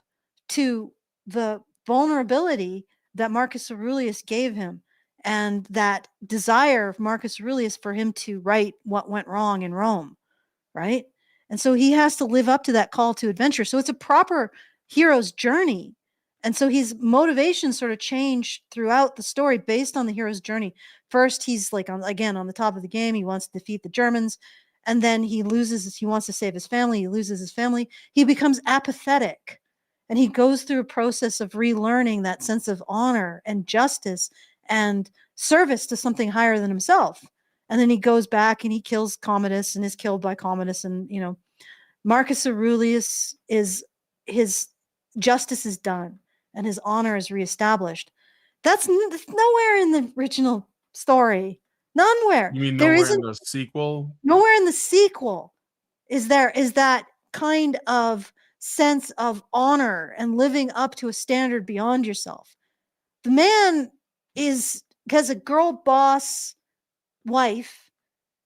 to the vulnerability that Marcus Aurelius gave him, and that desire of Marcus Aurelius for him to right what went wrong in Rome, right? And so he has to live up to that call to adventure. So it's a proper hero's journey. And so his motivations sort of change throughout the story based on the hero's journey. First, he's like on the top of the game. He wants to defeat the Germans. And then he wants to save his family. He loses his family. He becomes apathetic. And he goes through a process of relearning that sense of honor and justice and service to something higher than himself. And then he goes back and he kills Commodus and is killed by Commodus. And, Marcus Aurelius his justice is done and his honor is reestablished. That's nowhere in the original story. Nowhere. You mean There nowhere in isn't the sequel? nowhere in the sequel is that kind of sense of honor and living up to a standard beyond yourself. The man has a girl boss wife.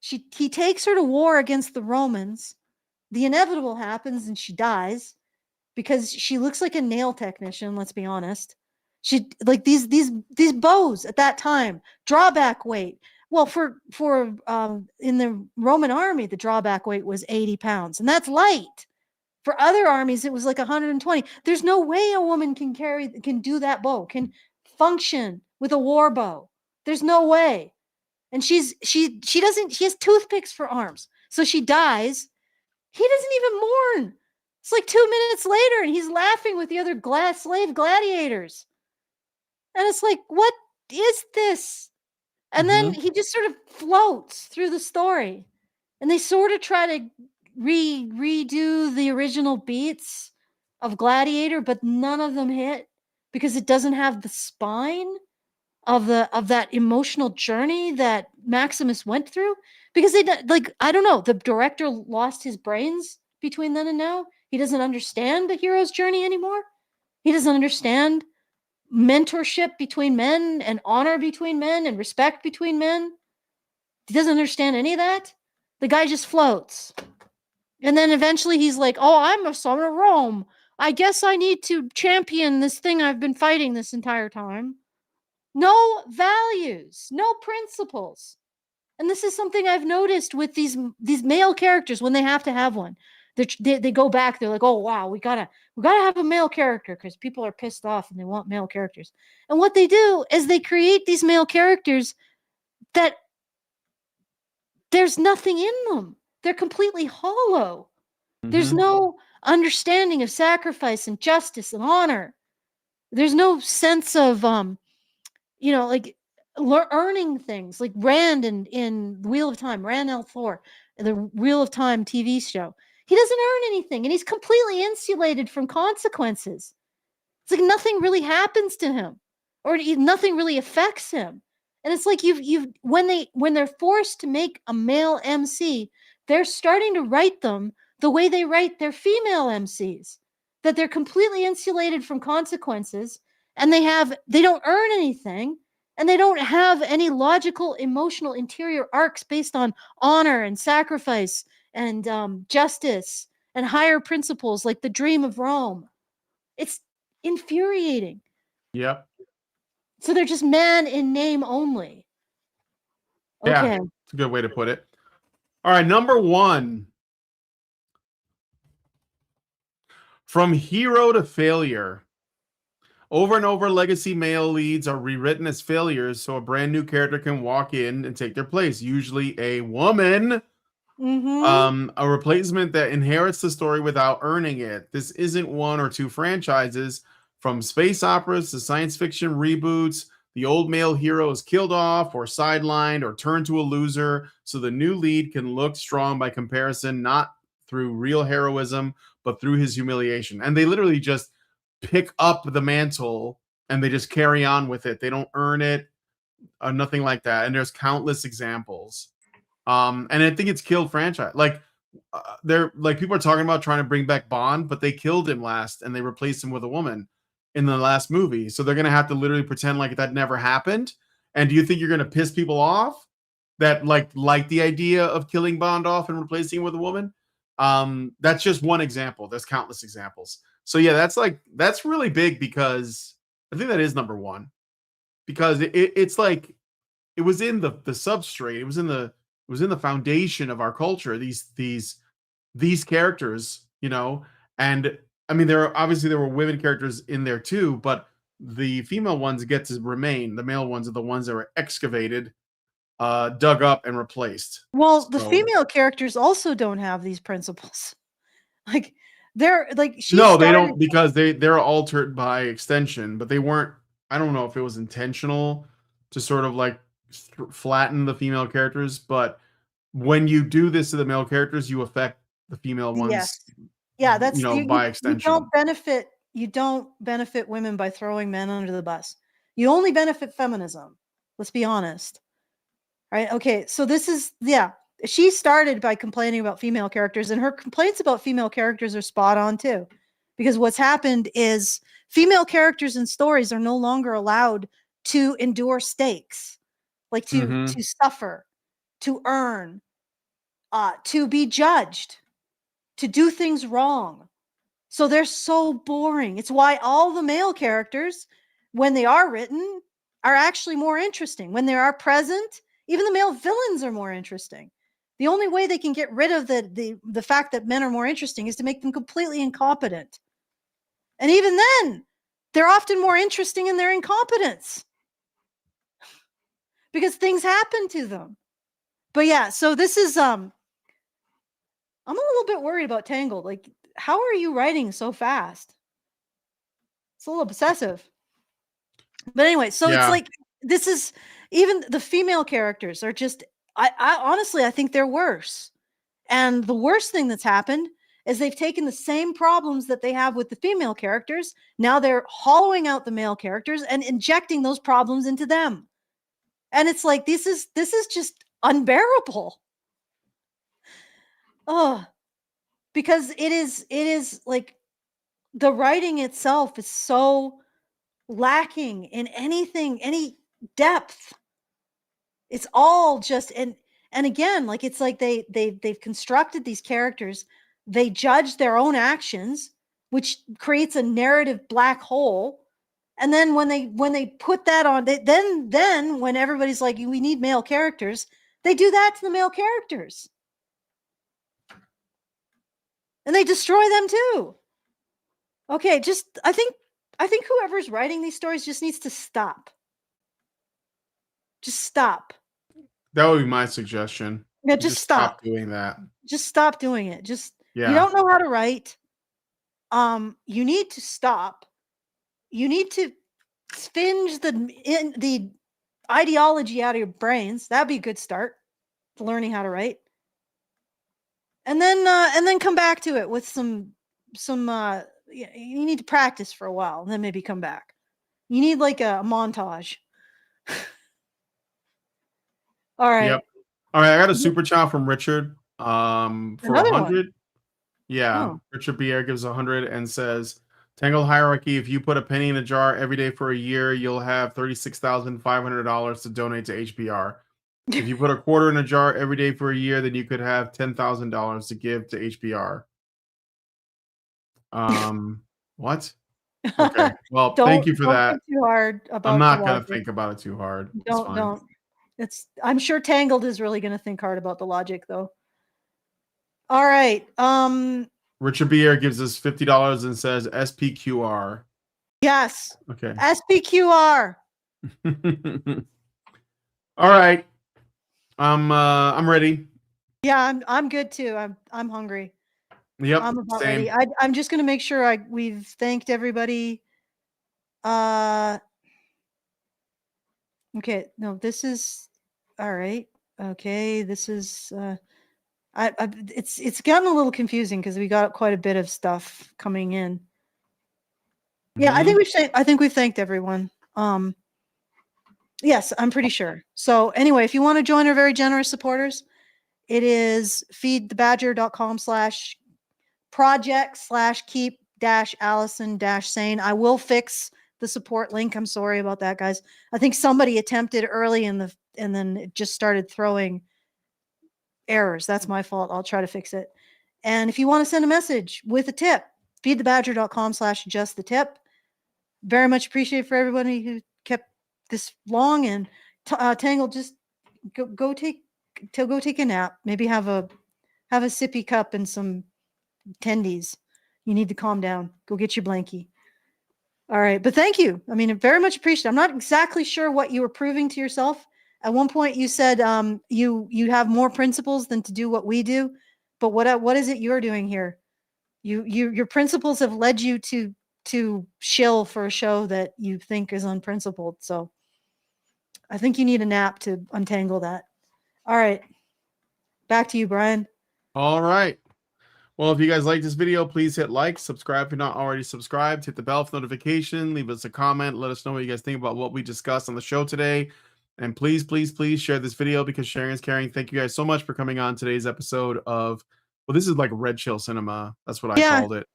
He takes her to war against the Romans. The inevitable happens and she dies because she looks like a nail technician, let's be honest. She like these bows at that time, drawback weight. Well, for in the Roman army, the drawback weight was 80 pounds, and that's light. For other armies, it was like 120. There's no way a woman can do that bow, can function with a war bow. There's no way. And she has toothpicks for arms. So she dies. He doesn't even mourn. It's like 2 minutes later and he's laughing with the other slave gladiators. And it's like, what is this? And then Mm-hmm. he just sort of floats through the story. And they sort of try to redo the original beats of Gladiator, but none of them hit because it doesn't have the spine of that emotional journey that Maximus went through. Because I don't know, the director lost his brains between then and now. He doesn't understand the hero's journey anymore. He doesn't understand mentorship between men and honor between men and respect between men. He doesn't understand any of that. The guy just floats. And then eventually he's like, oh, I'm a son of Rome. I guess I need to champion this thing I've been fighting this entire time. No values, no principles. And this is something I've noticed with these male characters when they have to have one. They go back, they're like, oh wow, we gotta have a male character because people are pissed off and they want male characters. And what they do is they create these male characters that there's nothing in them. They're completely hollow. There's no understanding of sacrifice and justice and honor. There's no sense of like earning things, like Rand in Wheel of Time, Rand L4, the Wheel of Time TV show. He doesn't earn anything, and he's completely insulated from consequences. It's like nothing really happens to him, or nothing really affects him. And it's like when they're forced to make a male MC, they're starting to write them the way they write their female MCs, that they're completely insulated from consequences, and they don't earn anything, and they don't have any logical, emotional, interior arcs based on honor and sacrifice and justice and higher principles like the dream of Rome. It's infuriating. Yep. So they're just man in name only. Yeah, Okay. it's a good way to put it. All right, number 1. From hero to failure. Over and over, legacy male leads are rewritten as failures so a brand new character can walk in and take their place, usually a woman. A replacement that inherits the story without earning it. This isn't one or two franchises. From space operas to science fiction reboots, the old male hero is killed off or sidelined or turned to a loser so the new lead can look strong by comparison, not through real heroism, but through his humiliation. And they literally just pick up the mantle and they just carry on with it. They don't earn it, nothing like that. And there's countless examples. And I think it's killed franchise. They're like, people are talking about trying to bring back Bond, but they killed him last and they replaced him with a woman in the last movie. So they're going to have to literally pretend like that never happened. And do you think you're going to piss people off that like the idea of killing Bond off and replacing him with a woman? That's just one example. There's countless examples. So yeah, that's really big, because I think that is number 1, because it's like, it was in the substrate. It was in the foundation of our culture. These characters, and I mean, there were women characters in there too, but the female ones get to remain. The male ones are the ones that were excavated, dug up, and replaced. Well, the female characters also don't have these principles. Like they're like they don't, because they're altered by extension, but they weren't. I don't know if it was intentional to sort of like flatten the female characters, but when you do this to the male characters, you affect the female ones. Yes. Yeah, that's by extension. You don't benefit women by throwing men under the bus. You only benefit feminism. Let's be honest. Right? Okay, so this is she started by complaining about female characters, and her complaints about female characters are spot on too. Because what's happened is female characters in stories are no longer allowed to endure stakes, like to suffer, to earn, to be judged, to do things wrong. So they're so boring. It's why all the male characters, when they are written, are actually more interesting. When they are present, even the male villains are more interesting. The only way they can get rid of the fact that men are more interesting is to make them completely incompetent. And even then, they're often more interesting in their incompetence because things happen to them. But yeah, so this is I'm a little bit worried about Tangled. Like, how are you writing so fast? It's a little obsessive. But anyway, so it's like, this is, even the female characters are just, I honestly, I think they're worse. And the worst thing that's happened is they've taken the same problems that they have with the female characters. Now they're hollowing out the male characters and injecting those problems into them. And it's like, this is just unbearable. Oh, because it is like, the writing itself is so lacking in any depth. It's all just, and again, like, it's like they've constructed these characters, they judge their own actions, which creates a narrative black hole. And then when they put that on, then when everybody's like, we need male characters, they do that to the male characters. And they destroy them too. Okay, I think whoever's writing these stories just needs to stop. Just stop. That would be my suggestion. Yeah, You just stop. doing that. Just stop doing it. Just you Yeah. don't know how to write. You need to stop. You need to spinge the ideology out of your brains. That'd be a good start to learning how to write. And then come back to it with some you need to practice for a while and then maybe come back. You need like a montage. All right. Yep. All right, I got a super chat from Richard. For Another one. 100. Yeah, Oh. Richard Bier gives 100 and says, Tangled Hierarchy, if you put a penny in a jar every day for a year, you'll have $36,500 to donate to HBR. If you put a quarter in a jar every day for a year, then you could have $10,000 to give to HBR. What? Okay. Well, thank you for Don't that. think too hard about I'm the not gonna logic. think about it too hard. It's Don't fine. don't. I'm sure Tangled is really gonna think hard about the logic though. All right. Richard Bier gives us $50 and says SPQR. Yes. Okay. SPQR. All right. I'm ready. Yeah, I'm good too. I'm hungry. Yep. I'm about Same. ready. I'm just gonna make sure we've thanked everybody. Okay, no, this is all right. Okay, this is it's gotten a little confusing because we got quite a bit of stuff coming in. Yeah, I think we've thanked everyone. Yes, I'm pretty sure. So anyway, if you want to join our very generous supporters, it is feedthebadger.com/project/keep-allison-sane. I will fix the support link. I'm sorry about that, guys. I think somebody attempted early and then it just started throwing errors. That's my fault. I'll try to fix it. And if you want to send a message with a tip, feedthebadger.com/justthetip. Very much appreciated for everybody who kept this long. And Tangle, just go take a nap. Maybe have a sippy cup and some tendies. You need to calm down. Go get your blankie. All right, but thank you. I mean, very much appreciated. I'm not exactly sure what you were proving to yourself. At one point, you said you have more principles than to do what we do. But what is it you're doing here? Your principles have led you to shill for a show that you think is unprincipled. So I think you need a nap to untangle that. All right, back to you, Brian. All right. Well, if you guys like this video, please hit like, subscribe if you're not already subscribed, hit the bell for notification, leave us a comment, let us know what you guys think about what we discussed on the show today. And please, please, please share this video because sharing is caring. Thank you guys so much for coming on today's episode of, well, this is like Red Chill Cinema. That's what I called it.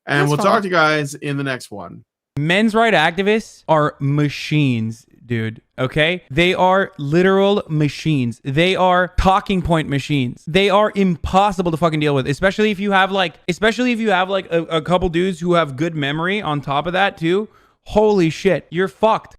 And we'll talk to you guys in the next one. Men's right activists are machines, dude. Okay? They are literal machines. They are talking point machines. They are impossible to fucking deal with, especially if you have like a couple dudes who have good memory on top of that too. Holy shit, you're fucked.